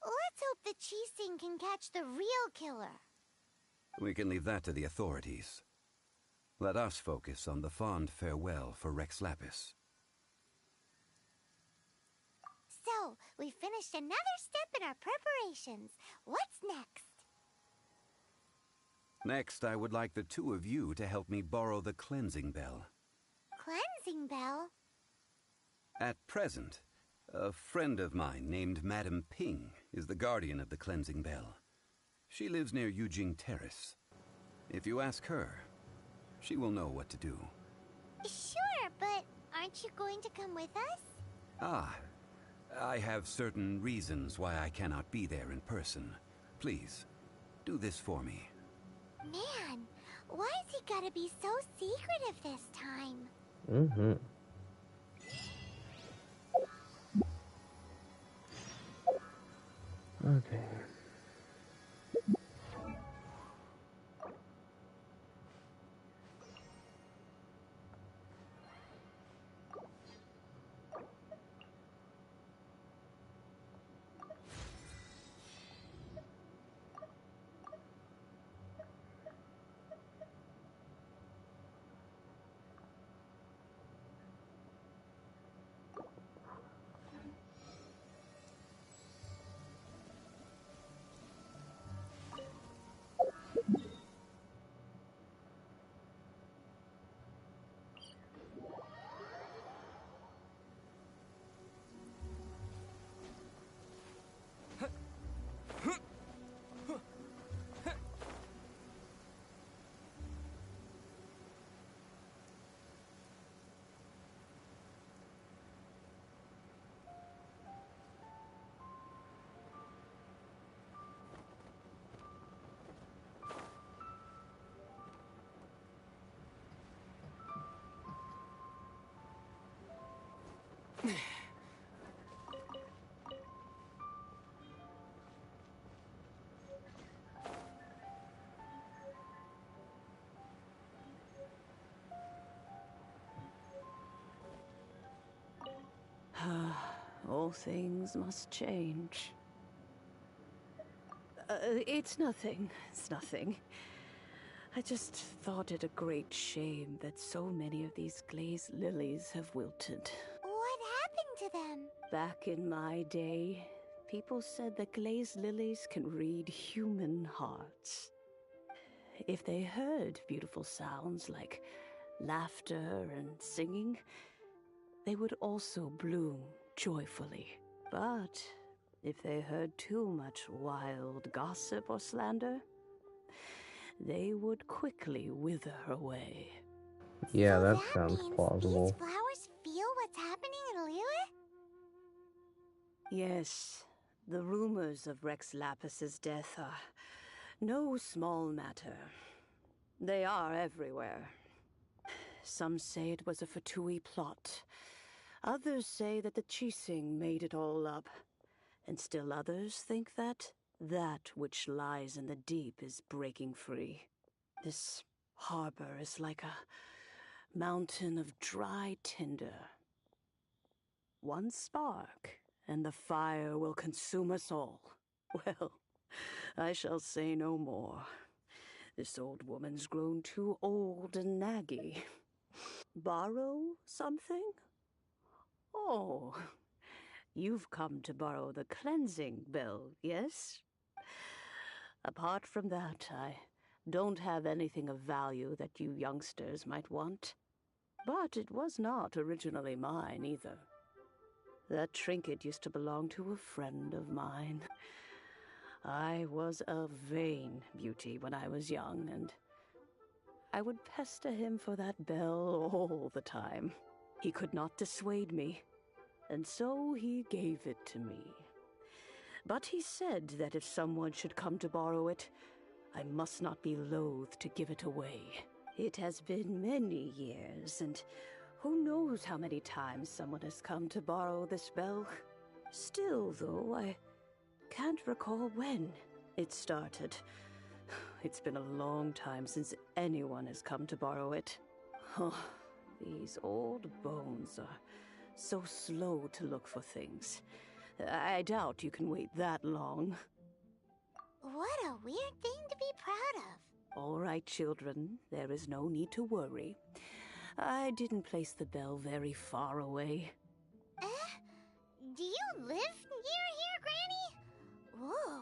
Let's hope the Qixing can catch the real killer. We can leave that to the authorities. Let us focus on the fond farewell for Rex Lapis. So, we finished another step in our preparations. What's next? Next, I would like the two of you to help me borrow the cleansing bell. Cleansing bell? At present, a friend of mine named Madame Ping is the guardian of the cleansing bell. She lives near Yujing Terrace. If you ask her, she will know what to do. Sure, but aren't you going to come with us? Ah, I have certain reasons why I cannot be there in person. Please, do this for me. Man, why's he gotta be so secretive this time? Mm-hmm. Okay. All things must change. It's nothing. It's nothing. I just thought it a great shame that so many of these glazed lilies have wilted. What happened to them? Back in my day, people said that glazed lilies can read human hearts. If they heard beautiful sounds like laughter and singing, they would also bloom joyfully. But if they heard too much wild gossip or slander, they would quickly wither away. Yeah, So that that sounds means plausible. these flowers feel what's happening in Liyue? Yes, the rumors of Rex Lapis's death are no small matter. They are everywhere. Some say it was a Fatui plot. Others say that the Chising made it all up. And still others think that that which lies in the deep is breaking free. This harbor is like a mountain of dry tinder. One spark, and the fire will consume us all. Well, I shall say no more. This old woman's grown too old and naggy. Borrow something? Oh, you've come to borrow the cleansing bell, yes? Apart from that, I don't have anything of value that you youngsters might want. But it was not originally mine, either. That trinket used to belong to a friend of mine. I was a vain beauty when I was young, and I would pester him for that bell all the time. He could not dissuade me, and so he gave it to me. But he said that if someone should come to borrow it, I must not be loath to give it away. It has been many years, and who knows how many times someone has come to borrow this bell. Still, though, I can't recall when it started. It's been a long time since anyone has come to borrow it. Oh, these old bones are so slow to look for things. I doubt you can wait that long. What a weird thing to be proud of. All right, children, there is no need to worry. I didn't place the bell very far away. Do you live near here, Granny? Whoa,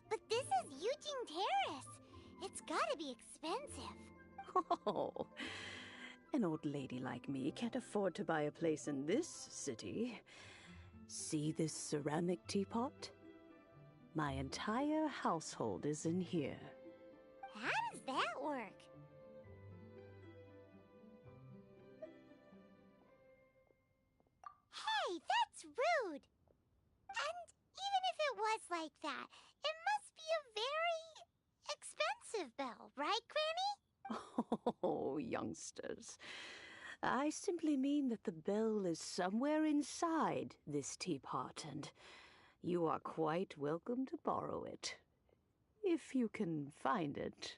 but this is Eugene Terrace. It's gotta be expensive. Oh, an old lady like me can't afford to buy a place in this city. See this ceramic teapot? My entire household is in here. How does that work? Hey, that's rude! And even if it was like that, it must be a very expensive bell, right, Granny? Oh, youngsters. I simply mean that the bell is somewhere inside this teapot, and you are quite welcome to borrow it, if you can find it.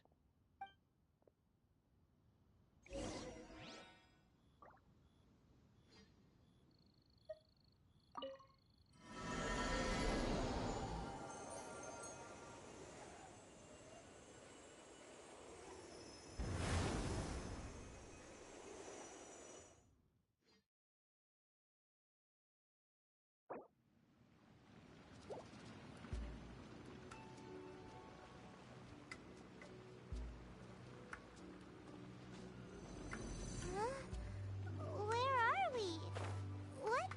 Where are we? What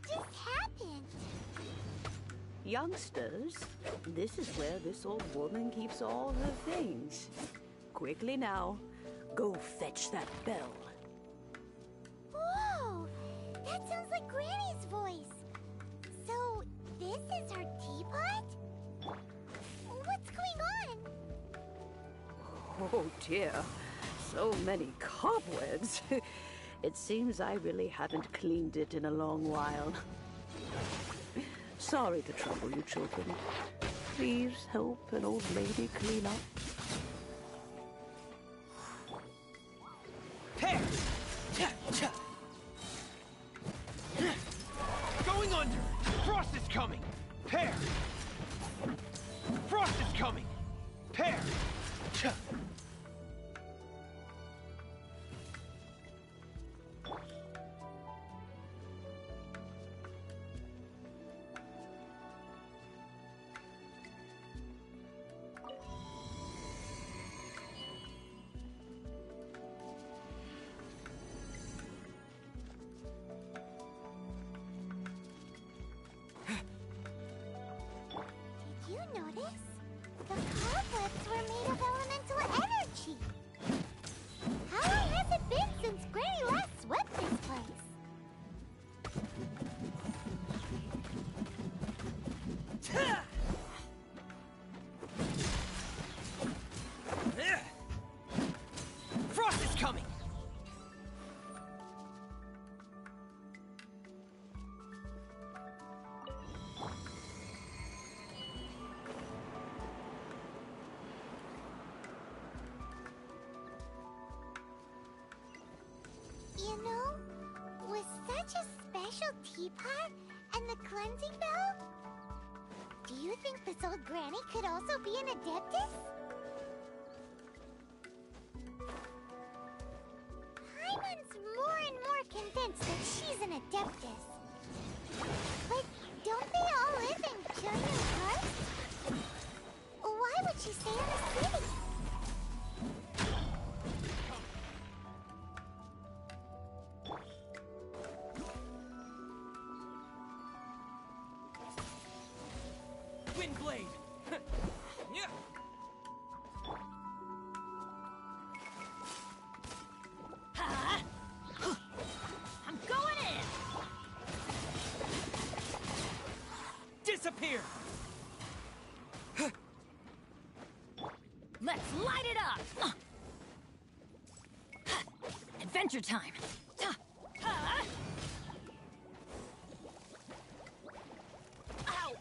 just happened? Youngsters, this is where this old woman keeps all her things. Quickly now, go fetch that bell. Whoa! That sounds like Granny's voice. So, this is her teapot? What's going on? Oh dear, so many cobwebs. It seems I really haven't cleaned it in a long while. Sorry to trouble you, children. Please help an old lady clean up. Hey! Going under! Frost is coming! Pair! Frost is coming! Pair! You know, with such a special teapot and the cleansing bell, do you think this old granny could also be an adeptus? Paimon's more and more convinced that she's an adeptus. But don't they all live in Kyurem Park? Why would she stay in the city? Windblade! Yeah. I'm going in! Disappear! Let's light it up! Adventure time! Ow!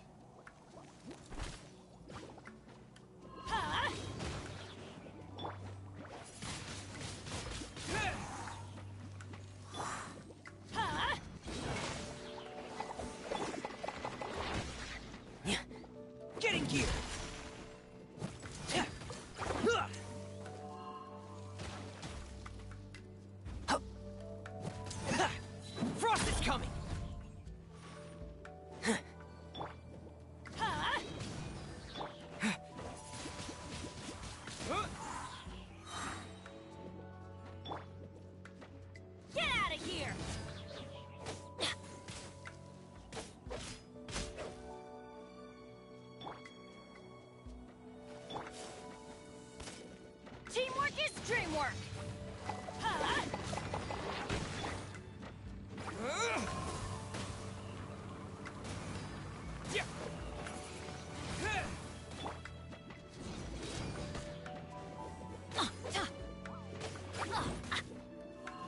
Get in gear! Frost is coming! Get out of here! Teamwork is dreamwork! Yeah.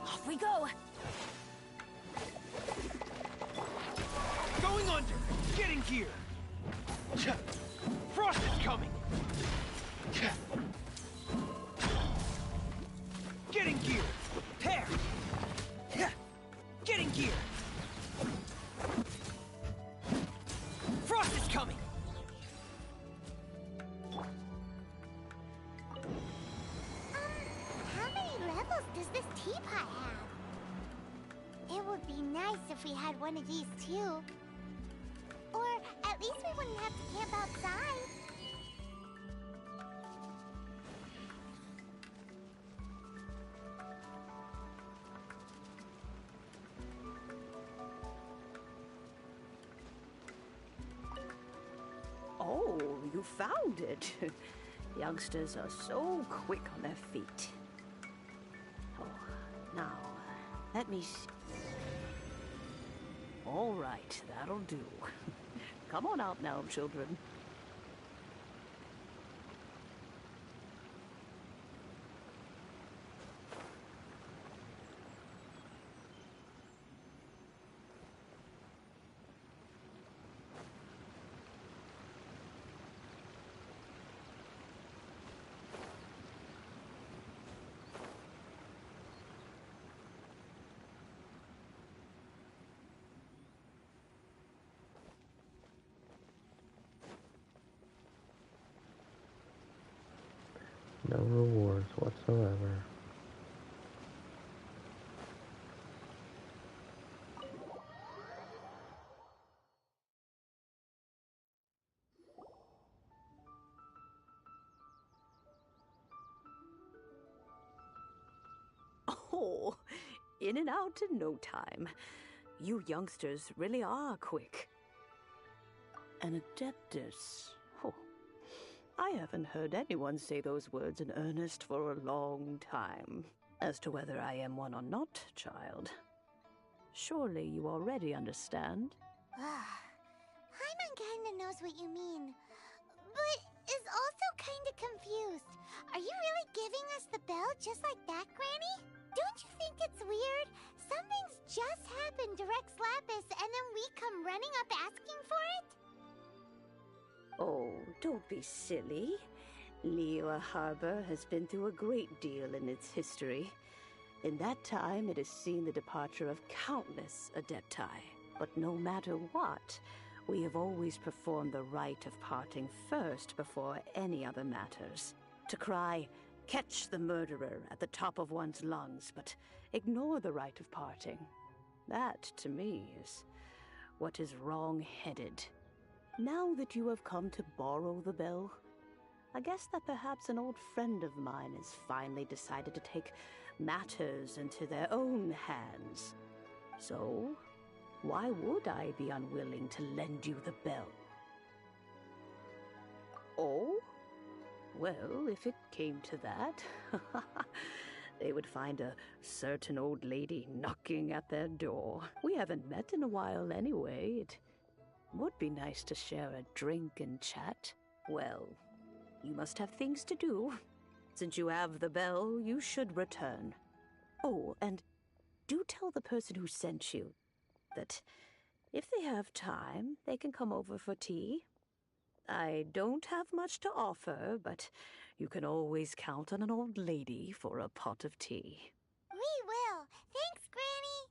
Off we go! Going under! Get in gear! Frost is coming! Get in gear! Tear! Get in gear! Frost is coming! How many levels does this teapot have? It would be nice if we had one of these too. Or at least we wouldn't have to camp outside. Oh, you found it. Youngsters are so quick on their feet. Oh, now, let me see. All right, that'll do. Come on out now, children. No rewards whatsoever. Oh, in and out in no time. You youngsters really are quick. An adeptus. Oh, I haven't heard anyone say those words in earnest for a long time. As to whether I am one or not, child, surely you already understand. Paimon kinda knows what you mean, but is also kinda confused. Are you really giving us the bell just like that, Granny? Don't you think it's weird? Something's just happened to Rex Lapis and then we come running up asking for it? Oh, don't be silly. Liyue Harbor has been through a great deal in its history. In that time, it has seen the departure of countless Adepti. But no matter what, we have always performed the rite of parting first before any other matters. To cry, "Catch the murderer," at the top of one's lungs, but ignore the rite of parting. That, to me, is what is wrong-headed. Now that you have come to borrow the bell, I guess that perhaps an old friend of mine has finally decided to take matters into their own hands. So, why would I be unwilling to lend you the bell? Oh? Well, if it came to that, they would find a certain old lady knocking at their door. We haven't met in a while anyway. It would be nice to share a drink and chat. Well, you must have things to do. Since you have the bell, you should return. Oh, and do tell the person who sent you that if they have time, they can come over for tea. I don't have much to offer, but you can always count on an old lady for a pot of tea. We will. Thanks, Granny.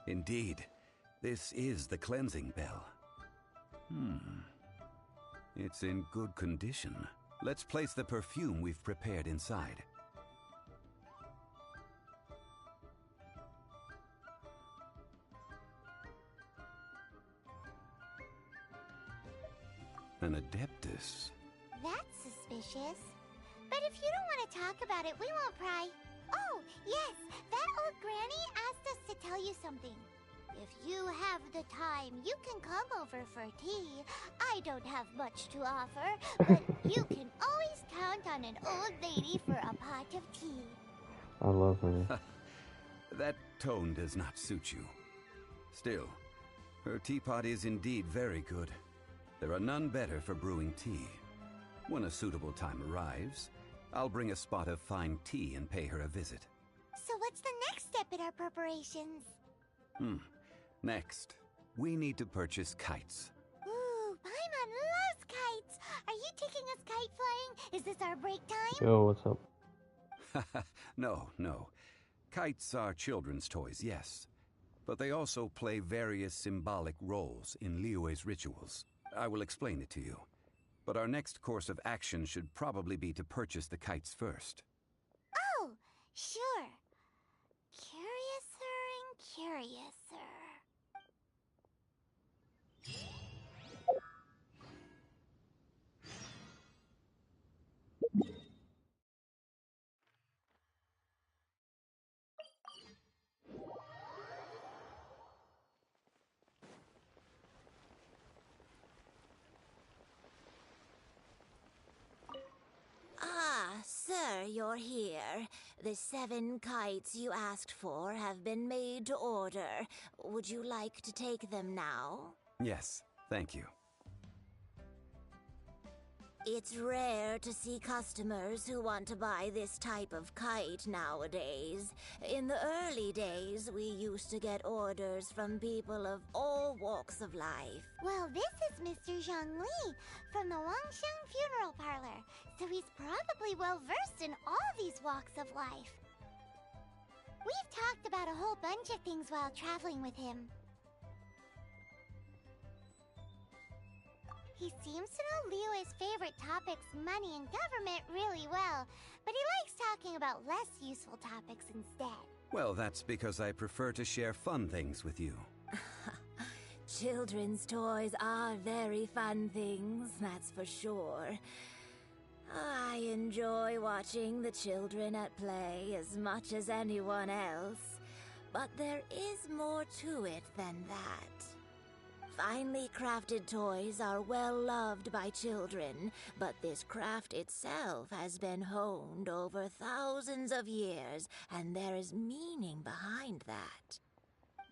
Indeed, this is the cleansing bell. It's in good condition. Let's place the perfume we've prepared inside. An Adeptus. That's suspicious. But if you don't want to talk about it, we won't pry. Oh, yes, that old granny asked us to tell you something. If you have the time, you can come over for tea. I don't have much to offer, but you can always count on an old lady for a pot of tea. I love her. That tone does not suit you. Still, her teapot is indeed very good. There are none better for brewing tea. When a suitable time arrives, I'll bring a spot of fine tea and pay her a visit. So what's the next step in our preparations? Next, we need to purchase kites. Ooh, Paimon loves kites! Are you taking us kite flying? Is this our break time? Yo, what's up? No. Kites are children's toys, yes. But they also play various symbolic roles in Liyue's rituals. I will explain it to you. But our next course of action should probably be to purchase the kites first. Oh, sure. Curiouser and curiouser. Ah, sir, you're here. The 7 kites you asked for have been made to order. Would you like to take them now? Yes, thank you. It's rare to see customers who want to buy this type of kite nowadays. In the early days, we used to get orders from people of all walks of life. Well, this is Mr. Zhongli from the Wangxiang Funeral Parlor, so he's probably well-versed in all these walks of life. We've talked about a whole bunch of things while traveling with him. He seems to know Liyue's favorite topics, money and government, really well, but he likes talking about less useful topics instead. Well, that's because I prefer to share fun things with you. Children's toys are very fun things, that's for sure. I enjoy watching the children at play as much as anyone else, but there is more to it than that. Finely crafted toys are well loved by children, but this craft itself has been honed over thousands of years, and there is meaning behind that.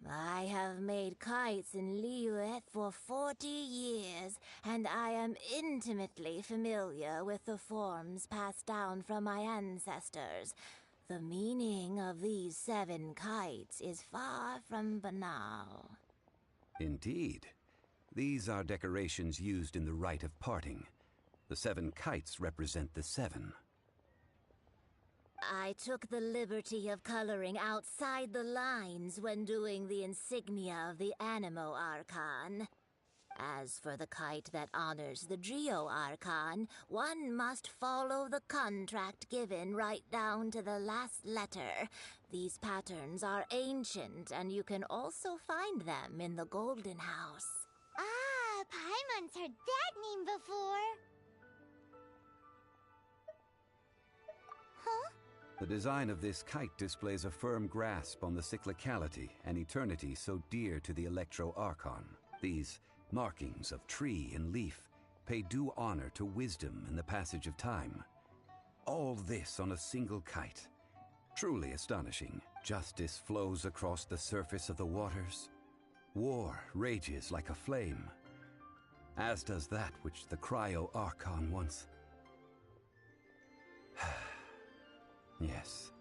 I have made kites in Liyue for 40 years, and I am intimately familiar with the forms passed down from my ancestors. The meaning of these 7 kites is far from banal. Indeed. These are decorations used in the rite of parting. The 7 kites represent the 7. I took the liberty of coloring outside the lines when doing the insignia of the Animo Archon. As for the kite that honors the Geo Archon, one must follow the contract given right down to the last letter. These patterns are ancient, and you can also find them in the Golden House. Ah, Paimon's heard that name before. Huh? The design of this kite displays a firm grasp on the cyclicality and eternity so dear to the Electro Archon. These markings of tree and leaf pay due honor to wisdom and the passage of time. All this on a single kite. Truly astonishing. Justice flows across the surface of the waters. War rages like a flame, as does that which the Cryo Archon once... Yes,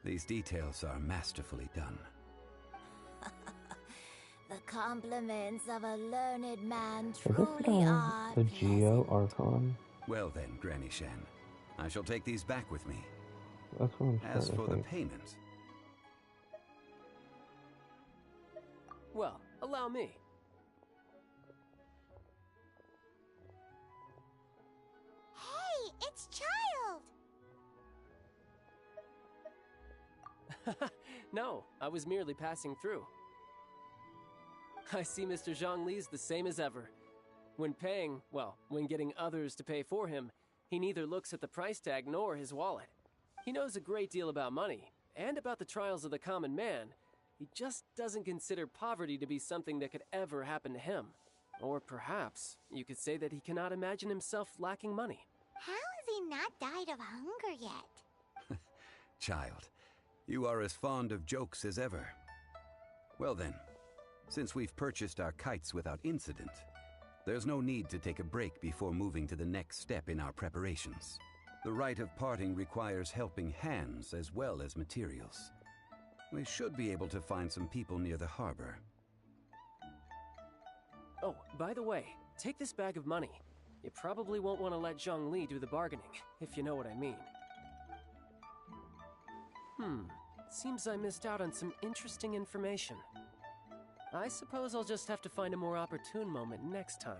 these details are masterfully done. The compliments of a learned man Is this truly are the Geo Archon? Well then, Granny Shan, I shall take these back with me. That's what I'm As starting for to the think. payment... Well, allow me. Hey, it's Child! No, I was merely passing through. I see Mr. Zhongli's the same as ever. When paying, well, when getting others to pay for him, he neither looks at the price tag nor his wallet. He knows a great deal about money, and about the trials of the common man. He just doesn't consider poverty to be something that could ever happen to him. Or perhaps you could say that he cannot imagine himself lacking money. How has he not died of hunger yet? Child, you are as fond of jokes as ever. Well then, since we've purchased our kites without incident, there's no need to take a break before moving to the next step in our preparations. The rite of parting requires helping hands as well as materials. We should be able to find some people near the harbor. Oh, by the way, take this bag of money. You probably won't want to let Zhongli do the bargaining, if you know what I mean. Seems I missed out on some interesting information. I suppose I'll just have to find a more opportune moment next time.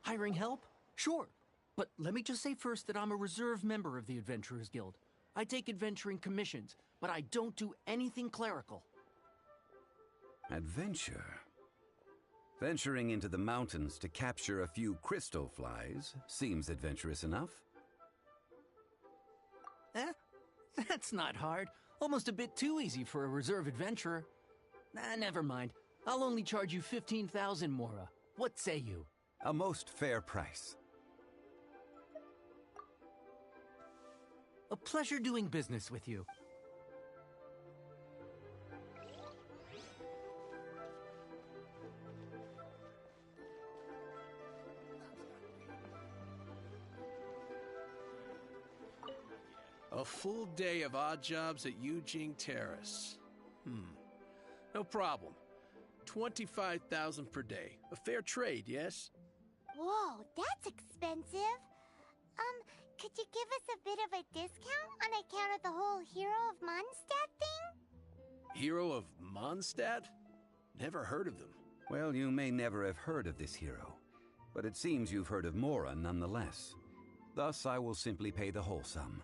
Hiring help? Sure. But let me just say first that I'm a reserve member of the Adventurers Guild. I take adventuring commissions, but I don't do anything clerical. Adventure? Venturing into the mountains to capture a few crystal flies seems adventurous enough. That's not hard. Almost a bit too easy for a reserve adventurer. Never mind. I'll only charge you 15,000 Mora. What say you? A most fair price. A pleasure doing business with you. A full day of odd jobs at Yujing Terrace. No problem. 25,000 per day. A fair trade, yes? Whoa, that's expensive. Could you give us a bit of a discount on account of the whole Hero of Mondstadt thing? Hero of Mondstadt? Never heard of them. Well, you may never have heard of this hero, but it seems you've heard of Mora nonetheless. Thus, I will simply pay the whole sum.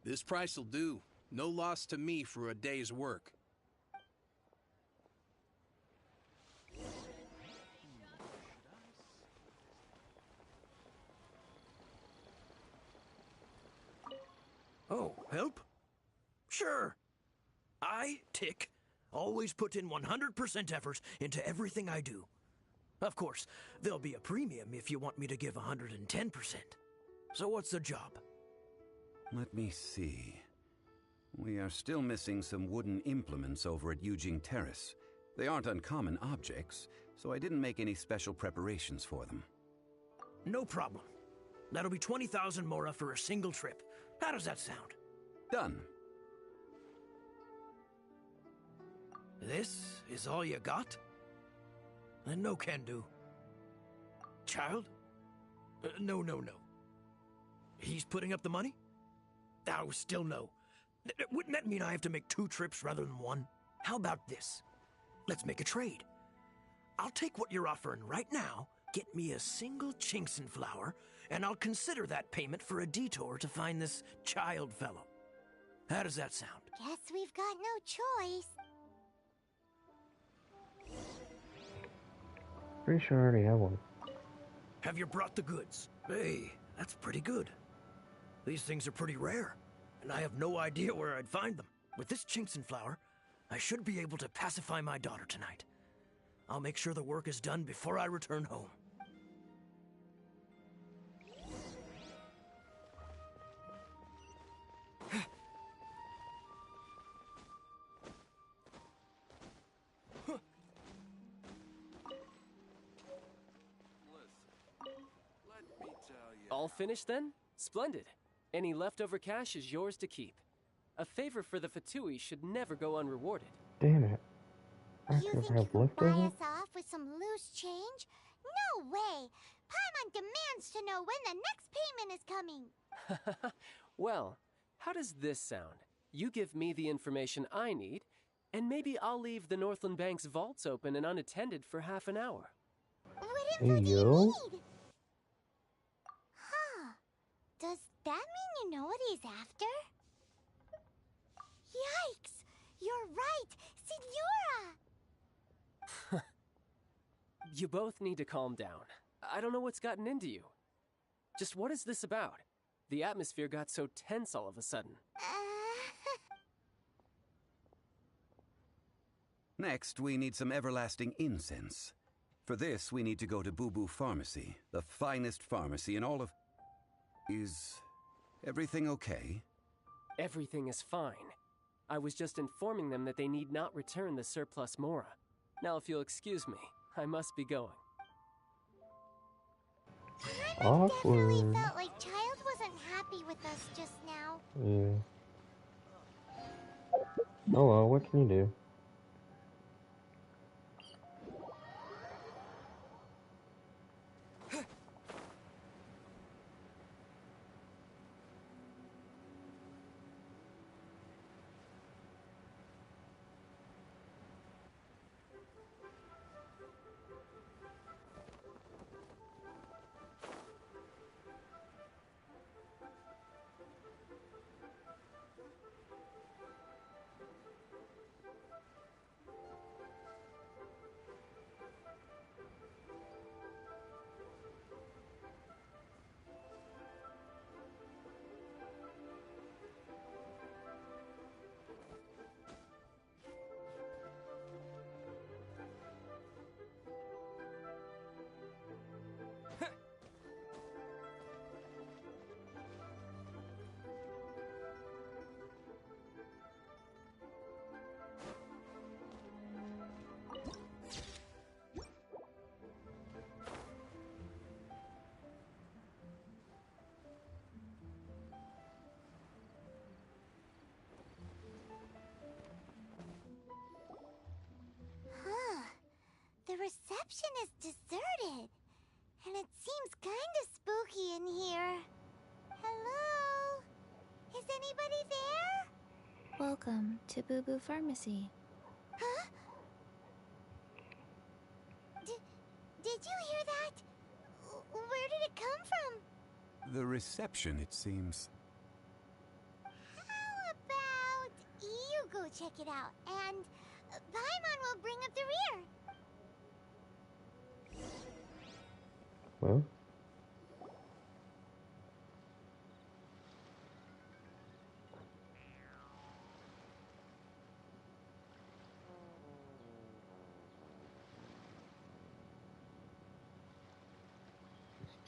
This price'll do. No loss to me for a day's work. Oh, help? Sure. I, Tick, always put in 100% effort into everything I do. Of course, there'll be a premium if you want me to give 110%. So what's the job? Let me see. We are still missing some wooden implements over at Eugene Terrace. They aren't uncommon objects, so I didn't make any special preparations for them. No problem. That'll be 20,000 mora for a single trip. How does that sound? Done. This is all you got? Then no can do. Child? No. He's putting up the money? Oh, still no. Wouldn't that mean I have to make 2 trips rather than 1? How about this? Let's make a trade. I'll take what you're offering right now, get me a single Chinxin flower, and I'll consider that payment for a detour to find this child fellow. How does that sound? Guess we've got no choice. Pretty sure I already have one. Have you brought the goods? Hey, that's pretty good. These things are pretty rare, and I have no idea where I'd find them. With this Chinxin flower, I should be able to pacify my daughter tonight. I'll make sure the work is done before I return home. All finished then? Splendid. Any leftover cash is yours to keep. A favor for the Fatui should never go unrewarded. Damn it. I You could think you have can buy leftover? us off with some loose change? No way! Paimon demands to know when the next payment is coming. Well, how does this sound? You give me the information I need, and maybe I'll leave the Northland Bank's vaults open and unattended for half an hour. What Hey, info do you yo. need? Huh. Does that mean you know what he's after? Yikes! You're right! Signora! You both need to calm down. I don't know what's gotten into you. Just what is this about? The atmosphere got so tense all of a sudden. Next, we need some everlasting incense. For this, we need to go to Boo Boo Pharmacy, the finest pharmacy in all of... Is everything okay? Everything is fine. I was just informing them that they need not return the surplus Mora. Now, if you'll excuse me, I must be going. Definitely Awkward. felt like Child wasn't happy with us just now. Yeah. Oh well, what can you do? Huh. The reception is deserted. And it seems kinda spooky in here. Hello? Is anybody there? Welcome to Boo Boo Pharmacy. Huh? Did you hear that? Where did it come from? The reception, it seems. check it out, and Paimon will bring up the rear. Well.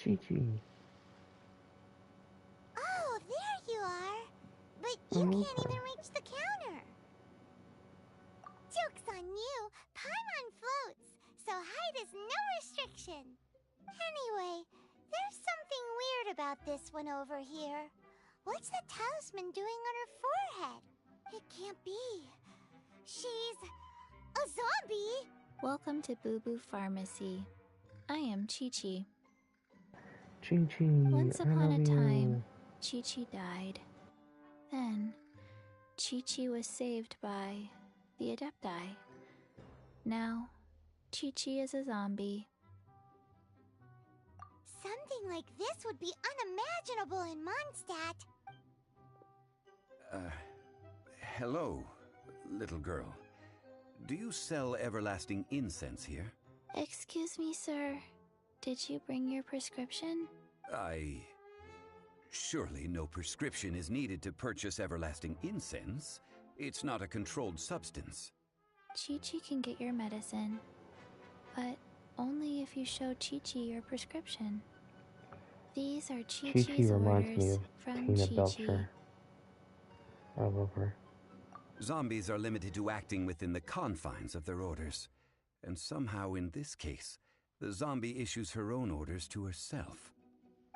Chi-Chi. Oh, there you are. But you can't even reach the counter. Joke's on you. Paimon floats, so height is no restriction. Anyway, there's something weird about this one over here. What's the talisman doing on her forehead? It can't be. She's a zombie. Welcome to Boo Boo Pharmacy. I am Chi-Chi. Chi-Chi, Once I upon love a time, you. Chi-Chi died. Then, Chi-Chi was saved by the Adepti. Now, Chi-Chi is a zombie. Something like this would be unimaginable in Mondstadt. Hello, little girl. Do you sell everlasting incense here? Excuse me, sir. Did you bring your prescription? Surely no prescription is needed to purchase everlasting incense. It's not a controlled substance. Chi-Chi can get your medicine, but only if you show Chi-Chi your prescription. These are Chi-Chi Chi-Chi's reminds me orders of from Tina Chi-Chi. Belcher. I love her. Zombies are limited to acting within the confines of their orders. And somehow in this case, the zombie issues her own orders to herself.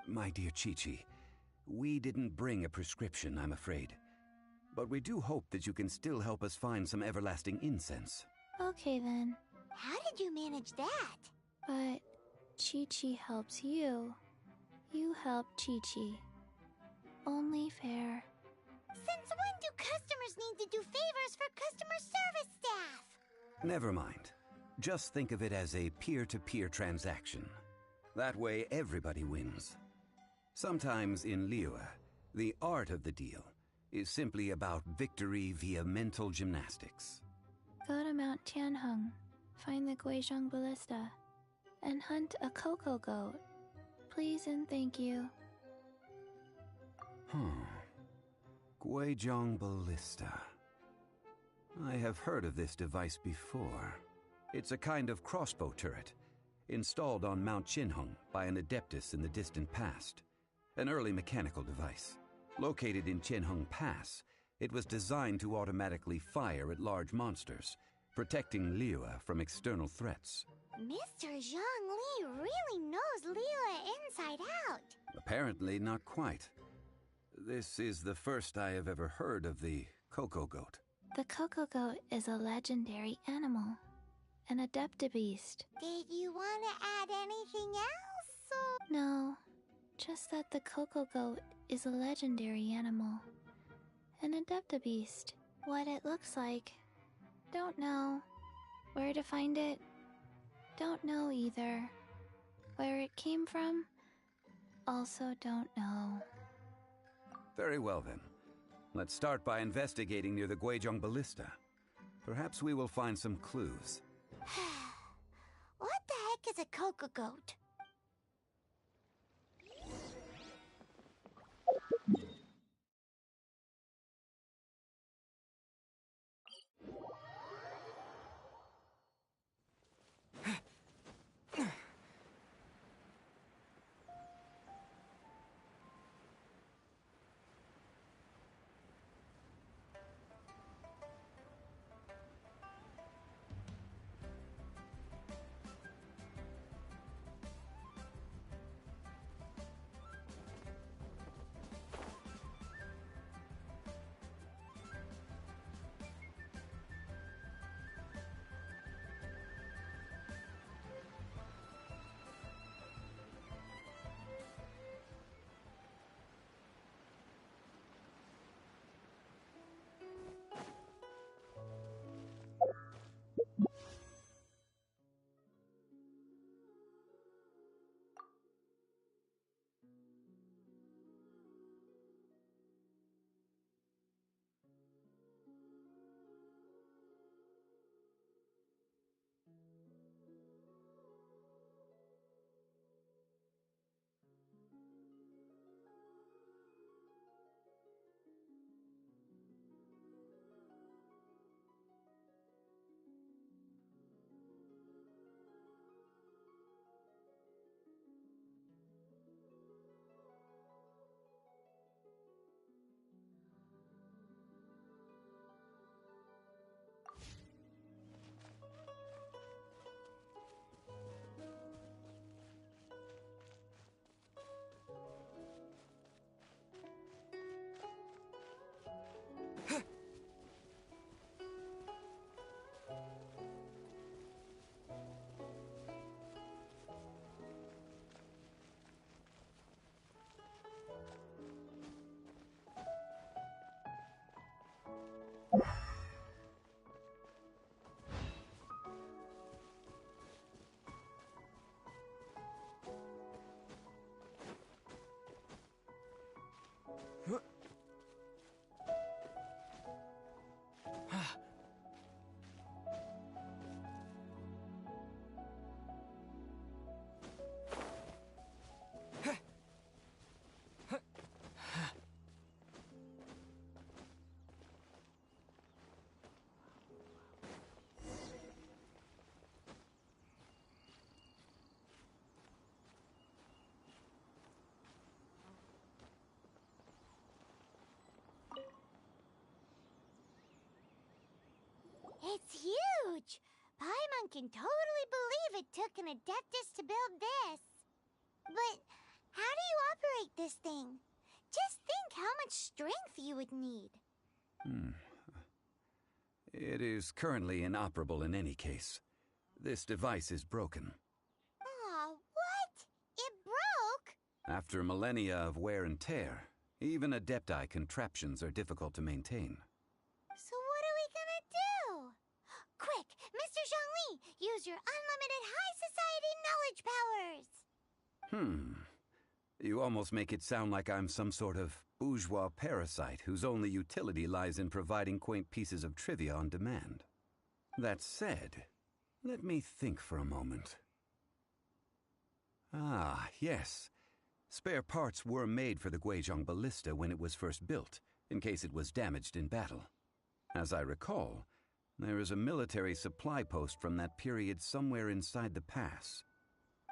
My dear Chi-Chi, we didn't bring a prescription, I'm afraid. But we do hope that you can still help us find some everlasting incense. Okay then. How did you manage that? But Chi-Chi helps you. You help Chi-Chi. Only fair. Since when do customers need to do favors for customer service staff? Never mind. Just think of it as a peer-to-peer transaction. That way everybody wins. Sometimes in Liyue, the art of the deal is simply about victory via mental gymnastics. Go to Mount Tianheng, find the Guizhong Ballista, and hunt a cocoa goat. Please and thank you. Guizhong Ballista. I have heard of this device before. It's a kind of crossbow turret, installed on Mount Tianheng by an adeptus in the distant past. An early mechanical device. Located in Tianheng Pass, it was designed to automatically fire at large monsters, protecting Liyue from external threats. Mr. Zhang Li really knows Liyue inside out. Apparently not quite. This is the first I have ever heard of the cocoa goat. The cocoa goat is a legendary animal, an adeptabeast. Did you want to add anything else? Or... No, just that the cocoa goat is a legendary animal, an adeptabeast. What it looks like, don't know. Where to find it, don't know either. Where it came from, also don't know. Very well then. Let's start by investigating near the Guizhong Ballista. Perhaps we will find some clues. What the heck is a cocoa goat? It's huge! Paimon can totally believe it took an Adeptus to build this. But how do you operate this thing? Just think how much strength you would need. It is currently inoperable in any case. This device is broken. Aw, what? It broke? After millennia of wear and tear, even Adepti contraptions are difficult to maintain. So what are we gonna do? Quick, Mr. Zhongli, use your unlimited high society knowledge powers! You almost make it sound like I'm some sort of bourgeois parasite whose only utility lies in providing quaint pieces of trivia on demand. That said, let me think for a moment. Ah, yes. Spare parts were made for the Guizhong Ballista when it was first built, in case it was damaged in battle. As I recall, there is a military supply post from that period somewhere inside the pass.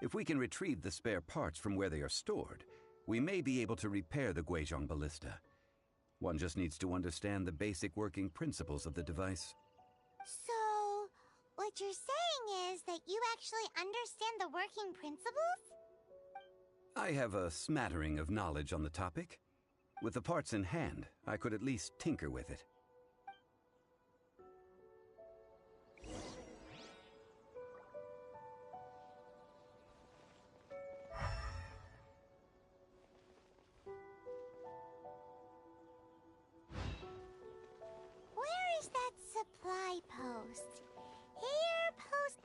If we can retrieve the spare parts from where they are stored, we may be able to repair the Guizhong Ballista. One just needs to understand the basic working principles of the device. So, what you're saying is that you actually understand the working principles? I have a smattering of knowledge on the topic. With the parts in hand, I could at least tinker with it. Where is that supply post? Here, post...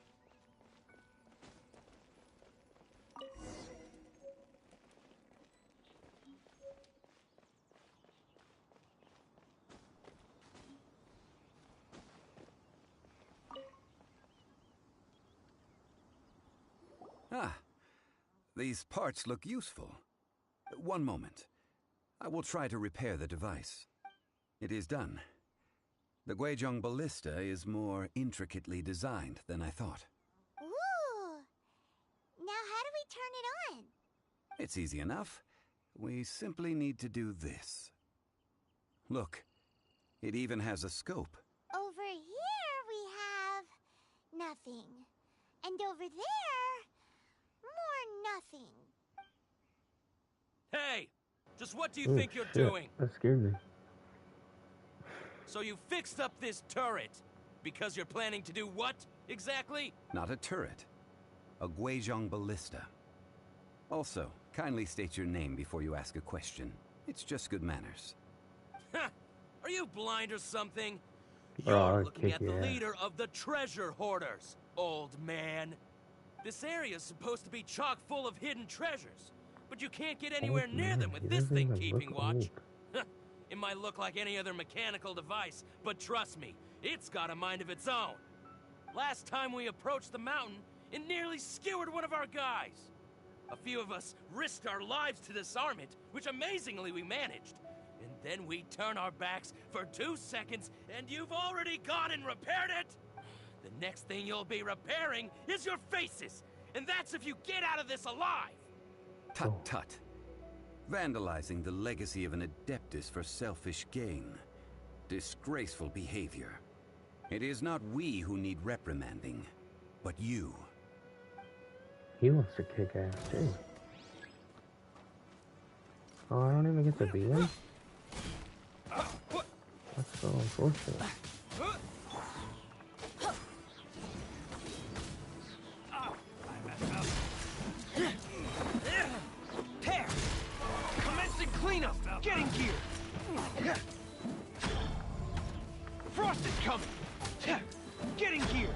Ah, these parts look useful. One moment. I will try to repair the device. It is done. The Guizhong Ballista is more intricately designed than I thought. Ooh! Now how do we turn it on? It's easy enough. We simply need to do this. Look, it even has a scope. Over here we have... nothing. And over there... more nothing. Hey! Just what do you think you're doing? That scared me. So you fixed up this turret because you're planning to do what, exactly? Not a turret. A Guizhong Ballista. Also, kindly state your name before you ask a question. It's just good manners. Ha! Are you blind or something? Bro, You're looking at the leader of the treasure hoarders, old man. This area is supposed to be chock full of hidden treasures, but you can't get anywhere near them with this thing keeping watch. It might look like any other mechanical device, but trust me, it's got a mind of its own. Last time we approached the mountain, it nearly skewered one of our guys. A few of us risked our lives to disarm it, which amazingly we managed. And then we turn our backs for 2 seconds, and you've already gone and repaired it! The next thing you'll be repairing is your faces, and that's if you get out of this alive! Tut tut. Vandalizing the legacy of an Adeptus for selfish gain. Disgraceful behavior. It is not we who need reprimanding, but you. He wants to kick ass too. Oh, I don't even get to beat him? That's so unfortunate. Tear! Commencing cleanup! Get in gear! Frost is coming! Get in gear!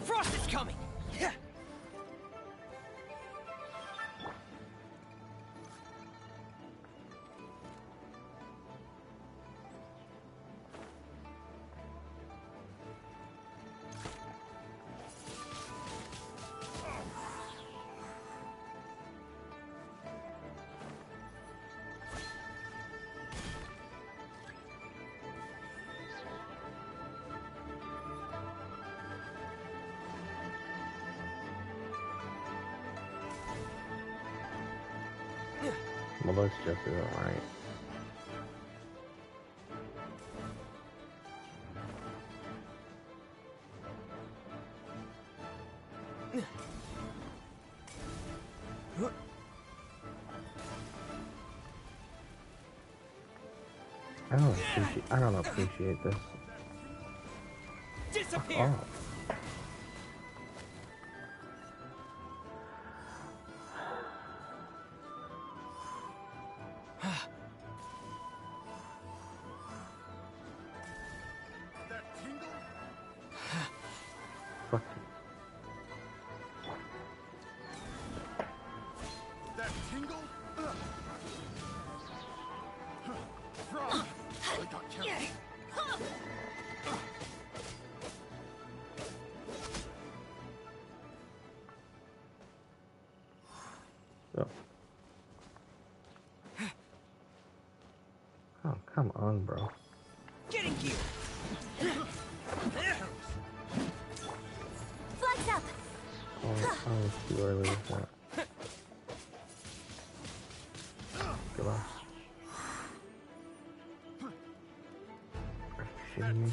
Frost is coming! Well, let's just do it right. I don't appreciate this. Disappear. Oh. Fuck you. That tingle? Frog! I got killed. So. Oh, come on, bro. Getting gear. Flags up. Oh, I was too early with that. Come on. Are you shitting me?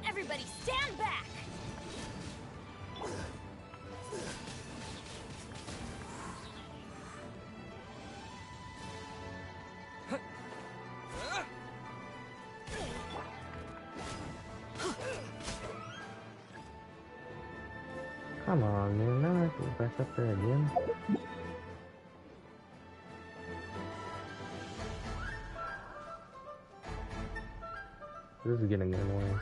Everybody stand back. Come on, man. Now I have to go back up there again. This is getting annoying.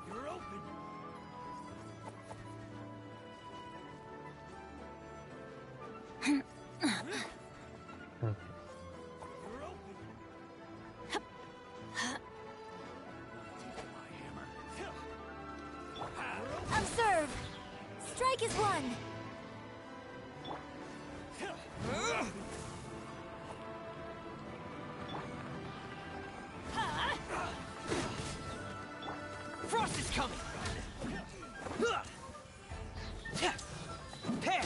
You're open. Okay. You're open. Observe. Strike is one. Frost is coming. Pair.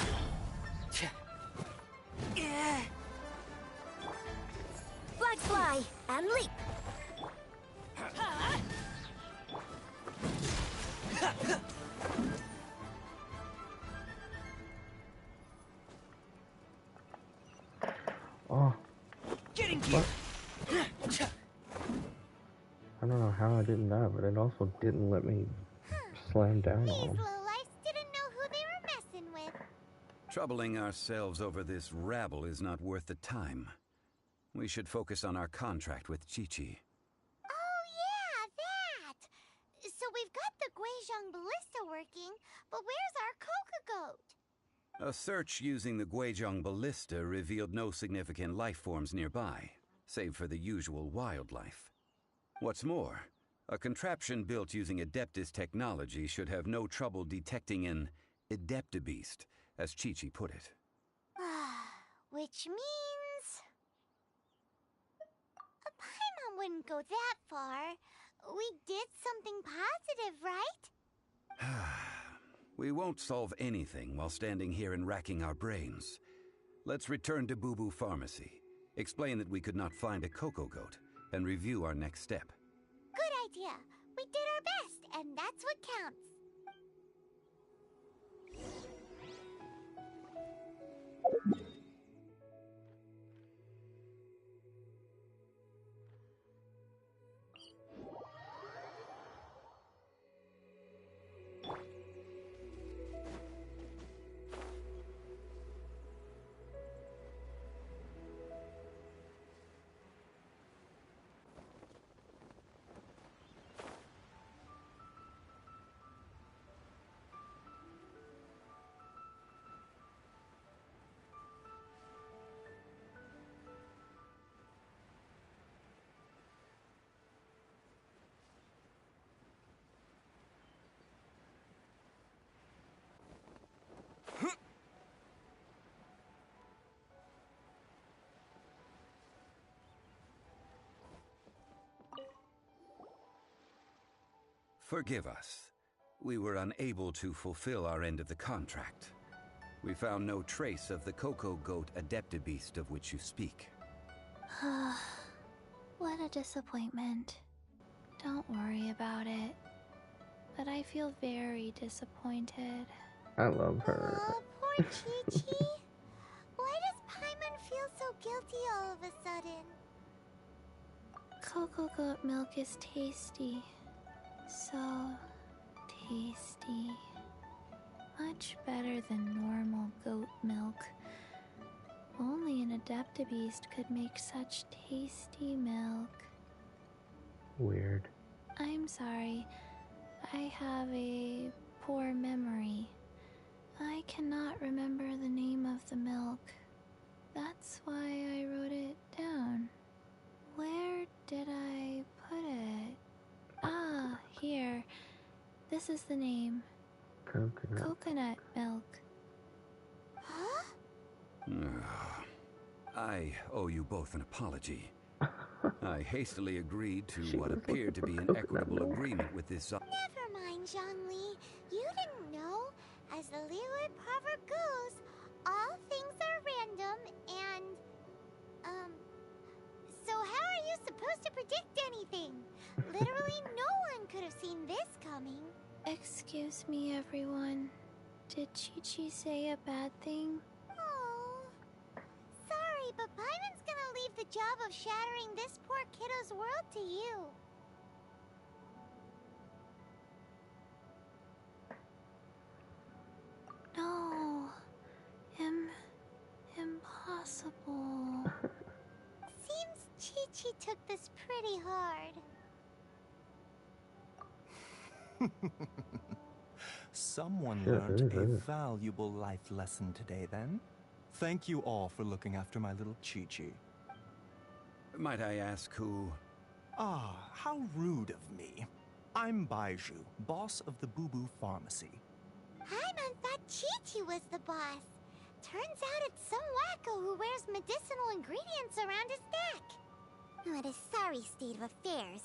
Flags fly and leap. Oh, Getting gear. I don't know how I didn't die, but it also didn't let me slam down These on him. little lights didn't know who they were messing with. Troubling ourselves over this rabble is not worth the time. We should focus on our contract with Chi-Chi. Oh, yeah, that! So we've got the Guizhong ballista working, but where's our Coca Goat? A search using the Guizhong ballista revealed no significant life forms nearby, save for the usual wildlife. What's more, a contraption built using Adeptus technology should have no trouble detecting an Adeptabeast, as Chi-Chi put it. Which means... Paimon wouldn't go that far. We did something positive, right? We won't solve anything while standing here and racking our brains. Let's return to Boo Boo Pharmacy, explain that we could not find a Coco Goat, and review our next step. Good idea. We did our best, and that's what counts. Forgive us. We were unable to fulfill our end of the contract. We found no trace of the Cocoa Goat Adeptabeast of which you speak. What a disappointment. Don't worry about it. But I feel very disappointed. I love her. Oh, poor Chi-Chi. Why does Paimon feel so guilty all of a sudden? Cocoa goat milk is tasty. So tasty. Much better than normal goat milk. Only an Adeptabeast could make such tasty milk. Weird. I'm sorry. I have a poor memory. I cannot remember the name of the milk. That's why I wrote it down. Where did I put it? Ah, here. This is the name. Coconut milk. I owe you both an apology. I hastily agreed to what appeared to be an equitable agreement with this... Never mind, Zhongli. You didn't know. As the Liyue proverb goes, all things are random and... So how are you supposed to predict anything? Literally no one could have seen this coming. Excuse me, everyone. Did Chi-Chi say a bad thing? Oh. Sorry, but Paimon's gonna leave the job of shattering this poor kiddo's world to you. No. Impossible. Seems Chi-Chi took this pretty hard. Someone Yeah, learned it a is. valuable life lesson today, then. Thank you all for looking after my little Chi-Chi. Might I ask who... Ah, how rude of me. I'm Baiju, boss of the Boo Boo Pharmacy. Paimon thought Chi-Chi was the boss. Turns out it's some wacko who wears medicinal ingredients around his neck. What a sorry state of affairs.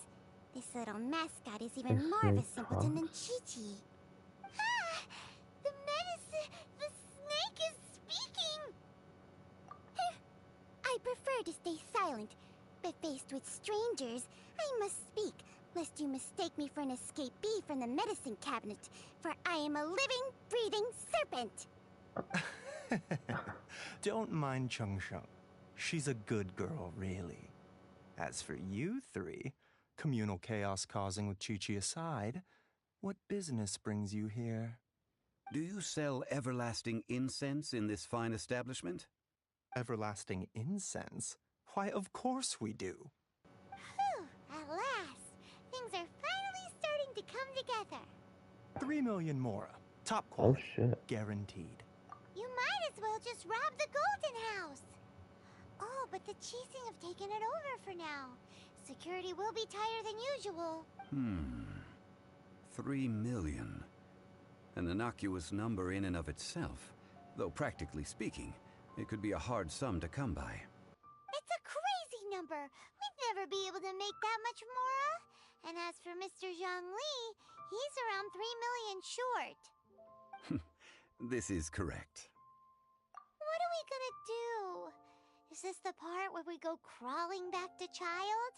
This little mascot is even more of a simpleton than Chi-Chi. Ah! The medicine... The snake is speaking! I prefer to stay silent, but faced with strangers, I must speak, lest you mistake me for an escapee from the medicine cabinet, for I am a living, breathing serpent! Don't mind Chung Sheng. She's a good girl, really. As for you three, communal chaos causing with Chi-Chi aside, what business brings you here? Do you sell everlasting incense in this fine establishment? Everlasting incense? Why, of course we do. Whew, at last! Things are finally starting to come together. 3 million mora. Top quality. Oh shit. Guaranteed. You might as well just rob the Golden House! Oh, but the Chising have taken it over for now. Security will be tighter than usual. 3 million. An innocuous number in and of itself, though practically speaking, it could be a hard sum to come by. It's a crazy number! We'd never be able to make that much mora. And as for Mr. Zhongli, he's around 3 million short. This is correct. What are we gonna do? Is this the part where we go crawling back to child?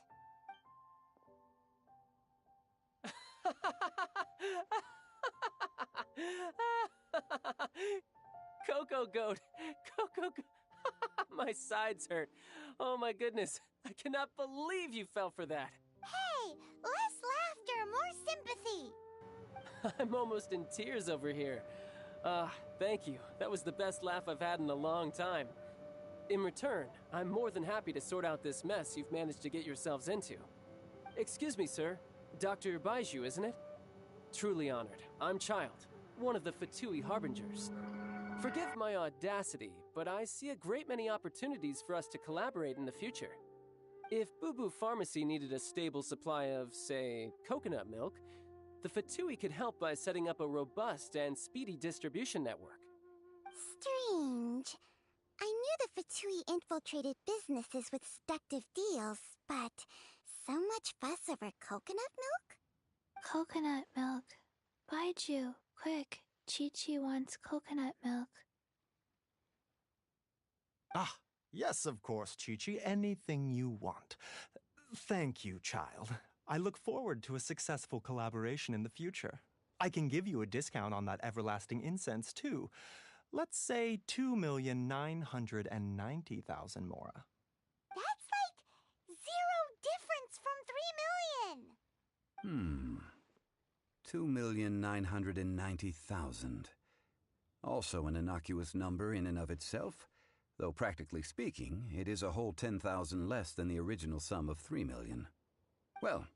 Cocoa Goat! Cocoa Goat! My sides hurt. Oh my goodness. I cannot believe you fell for that. Hey! Less laughter, more sympathy! I'm almost in tears over here. Thank you. That was the best laugh I've had in a long time. In return, I'm more than happy to sort out this mess you've managed to get yourselves into. Excuse me, sir. Dr. Baiju, isn't it? Truly honored. I'm Child, one of the Fatui Harbingers. Forgive my audacity, but I see a great many opportunities for us to collaborate in the future. If Boo Boo Pharmacy needed a stable supply of, say, coconut milk, the Fatui could help by setting up a robust and speedy distribution network. Strange. I knew the Fatui infiltrated businesses with seductive deals, but so much fuss over coconut milk? Coconut milk. Baiju, quick. Chi-Chi wants coconut milk. Ah, yes, of course, Chi-Chi. Anything you want. Thank you, child. I look forward to a successful collaboration in the future. I can give you a discount on that everlasting incense, too. Let's say 2,990,000 mora. That's like 0 difference from 3 million. 2,990,000. Also an innocuous number in and of itself, though practically speaking, it is a whole 10,000 less than the original sum of 3 million. Well,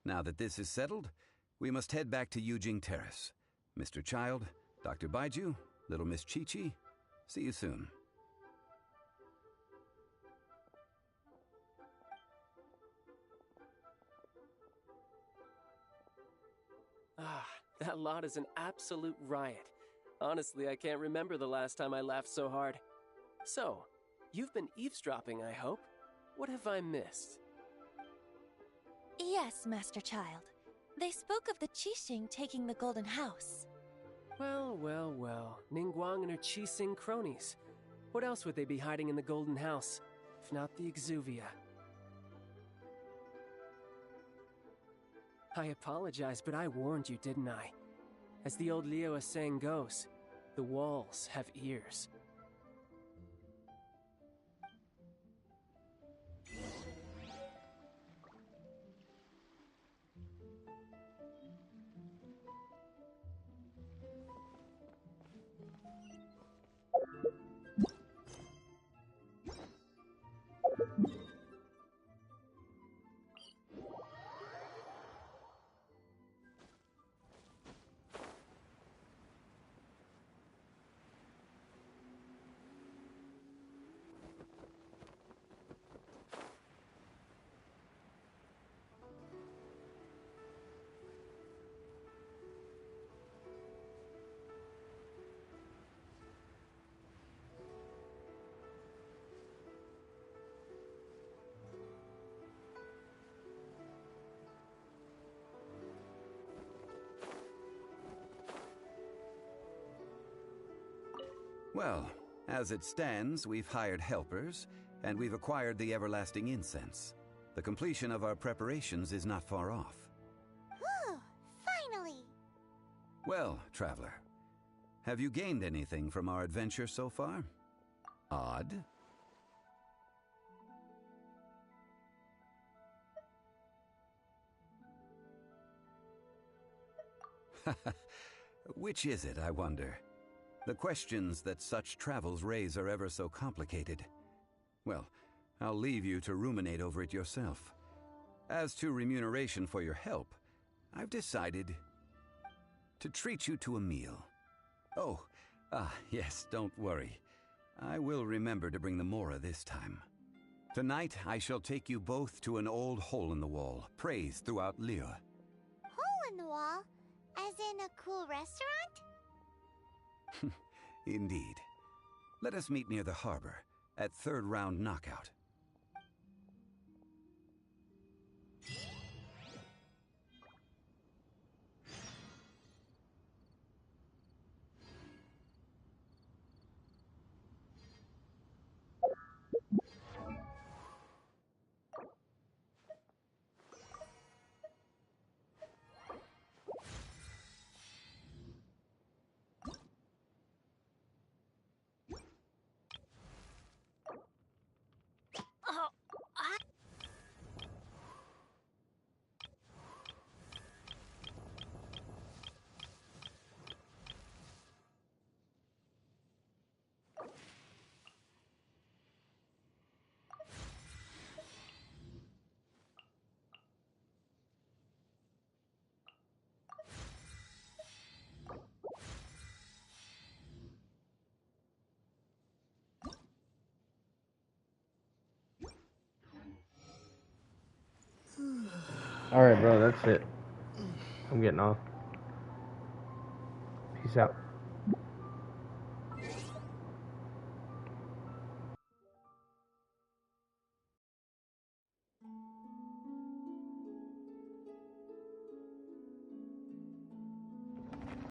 now that this is settled, we must head back to Yujing Terrace. Mr. Child, Dr. Baiju, little Miss Chi-Chi, see you soon. Ah, that lot is an absolute riot. Honestly, I can't remember the last time I laughed so hard. So, you've been eavesdropping, I hope? What have I missed? Yes, Master Child. They spoke of the Qixing taking the Golden House. Well, well, well. Ningguang and her Qixing cronies. What else would they be hiding in the Golden House, if not the Exuvia? I apologize, but I warned you, didn't I? As the old Liyue saying goes, the walls have ears. Well, as it stands, we've hired helpers, and we've acquired the everlasting incense. The completion of our preparations is not far off. Whew, finally! Well, traveler, have you gained anything from our adventure so far? Odd? Which is it, I wonder? The questions that such travels raise are ever so complicated. Well, I'll leave you to ruminate over it yourself. As to remuneration for your help, I've decided to treat you to a meal. Oh, yes, don't worry. I will remember to bring the Mora this time. Tonight, I shall take you both to an old hole-in-the-wall, praised throughout Liyue. Hole in the wall? As in a cool restaurant? Indeed. Let us meet near the harbor, at third round knockout. Alright, bro, that's it. I'm getting off. Peace out.